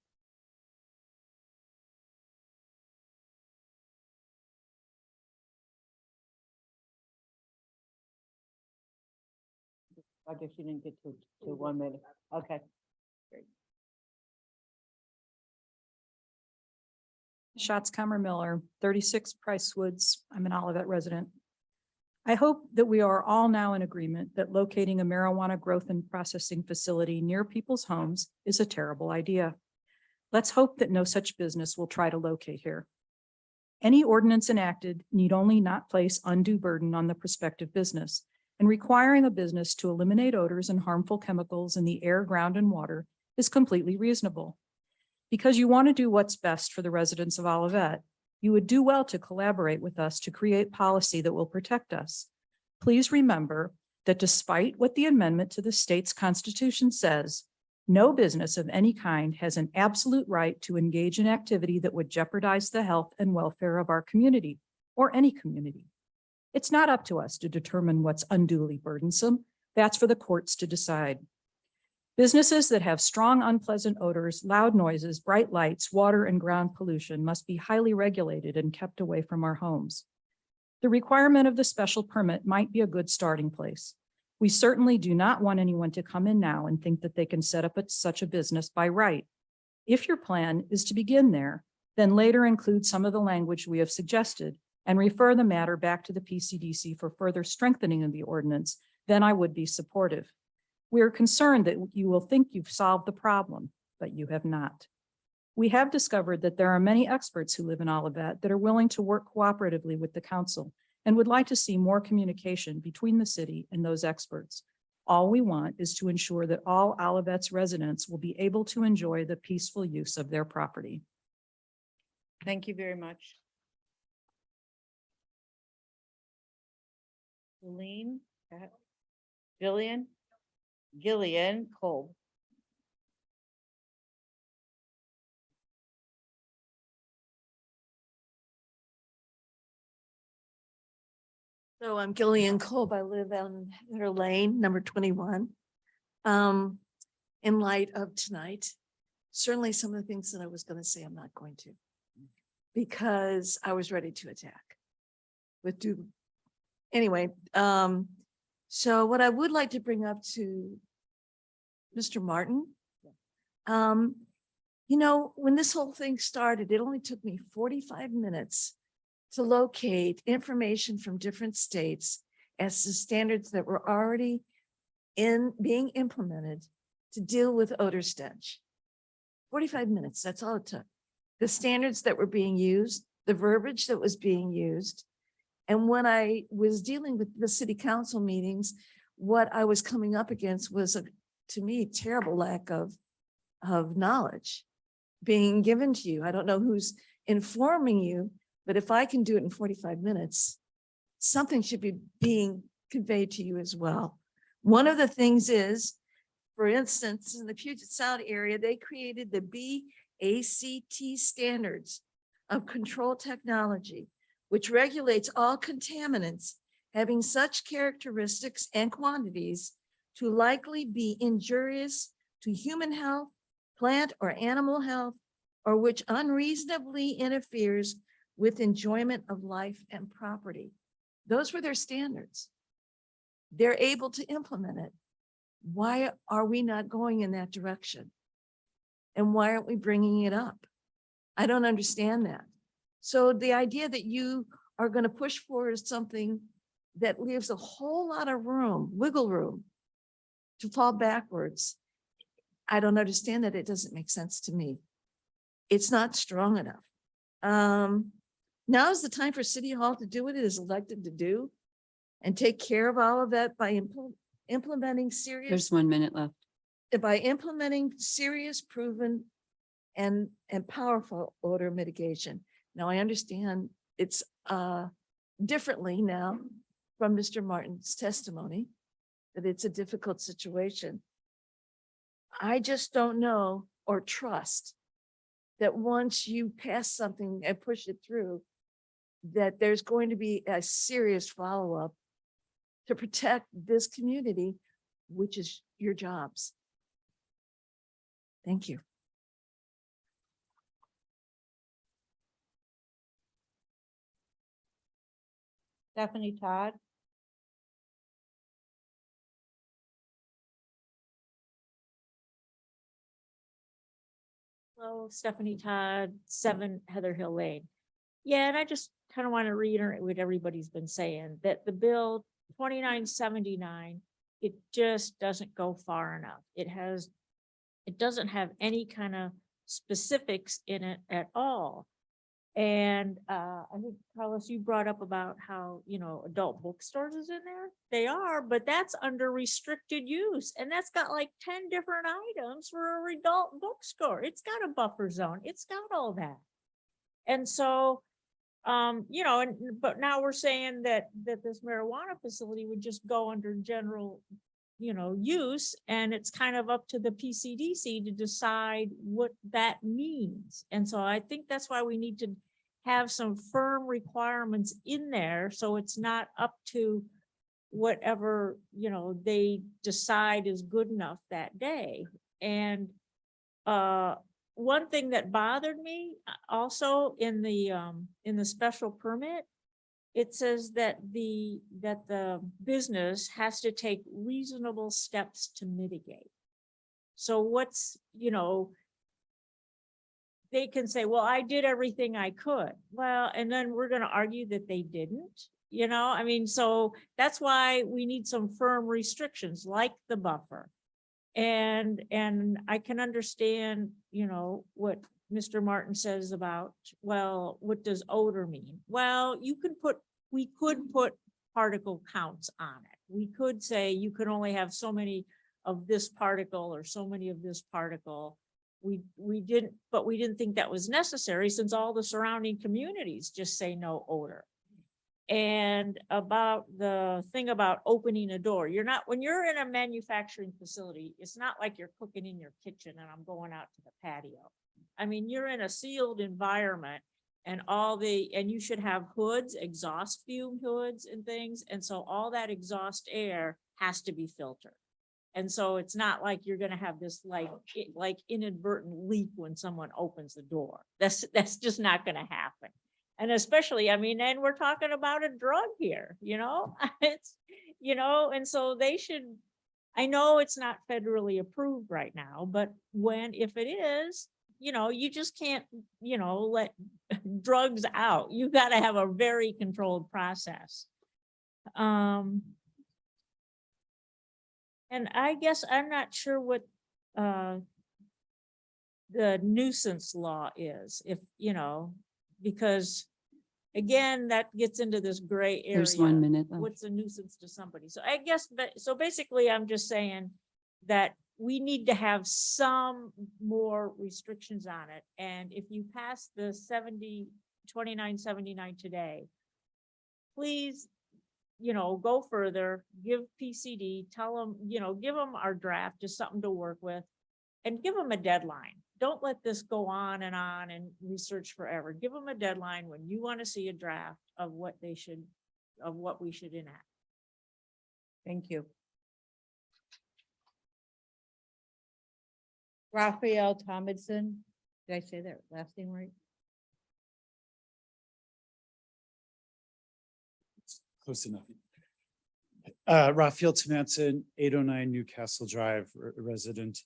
I guess you didn't get to 1 minute. Okay. Great. Schatzkammer Miller, 36 Price Woods. I'm an Olivet resident. I hope that we are all now in agreement that locating a marijuana growth and processing facility near people's homes is a terrible idea. Let's hope that no such business will try to locate here. Any ordinance enacted need only not place undue burden on the prospective business, and requiring a business to eliminate odors and harmful chemicals in the air, ground, and water is completely reasonable. Because you want to do what's best for the residents of Olivet, you would do well to collaborate with us to create policy that will protect us. Please remember that despite what the amendment to the state's constitution says, no business of any kind has an absolute right to engage in activity that would jeopardize the health and welfare of our community or any community. It's not up to us to determine what's unduly burdensome. That's for the courts to decide. Businesses that have strong, unpleasant odors, loud noises, bright lights, water and ground pollution must be highly regulated and kept away from our homes. The requirement of the special permit might be a good starting place. We certainly do not want anyone to come in now and think that they can set up such a business by right. If your plan is to begin there, then later include some of the language we have suggested and refer the matter back to the PCDC for further strengthening of the ordinance, then I would be supportive. We are concerned that you will think you've solved the problem, but you have not. We have discovered that there are many experts who live in Olivet that are willing to work cooperatively with the council and would like to see more communication between the city and those experts. All we want is to ensure that all Olivet's residents will be able to enjoy the peaceful use of their property. Thank you very much. Gillian Kolb. So I'm Gillian Kolb. I live on Heather Lane, number 21. In light of tonight, certainly some of the things that I was going to say, I'm not going to, because I was ready to attack with anyway. So what I would like to bring up to Mr. Martin, you know, when this whole thing started, it only took me 45 minutes to locate information from different states as to standards that were already being implemented to deal with odor stench. 45 minutes, that's all it took. The standards that were being used, the verbiage that was being used. And when I was dealing with the city council meetings, what I was coming up against was, to me, terrible lack of knowledge being given to you. I don't know who's informing you, but if I can do it in 45 minutes, something should be being conveyed to you as well. One of the things is For instance, in the Puget Sound area, they created the BACT standards of control technology, which regulates all contaminants having such characteristics and quantities to likely be injurious to human health, plant or animal health, or which unreasonably interferes with enjoyment of life and property. Those were their standards. They're able to implement it. Why are we not going in that direction? And why aren't we bringing it up? I don't understand that. So the idea that you are going to push forward something that leaves a whole lot of room, wiggle room to fall backwards, I don't understand that. It doesn't make sense to me. It's not strong enough. Now is the time for City Hall to do what it is elected to do and take care of all of that by implementing serious. There's 1 minute left. By implementing serious, proven, and powerful odor mitigation. Now, I understand it's differently now from Mr. Martin's testimony, that it's a difficult situation. I just don't know or trust that once you pass something and push it through, that there's going to be a serious follow-up to protect this community, which is your jobs. Thank you. Stephanie Todd. Hello, Stephanie Todd, 7 Heather Hill Lane. Yeah, and I just kind of want to reiterate what everybody's been saying, that the bill 2979, it just doesn't go far enough. It doesn't have any kind of specifics in it at all. And I think, Carlos, you brought up about how, adult bookstores is in there. They are, but that's under restricted use. And that's got like 10 different items for an adult bookstore. It's got a buffer zone. It's got all that. And so, but now we're saying that this marijuana facility would just go under general, use, and it's kind of up to the PCDC to decide what that means. And so I think that's why we need to have some firm requirements in there, so it's not up to whatever, they decide is good enough that day. And one thing that bothered me also in the special permit, it says that the business has to take reasonable steps to mitigate. So what's, they can say, well, I did everything I could. Well, and then we're going to argue that they didn't, so that's why we need some firm restrictions like the buffer. And I can understand, what Mr. Martin says about, well, what does odor mean? Well, we could put particle counts on it. We could say you could only have so many of this particle or so many of this particle. We didn't think that was necessary since all the surrounding communities just say no odor. And about the thing about opening a door, when you're in a manufacturing facility, it's not like you're cooking in your kitchen and I'm going out to the patio. I mean, you're in a sealed environment and you should have hoods, exhaust fume hoods and things. And so all that exhaust air has to be filtered. And so it's not like you're going to have this like inadvertent leak when someone opens the door. That's just not going to happen. And especially, and we're talking about a drug here, it's, and so they should, I know it's not federally approved right now, but if it is, you just can't, let drugs out. You got to have a very controlled process. And I guess I'm not sure what the nuisance law is, because again, that gets into this gray area. There's 1 minute left. What's a nuisance to somebody? So I guess, so basically I'm just saying that we need to have some more restrictions on it. And if you pass the 2979 today, please go further, give PCD, tell them, give them our draft, just something to work with. And give them a deadline. Don't let this go on and research forever. Give them a deadline when you want to see a draft of what we should enact. Thank you. Raphael Tomlinson, did I say that last name right? Close enough. Raphael Tomanson, 809 Newcastle Drive, resident.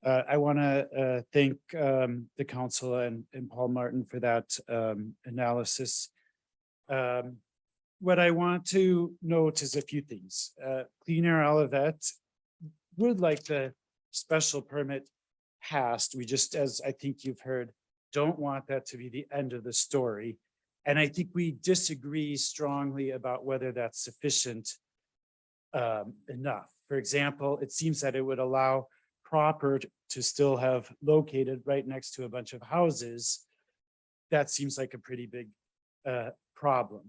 I want to thank the council and Paul Martin for that analysis. What I want to note is a few things. Clean Air Olivet would like the special permit passed. We just, as I think you've heard, don't want that to be the end of the story. And I think we disagree strongly about whether that's sufficient enough. For example, it seems that it would allow proper to still have located right next to a bunch of houses. That seems like a pretty big problem.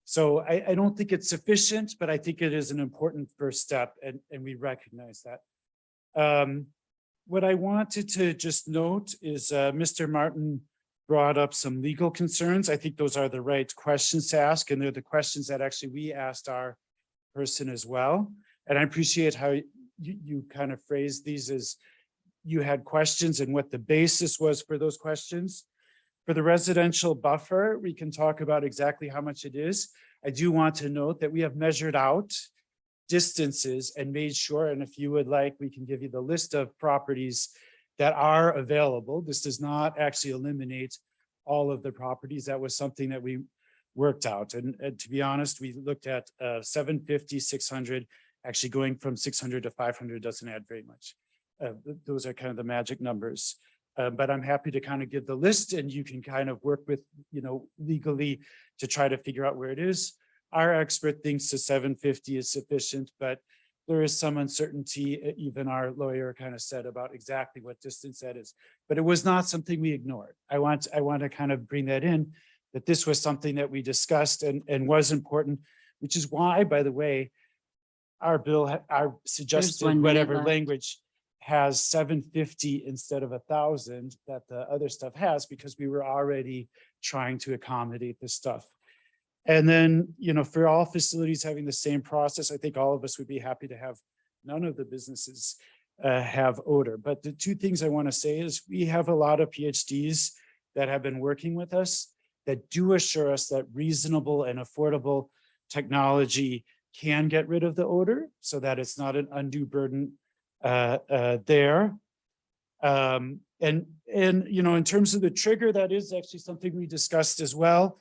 So I don't think it's sufficient, but I think it is an important first step, and we recognize that. What I wanted to just note is Mr. Martin brought up some legal concerns. I think those are the right questions to ask, and they're the questions that actually we asked our person as well. And I appreciate how you kind of phrased these as you had questions and what the basis was for those questions. For the residential buffer, we can talk about exactly how much it is. I do want to note that we have measured out distances and made sure, and if you would like, we can give you the list of properties that are available. This does not actually eliminate all of the properties. That was something that we worked out. And to be honest, we looked at 750, 600, actually going from 600 to 500 doesn't add very much. Those are kind of the magic numbers. But I'm happy to kind of give the list and you can kind of work with, legally to try to figure out where it is. Our expert thinks the 750 is sufficient, but there is some uncertainty. Even our lawyer kind of said about exactly what distance that is, but it was not something we ignored. I want to kind of bring that in, that this was something that we discussed and was important, which is why, by the way, our bill, our suggested 1 minute whatever left. language has 750 instead of 1,000 that the other stuff has, because we were already trying to accommodate this stuff. And then, for all facilities having the same process, I think all of us would be happy to have none of the businesses have odor. But the two things I want to say is we have a lot of PhDs that have been working with us that do assure us that reasonable and affordable technology can get rid of the odor so that it's not an undue burden there. And in terms of the trigger, that is actually something we discussed as well.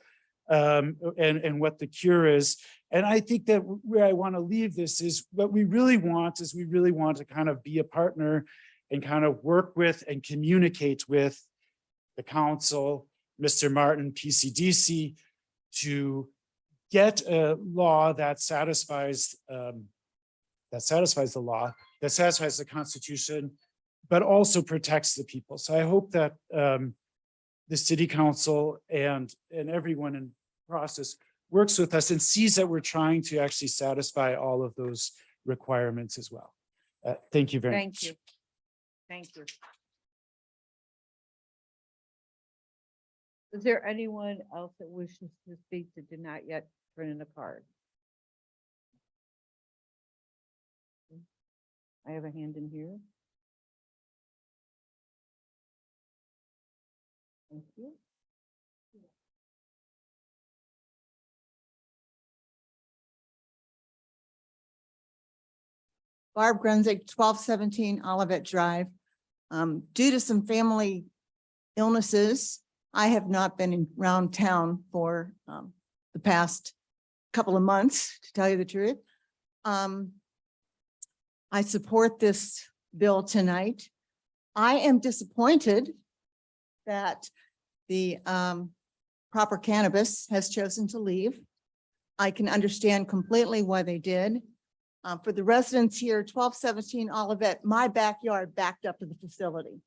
And what the cure is. And I think that where I want to leave this is what we really want is we really want to kind of be a partner and kind of work with and communicate with the council, Mr. Martin, PCDC, to get a law that satisfies the law, that satisfies the Constitution, but also protects the people. So I hope that the city council and everyone in process works with us and sees that we're trying to actually satisfy all of those requirements as well. Thank you very much. Thank you. Thank you. Is there anyone else that wishes to speak that did not yet turn in a card? I have a hand in here. Thank you. Barb Grunzig, 1217 Olivet Drive. Due to some family illnesses, I have not been around town for the past couple of months, to tell you the truth. I support this bill tonight. I am disappointed that the proper cannabis has chosen to leave. I can understand completely why they did. For the residents here, 1217 Olivet, my backyard backed up to the facility.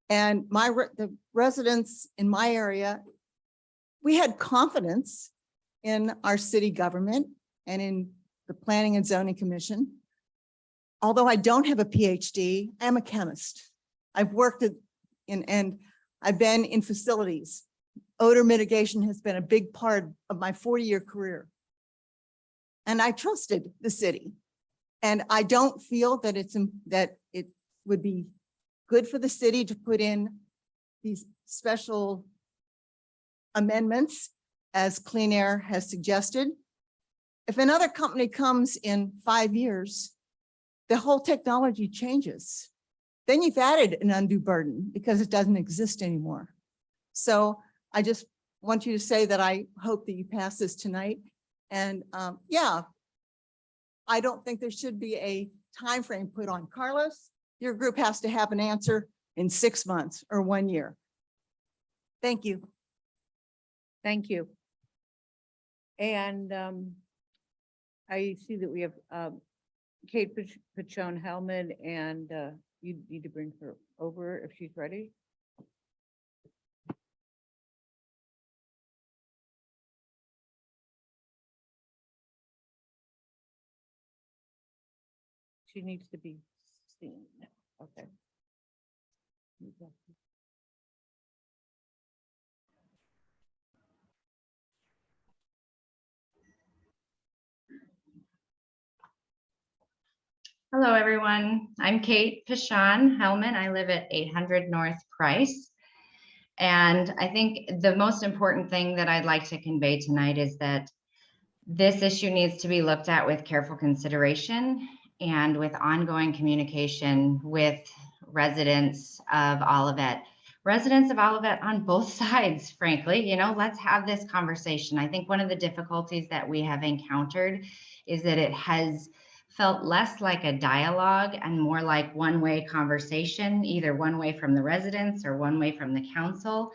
And the residents in my area, we had confidence in our city government and in the Planning and Zoning Commission. Although I don't have a PhD, I am a chemist. I've worked and I've been in facilities. Odor mitigation has been a big part of my 40-year career. And I trusted the city. And I don't feel that that it would be good for the city to put in these special amendments as Clean Air has suggested. If another company comes in 5 years, the whole technology changes. Then you've added an undue burden because it doesn't exist anymore. So I just want you to say that I hope that you pass this tonight. And yeah, I don't think there should be a time frame put on. Carlos, your group has to have an answer in 6 months or 1 year. Thank you. Thank you. And I see that we have Kate Pachon-Hellman, and you need to bring her over if she's ready. She needs to be seen. Okay. Hello, everyone. I'm Kate Pachon-Hellman. I live at 800 North Price. And I think the most important thing that I'd like to convey tonight is that this issue needs to be looked at with careful consideration and with ongoing communication with residents of Olivet. Residents of Olivet on both sides, frankly, you know, let's have this conversation. I think one of the difficulties that we have encountered is that it has felt less like a dialogue and more like one-way conversation, either one way from the residents or one way from the council.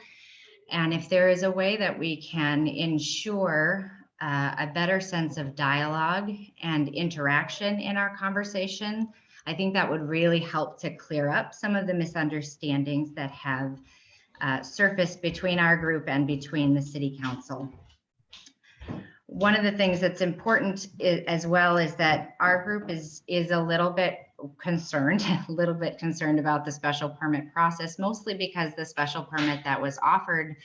And if there is a way that we can ensure a better sense of dialogue and interaction in our conversation, I think that would really help to clear up some of the misunderstandings that have surfaced between our group and between the city council. One of the things that's important as well is that our group is a little bit concerned about the special permit process, mostly because the special permit that was offered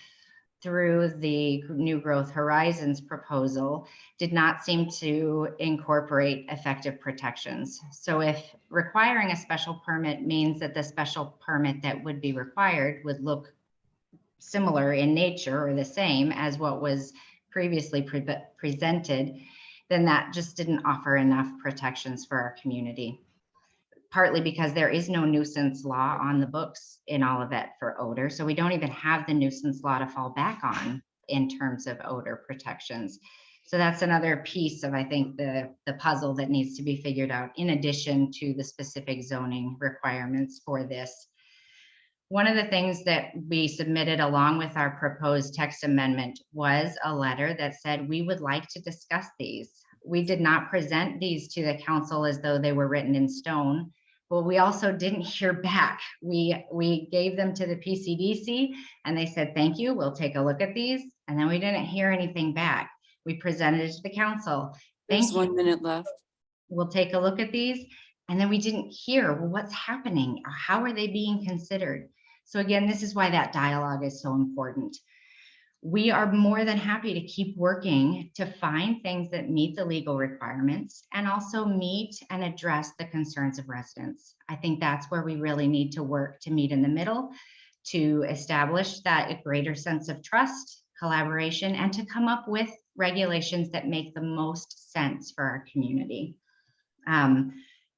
through the New Growth Horizons proposal did not seem to incorporate effective protections. So if requiring a special permit means that the special permit that would be required would look similar in nature or the same as what was previously presented, then that just didn't offer enough protections for our community. Partly because there is no nuisance law on the books in Olivet for odor. So we don't even have the nuisance law to fall back on in terms of odor protections. So that's another piece of, I think, the puzzle that needs to be figured out in addition to the specific zoning requirements for this. One of the things that we submitted along with our proposed text amendment was a letter that said we would like to discuss these. We did not present these to the council as though they were written in stone, but we also didn't hear back. We gave them to the PCDC and they said, thank you, we'll take a look at these. And then we didn't hear anything back. We presented it to the council. There's 1 minute left. We'll take a look at these. And then we didn't hear, well, what's happening? Or how are they being considered? So again, this is why that dialogue is so important. We are more than happy to keep working to find things that meet the legal requirements and also meet and address the concerns of residents. I think that's where we really need to work to meet in the middle, to establish that greater sense of trust, collaboration, and to come up with regulations that make the most sense for our community.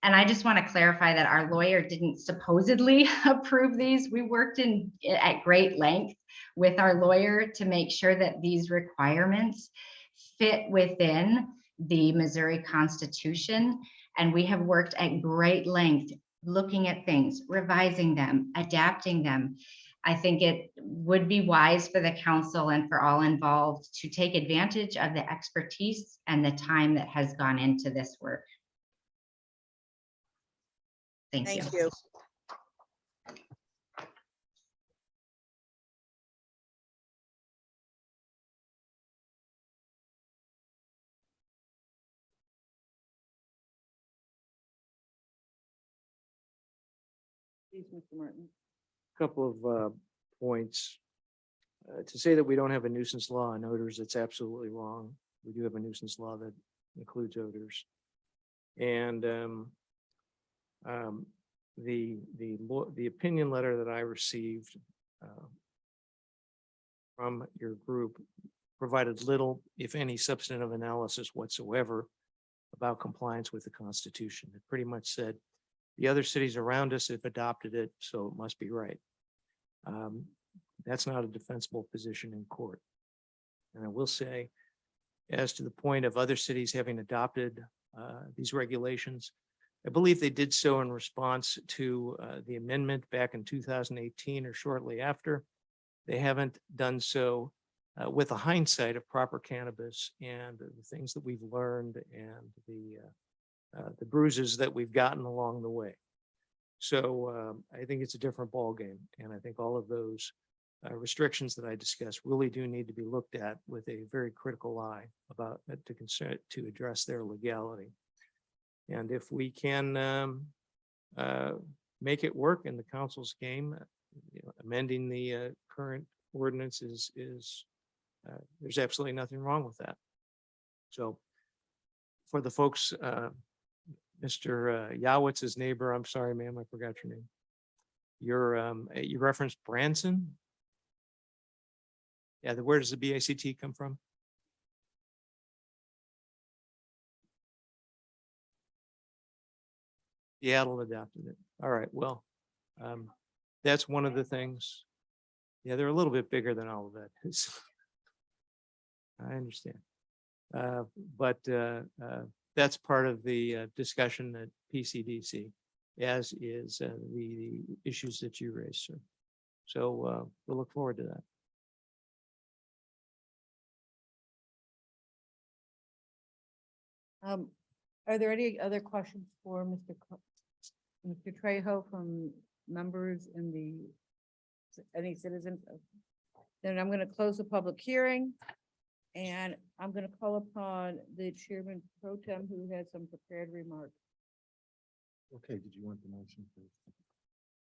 And I just want to clarify that our lawyer didn't supposedly approve these. We worked at great length with our lawyer to make sure that these requirements fit within the Missouri Constitution. And we have worked at great length looking at things, revising them, adapting them. I think it would be wise for the council and for all involved to take advantage of the expertise and the time that has gone into this work. Thank you. Please, Mr. Martin. Couple of points. To say that we don't have a nuisance law on odors, it's absolutely wrong. We do have a nuisance law that includes odors. And the opinion letter that I received from your group provided little, if any, substantive analysis whatsoever about compliance with the Constitution. It pretty much said the other cities around us have adopted it, so it must be right. That's not a defensible position in court. And I will say, as to the point of other cities having adopted these regulations, I believe they did so in response to the amendment back in 2018 or shortly after. They haven't done so with a hindsight of proper cannabis and the things that we've learned and the bruises that we've gotten along the way. So I think it's a different ballgame, and I think all of those restrictions that I discussed really do need to be looked at with a very critical eye about to address their legality. And if we can make it work in the council's game, amending the current ordinance is there's absolutely nothing wrong with that. So for the folks, Mr. Yowitz's neighbor, I'm sorry, ma'am, I forgot your name. You referenced Branson. Yeah, where does the BACT come from? Seattle adopted it. All right, well, that's one of the things. Yeah, they're a little bit bigger than all of that. I understand. But that's part of the discussion at PCDC, as is the issues that you raised, sir. So we'll look forward to that. Are there any other questions for Mr. Trejo from members in any citizens? Then I'm going to close the public hearing. And I'm going to call upon the chairman pro tem who has some prepared remarks. Okay, did you want the motion?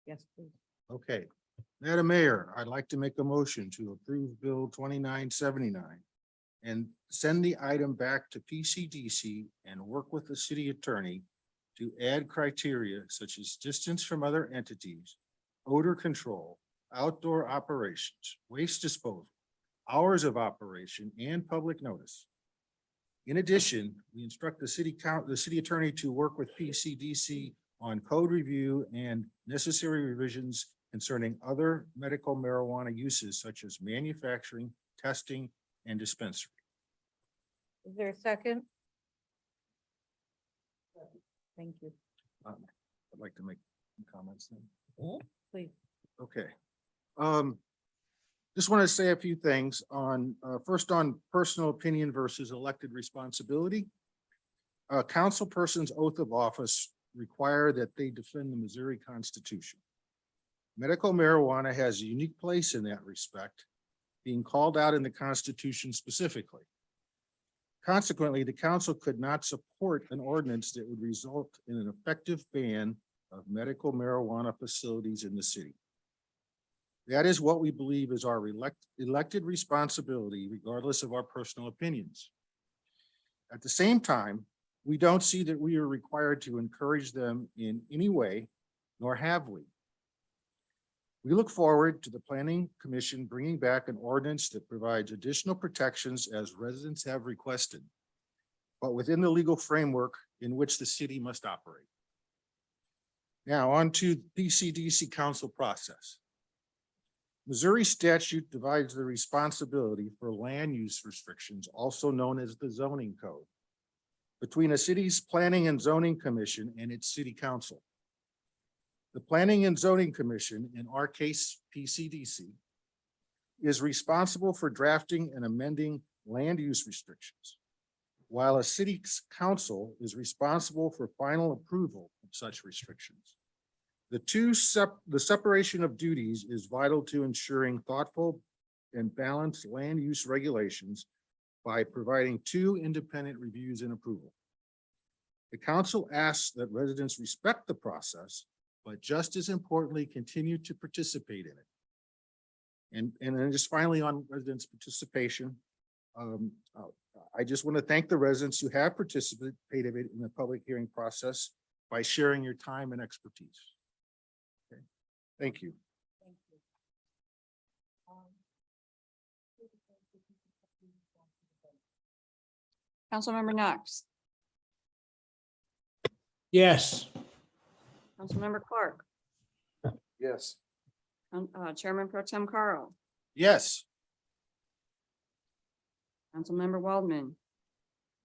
Yes, please. Okay, Madam Mayor, I'd like to make a motion to approve Bill 2979 and send the item back to PCDC and work with the city attorney to add criteria such as distance from other entities, odor control, outdoor operations, waste disposal, hours of operation, and public notice. In addition, we instruct the city attorney to work with PCDC on code review and necessary revisions concerning other medical marijuana uses such as manufacturing, testing, and dispensary. Is there a second? Thank you. I'd like to make some comments then. Please. Okay. Just want to say a few things on, first on personal opinion versus elected responsibility. Council person's oath of office require that they defend the Missouri Constitution. Medical marijuana has a unique place in that respect, being called out in the Constitution specifically. Consequently, the council could not support an ordinance that would result in an effective ban of medical marijuana facilities in the city. That is what we believe is our elected responsibility, regardless of our personal opinions. At the same time, we don't see that we are required to encourage them in any way, nor have we. We look forward to the Planning Commission bringing back an ordinance that provides additional protections as residents have requested, but within the legal framework in which the city must operate. Now on to PCDC council process. Missouri statute divides the responsibility for land use restrictions, also known as the zoning code, between a city's Planning and Zoning Commission and its city council. The Planning and Zoning Commission, in our case PCDC, is responsible for drafting and amending land use restrictions, while a city council is responsible for final approval of such restrictions. The separation of duties is vital to ensuring thoughtful and balanced land use regulations by providing two independent reviews and approval. The council asks that residents respect the process but just as importantly, continue to participate in it. And then just finally on residents' participation, I just want to thank the residents who have participated in the public hearing process by sharing your time and expertise. Okay, thank you. Councilmember Knox, Yes. Councilmember Clark, Yes. Chairman Pro Tem Carl, Yes. Councilmember Waldman,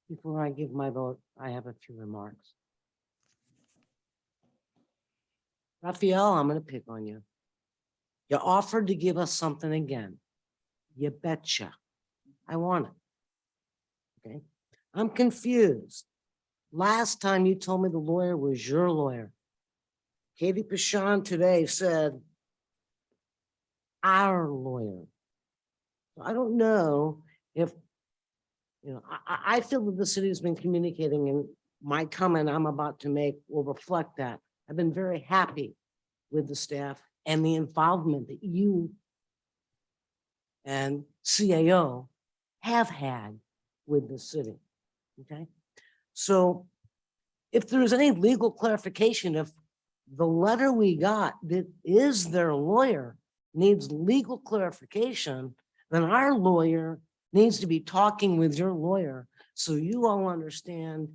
Before I give my vote, I have a few remarks. Raphael, I'm gonna pick on you. You offered to give us something again. You betcha. I want it. Okay, I'm confused. Last time you told me the lawyer was your lawyer. Katie Pashon today said our lawyer. I don't know if, I feel that the city has been communicating, and my comment I'm about to make will reflect that. I've been very happy with the staff and the involvement that you and CAO have had with the city, okay? So if there's any legal clarification, if the letter we got that is their lawyer needs legal clarification, then our lawyer needs to be talking with your lawyer so you all understand,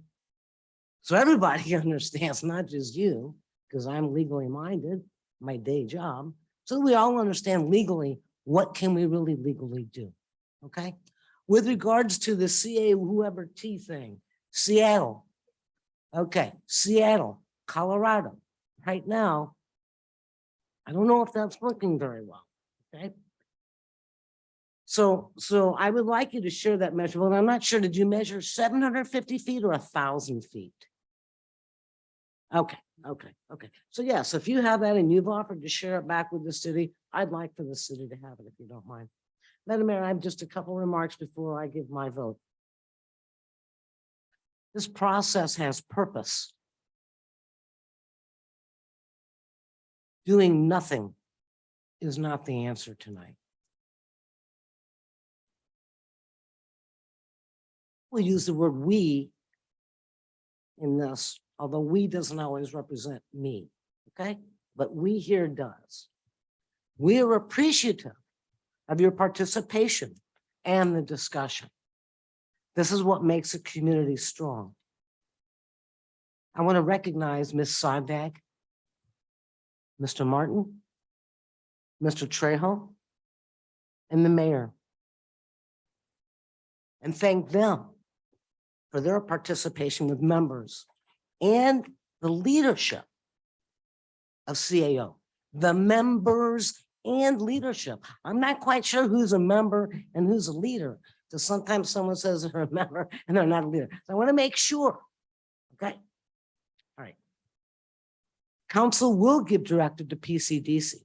so everybody understands, not just you, because I'm legally minded, my day job, so we all understand legally what can we really legally do, okay? With regards to the CA whoever T thing, Seattle, okay, Seattle, Colorado, right now, I don't know if that's working very well, okay? So I would like you to share that measurement. And I'm not sure, did you measure 750 feet or 1,000 feet? Okay. So yes, if you have that and you've offered to share it back with the city, I'd like for the city to have it, if you don't mind. Madam Mayor, I have just a couple remarks before I give my vote. This process has purpose. Doing nothing is not the answer tonight. We'll use the word we in this, although we doesn't always represent me, okay? But we here does. We are appreciative of your participation and the discussion. This is what makes a community strong. I want to recognize Ms. Sondag, Mr. Martin, Mr. Trejo, and the mayor, and thank them for their participation with members and the leadership of CAO, the members and leadership. I'm not quite sure who's a member and who's a leader, because sometimes someone says they're a member and they're not a leader. So I want to make sure, okay? All right. Council will give directive to PCDC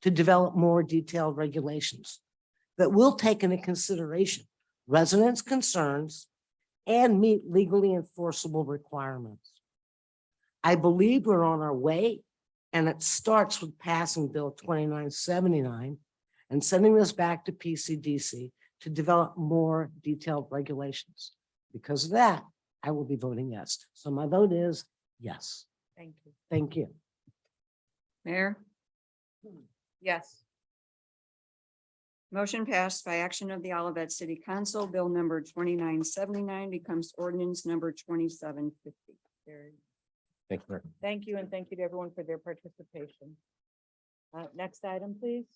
to develop more detailed regulations that will take into consideration residents' concerns and meet legally enforceable requirements. I believe we're on our way, and it starts with passing Bill 2979 and sending this back to PCDC to develop more detailed regulations. Because of that, I will be voting yes. So my vote is yes. Thank you. Thank you. Mayor, Yes. motion passed by action of the Olivet City Council. Bill number 2979 becomes ordinance number 2750. Thank you, Mayor. Thank you, and thank you to everyone for their participation. Next item, please.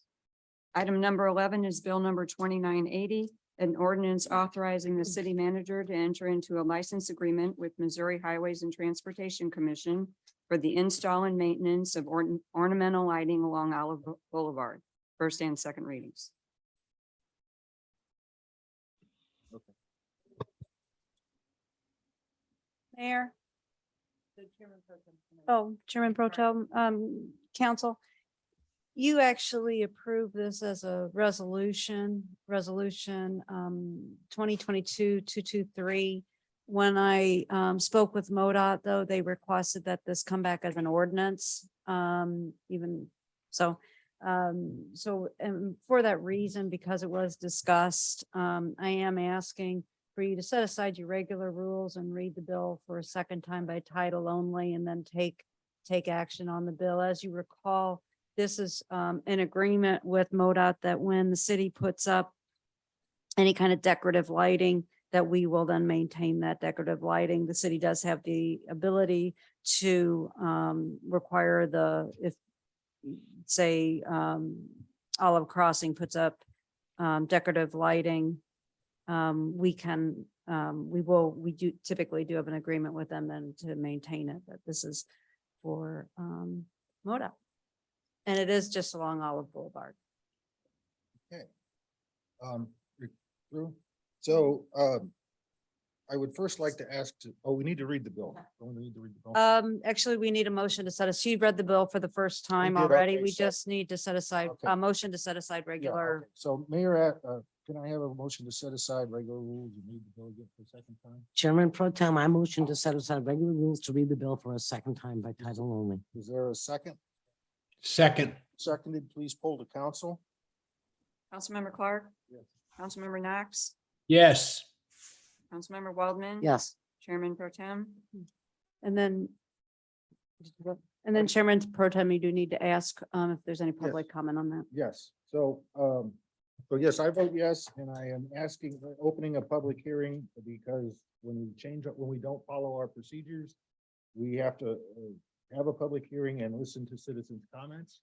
Item number 11 is bill number 2980, an ordinance authorizing the city manager to enter into a license agreement with Missouri Highways and Transportation Commission for the install and maintenance of ornamental lighting along Olive Boulevard, first and second readings. Mayor. Oh, Chairman Pro Tem, Council, you actually approved this as a resolution 2022-223. when I spoke with MoDOT, though, they requested that this come back as an ordinance. Even so, and for that reason, because it was discussed, I am asking for you to set aside your regular rules and read the bill for a second time by title only, and then take action on the bill. As you recall, this is an agreement with MoDOT that when the city puts up any kind of decorative lighting, that we will then maintain that decorative lighting. The city does have the ability to require if say Olive Crossing puts up decorative lighting, we do typically do have an agreement with them then to maintain it, but this is for MoDOT. And it is just along Olive Boulevard. Drew? So, I would first like to ask we need to read the bill. Don't we need to read the bill? Actually, we need a motion to set, she read the bill for the first time did, already. okay, We so- just need to set aside, Okay. a motion to set aside Yeah, regular. okay. So Mayor, can I have a motion to set aside regular rules and read the bill again for a second time? Chairman Pro Tem, I motion to set aside regular rules to read the bill for a second time by title only. Is there a second? Second, Seconded, please poll the council. Councilmember Clark. Yes. Councilmember Knox, yes. Councilmember Waldman. Yes. Chairman Pro Tem. And then Chairman Pro Tem, you do need to ask if there's any public comment on that. Yes, so yes, I vote yes, and I am asking, opening a public hearing because when we don't follow our procedures, we have to have a public hearing and listen to citizens' comments,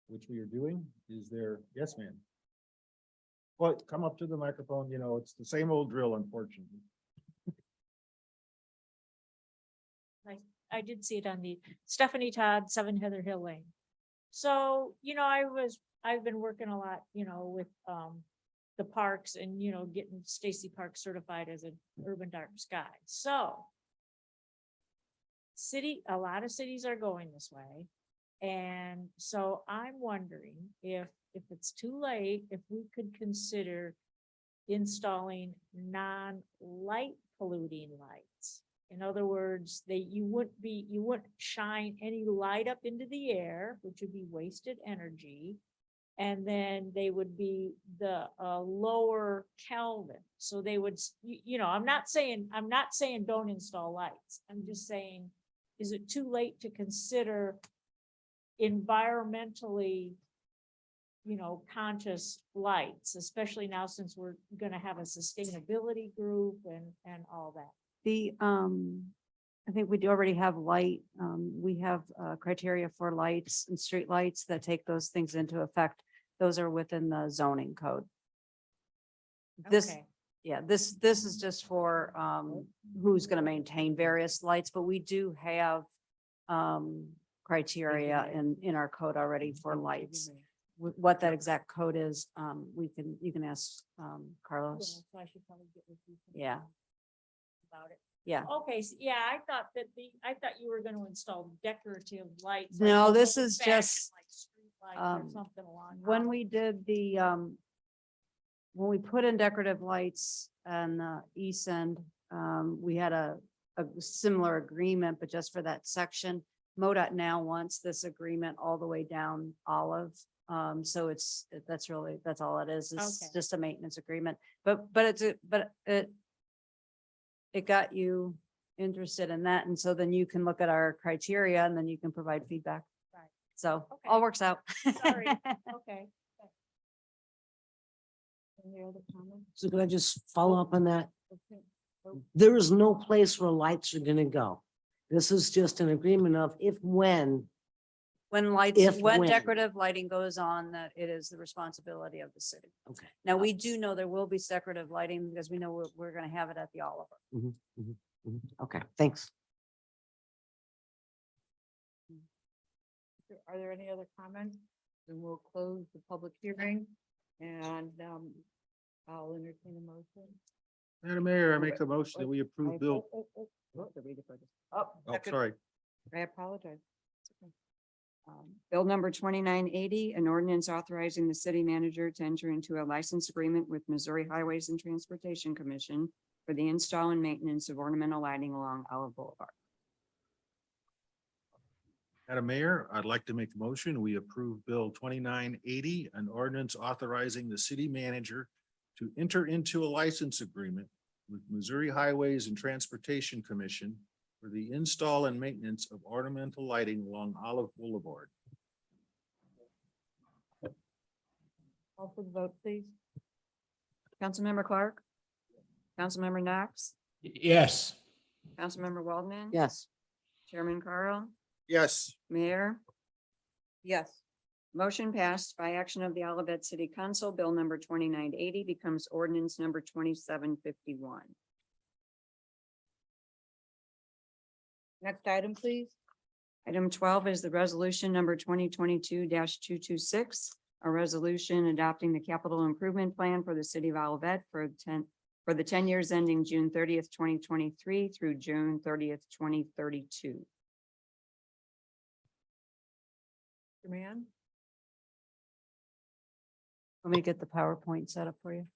which we are doing. Is there, yes, ma'am? Well, come up to the microphone, it's the same old drill, unfortunately. I did see it on the Stephanie Todd, 7 Heather Hill Lane. So, I've been working a lot, with the parks and, getting Stacy Park certified as an urban dark sky. So a lot of cities are going this way. And so I'm wondering if it's too late, if we could consider installing non-light polluting lights. In other words, you wouldn't shine any light up into the air, which would be wasted energy. And then they would be the lower Kelvin. So they would, I'm not saying don't install lights. I'm just saying, is it too late to consider environmentally, conscious lights, especially now since we're gonna have a sustainability group and all that? I think we do already have light. We have criteria for lights and street lights that take those things into effect. Those are within the zoning code. This, Okay. yeah, this is just for who's going to maintain various lights, but we do have criteria in our code already for lights. What that exact code is, you can ask Carlos. So I should probably get with you. Yeah. About it. Yeah. Okay, so yeah, I thought you were gonna install decorative lights. No, like this old is fashioned, just, like street lights or um, something along when those. we did when we put in decorative lights on the east end, we had a similar agreement, but just for that section. MoDOT now wants this agreement all the way down Olive. So that's all it is. It's Okay. just a maintenance agreement, but it got you interested in that. And so then you can look at our criteria and then you can provide feedback. Right. So Okay. all works out. Sorry, okay. Any other comments? So could I just follow up on that? There is no place where lights are gonna go. This is just an agreement of when. When When. decorative lighting goes on, that it is the responsibility of the city. Okay. Now, we do know there will be decorative lighting because we know we're gonna have it at the Oliver. Okay, thanks. Are there any other comments? Then we'll close the public hearing and I'll entertain a motion. Madam Mayor, I make a motion that we approve Bill. Oh, Sorry. I apologize. It's okay. Bill number 2980, an ordinance authorizing the city manager to enter into a license agreement with Missouri Highways and Transportation Commission for the install and maintenance of ornamental lighting along Olive Boulevard. Madam Mayor, I'd like to make a motion. We approve Bill 2980, an ordinance authorizing the city manager to enter into a license agreement with Missouri Highways and Transportation Commission for the install and maintenance of ornamental lighting along Olive Boulevard. Call for the vote, please. Councilmember Clark. Councilmember Knox. Yes. Councilmember Waldman. Yes. Chairman Carl. Yes. Mayor. Yes. Motion passed by action of the Olivet City Council. Bill number 2980 becomes ordinance number 2751. Next item, please. Item 12 is the resolution number 2022-226, a resolution adopting the capital improvement plan for the city of Olivet for the 10 years ending June 30th, 2023 through June 30th, 2032. Mr. Mann? Want me to get the PowerPoint set up for you?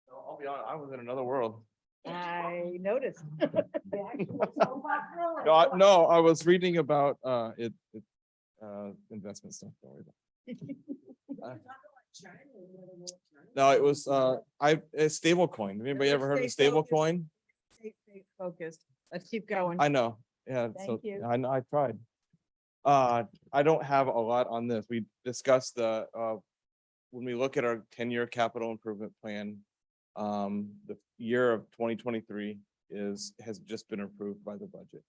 I'll be honest, I was in another world. I noticed. No, I was reading about investment stuff. Don't worry about it. No, it was a stable coin. Anybody ever heard of a stable coin? Stay focused. Let's keep going. I know. Yeah. So Thank you. I know I tried. I don't have a lot on this. We discussed when we look at our 10-year capital improvement plan, the year of 2023 has just been approved by the budget.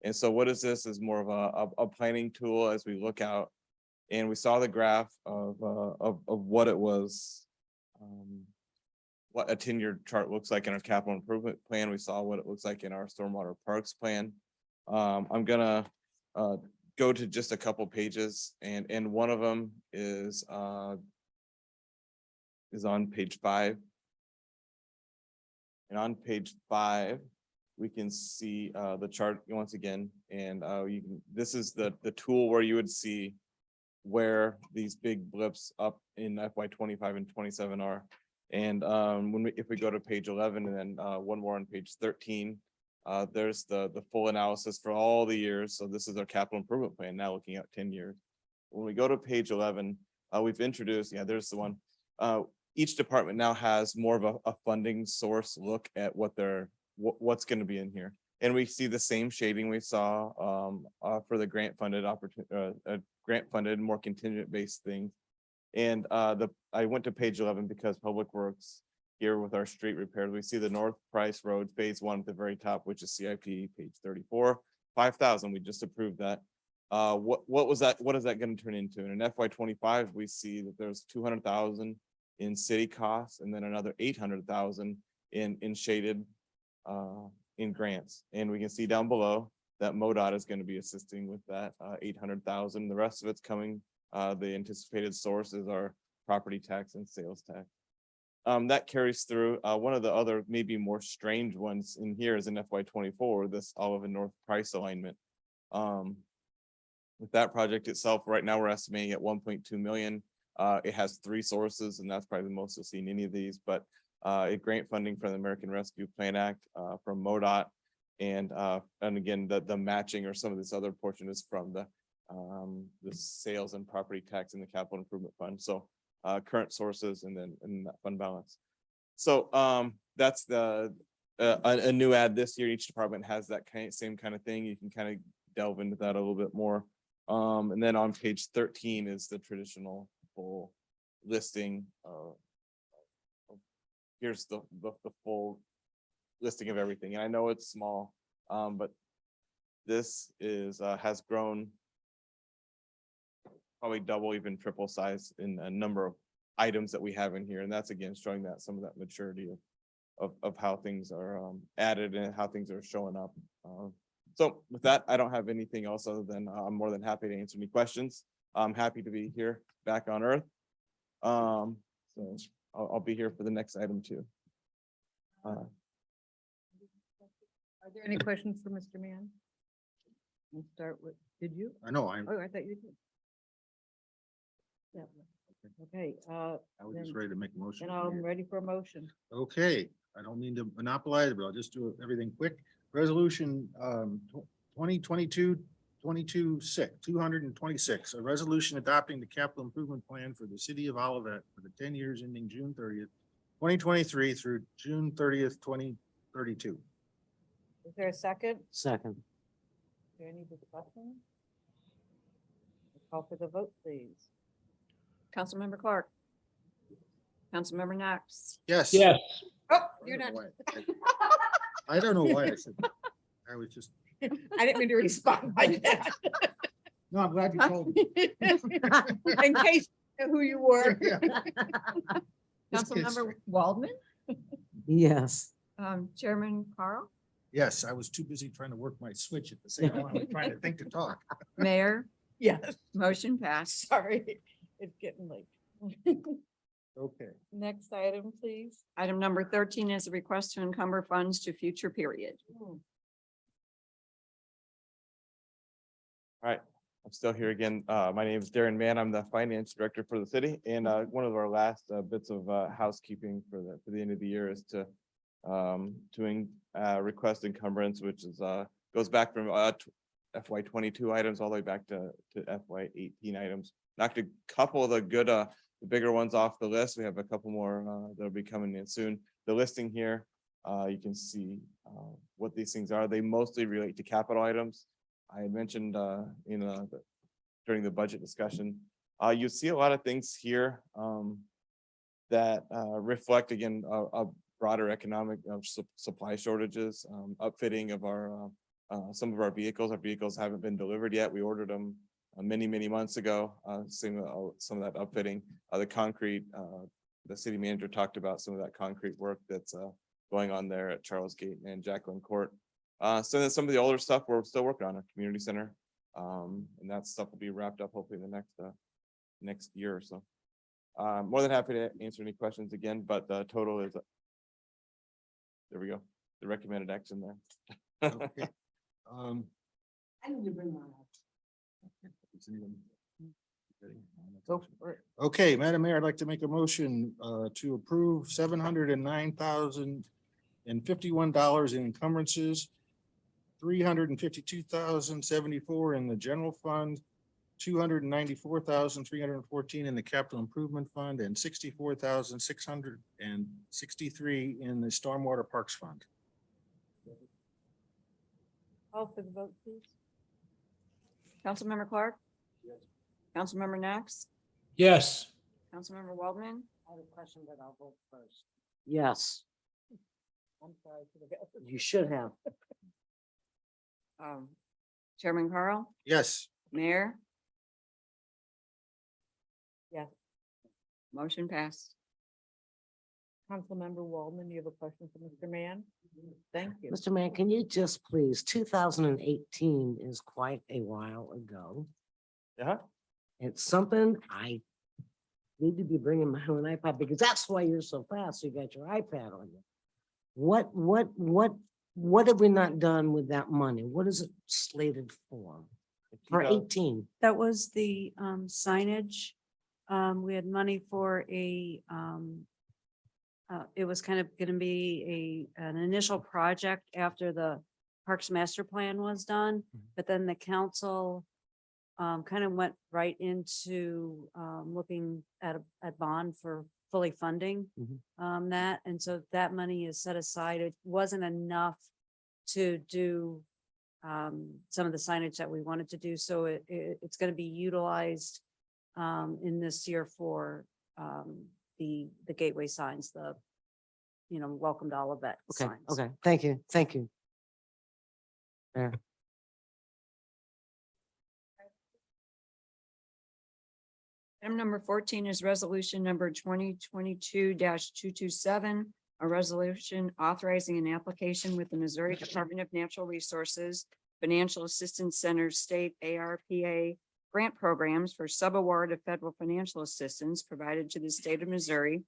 And so what is this is more of a planning tool as we look out, and we saw the graph of what it was, what a 10-year chart looks like in our capital improvement plan. We saw what it looks like in our stormwater parks plan. I'm gonna go to just a couple pages, and one of them is on page 5. And on page 5, we can see the chart once again, and this is the tool where you would see where these big blips up in FY 25 and 27 are. And if we go to page 11 and then one more on page 13, there's the full analysis for all the years. So this is our capital improvement plan now looking at 10 years. When we go to page 11, we've introduced, there's the one. Each department now has more of a funding source look at what's going to be in here. And we see the same shading we saw for the grant funded more contingent based things. And I went to page 11 because Public Works here with our street repairs, we see the North Price Road phase 1 at the very top, which is CIP page 34, 5,000. We just approved that. What was that? What is that going to turn into? And in FY 25, we see that there's 200,000 in city costs and then another 800,000 in shaded in grants. And we can see down below that MoDOT is going to be assisting with that 800,000. The rest of it's coming. The anticipated sources are property tax and sales tax. That carries through. One of the other maybe more strange ones in here is in FY 24, this Olive and North price alignment. With that project itself, right now we're estimating at 1.2 million. It has 3 sources, and that's probably the most you'll see in any of these, but a grant funding from the American Rescue Plan Act, from MoDOT, and again, the matching or some of this other portion is from the sales and property tax in the capital improvement fund. So current sources and then that fund balance. So that's a new ad this year. Each department has that same kind of thing. You can kind of delve into that a little bit more. And then on page 13 is the traditional full listing. Here's the full listing of everything. And I know it's small, but this has grown probably double, even triple size in a number of items that we have in here. And that's again showing that some of that maturity of how things are added and how things are showing up. So with that, I don't have anything else other than I'm more than happy to answer any questions. I'm happy to be here back on Earth. So I'll be here for the next item too. Are there any questions for Mr. Mann? We'll start with, did you? I know, I'm. Oh, I thought you did. Okay, I was just then- ready to make a motion. and I'm ready for a motion. Okay, I don't mean to monopolize, but I'll just do everything quick. Resolution 20026, a resolution adopting the capital improvement plan for the city of Olivet for the 10 years ending June 30th, 2023 through June 30th, 2032. Is there a second? Second. Is there any discussion? Call for the vote, please. Councilmember Clark. Councilmember Knox. Yes. Yes. Oh, I you're don't not. know why. I don't know why I said, that. I was just, I didn't mean to respond like that. no, I'm glad you told me. In case you knew who you were. Yeah. This kid's- Councilmember Waldman, Yes. Chairman Carl, Yes, I was too busy trying to work my switch at the same time. I was trying to think to talk. Mayor, Yes, motion passed. sorry, it's getting late. Okay. Next item, please. Item number 13 is a request to encumber funds to future period. All right, I'm still here again. My name is Darren Mann. I'm the finance director for the city. And one of our last bits of housekeeping for the end of the year is to request encumbrance, which is goes back from FY 22 items all the way back to FY 18 items. Knocked a couple of the good, the bigger ones off the list. We have a couple more that'll be coming in soon. The listing here, you can see what these things are. They mostly relate to capital items. I had mentioned during the budget discussion, you see a lot of things here that reflect again a broader economic supply shortages, upfitting of our some of our vehicles. Our vehicles haven't been delivered yet. We ordered them many months ago. Some of that upfitting, the concrete. The city manager talked about some of that concrete work that's going on there at Charles Gate and Jacqueline Court. So then some of the older stuff we're still working on, a community center, and that stuff will be wrapped up hopefully in the next year or so. More than happy to answer any questions again, but the total is there we go. The recommended action there. Okay. I need to bring mine up. Go for it. Okay, Madam Mayor, I'd like to make a motion to approve $709,051 in encumbrances, $352,074 in the general fund, $294,314 in the capital improvement fund, and $64,663 in the stormwater parks fund. Call for the vote, please. Councilmember Clark. Councilmember Knox, Yes. Councilmember Waldman, I have a question, but I'll vote first. Yes, I'm sorry. you should have. Chairman Carl, Yes. Mayor, Yes. motion passed. Councilmember Waldman, you have a question for Mr. Mann? Thank you. Mr. Mayor, can you just please, 2018 is quite a while ago. Yeah. It's something I need to be bringing my own iPad because that's why you're so fast. You got your iPad on you. What have we not done with that money? What is it slated for? For 18? That was the signage. We had money for it was kind of gonna be an initial project after the Parks Master Plan was done, but then the council kind of went right into looking at a bond for fully funding that. And so that money is set aside. It wasn't enough to do some of the signage that we wanted to do. So it's going to be utilized in this year for the gateway signs, welcome to Olivet Okay, signs. okay, thank you, thank you. There. Item number 14 is resolution number 2022-227, a resolution authorizing an application with the Missouri Department of Natural Resources Financial Assistance Center State ARPA grant programs for subaward of federal financial assistance provided to the state of Missouri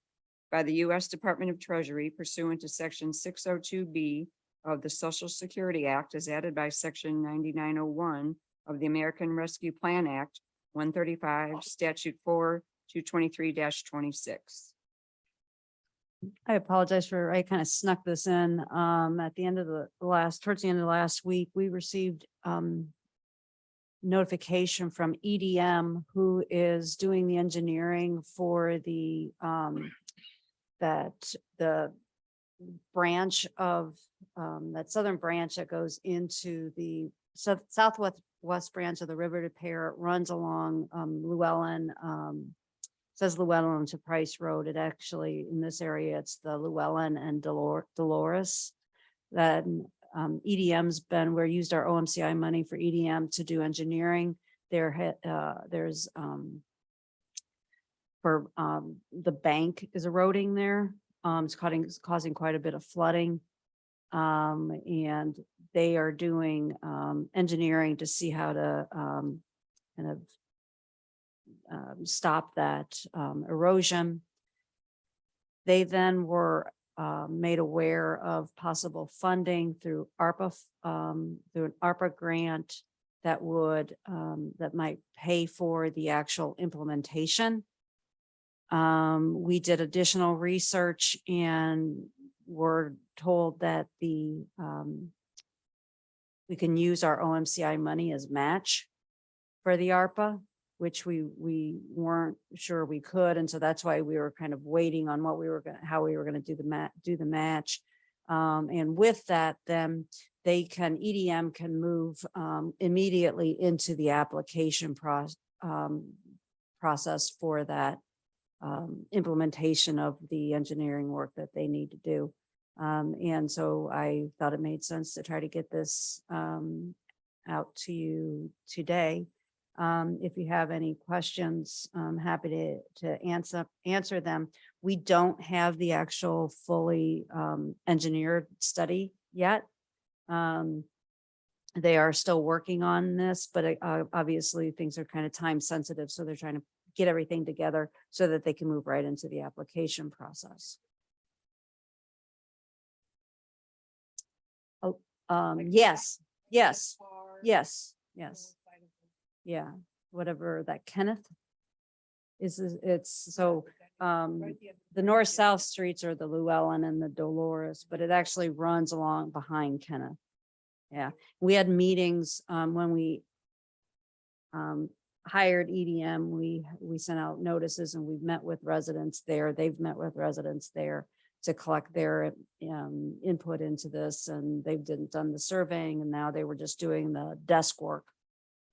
by the U.S. Department of Treasury pursuant to Section 602B of the Social Security Act as added by Section 9901 of the American Rescue Plan Act 135, Statute 4, 223-26. I apologize for, I kind of snuck this in, at the end of towards the end of last week, we received, notification from EDM, who is doing the engineering for the, the branch of, that southern branch that goes into the southwest branch of the River de Pear. It runs along, Llewellyn, says Llewellyn to Price Road. It actually, in this area, it's the Llewellyn and Dolores. That EDM's been, we're used our OMCI money for EDM to do engineering. There's the bank is eroding there. It's causing quite a bit of flooding. And they are doing engineering to see how to kind of stop that erosion. They then were made aware of possible funding through ARPA, through an ARPA grant that would that might pay for the actual implementation. We did additional research and were told that we can use our OMCI money as match for the ARPA, which we weren't sure we could. And so that's why we were kind of waiting on what we were going, how we were going to do the match. And with that, then EDM can move immediately into the application process for that implementation of the engineering work that they need to do. And so I thought it made sense to try to get this out to you today. If you have any questions, I'm happy to answer them. We don't have the actual fully engineered study yet. They are still working on this, but obviously things are kind of time sensitive. So they're trying to get everything together so that they can move right into the application process. Oh, yes. Yeah, whatever that Kenneth is, it's so, the north-south streets are the Llewellyn and the Dolores, but it actually runs along behind Kenneth. Yeah, we had meetings, when we, hired EDM, we sent out notices and we've met with residents there. They've met with residents there to collect their, input into this, and they've done the surveying, and now they were just doing the desk work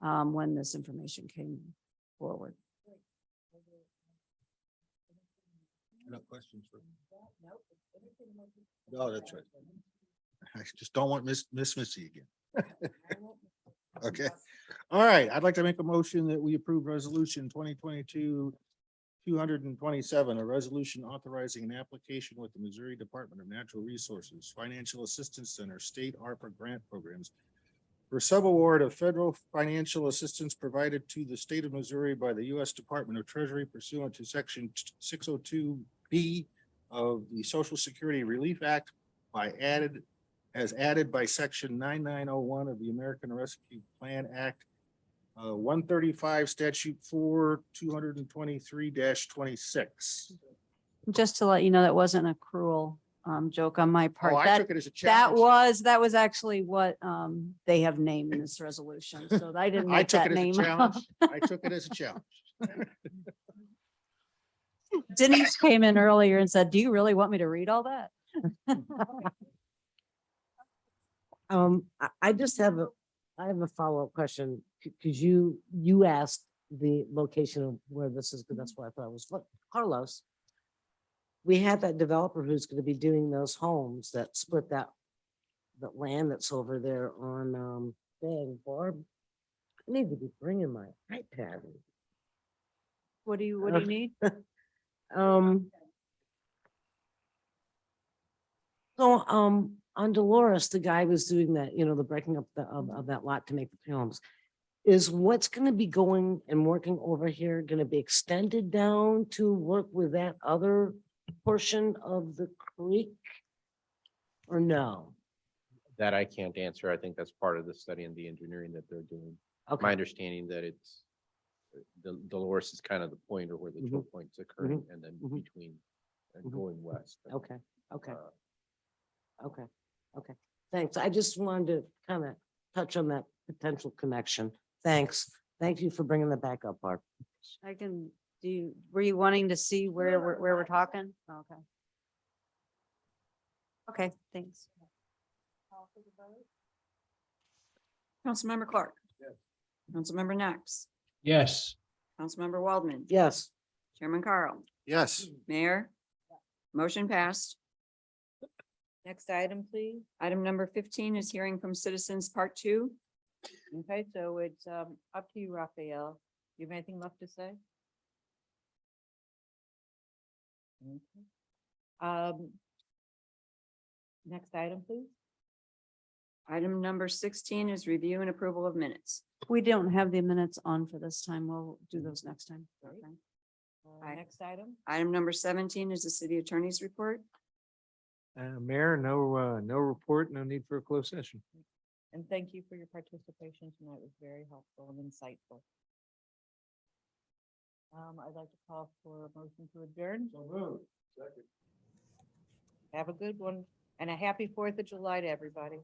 when this information came forward. No questions for. No, that's right. I just don't want Miss Missy again. Okay. All right. I'd like to make a motion that we approve resolution 2022-227, a resolution authorizing an application with the Missouri Department of Natural Resources Financial Assistance Center State ARPA grant programs for subaward of federal financial assistance provided to the state of Missouri by the U.S. Department of Treasury pursuant to section 602B of the Social Security Relief Act as added by section 9901 of the American Rescue Plan Act, 135 statute 4 223-26. Just to let you know, that wasn't a cruel joke on my part. Oh, I That took it as a challenge. that was actually what they have named in this resolution. So I didn't I make took that it as a name challenge. up. I took it as a challenge. Denise came in earlier and said, "Do you really want me to read all that?" I just have I have a follow-up question, because you asked the location of where this is, because that's why I thought it was Carlos. We have that developer who's going to be doing those homes that split that land that's over there on dang Barb. I need to be bringing my iPad. What do you need? So on Dolores, the guy was doing that, the breaking up of that lot to make the films. Is what's going to be going and working over here going to be extended down to work with that other portion of the creek? Or no? That I can't answer. I think that's part of the study and the engineering that they're doing. Okay. My understanding that Dolores is kind of the point or where the choke point's occurring and then mhm. between and Mhm. going west. Okay, okay, Uh, okay, okay. Thanks. I just wanted to kind of touch on that potential connection. Thanks. Thank you for bringing that back up, Barb. I can, were you wanting to see where we're talking? Okay. Okay, thanks. Councilmember Clark. Councilmember Knox, Yes. Councilmember Waldman. Yes. Chairman Carl, Yes. Mayor. Motion passed. Next item, please. Item number 15 is hearing from citizens, part 2. Okay, so it's up to you, Raphael. You have anything left to say? Okay. Next item, please. Item number 16 is review and approval of minutes. We don't have the minutes on for this time. We'll do those next time. Okay. Next item. Item number 17 is the city attorney's report. Mayor, no report, no need for a closed session. And thank you for your participation tonight. It was very helpful and insightful. I'd like to call for a motion to adjourn. Have a good one and a happy 4th of July to everybody.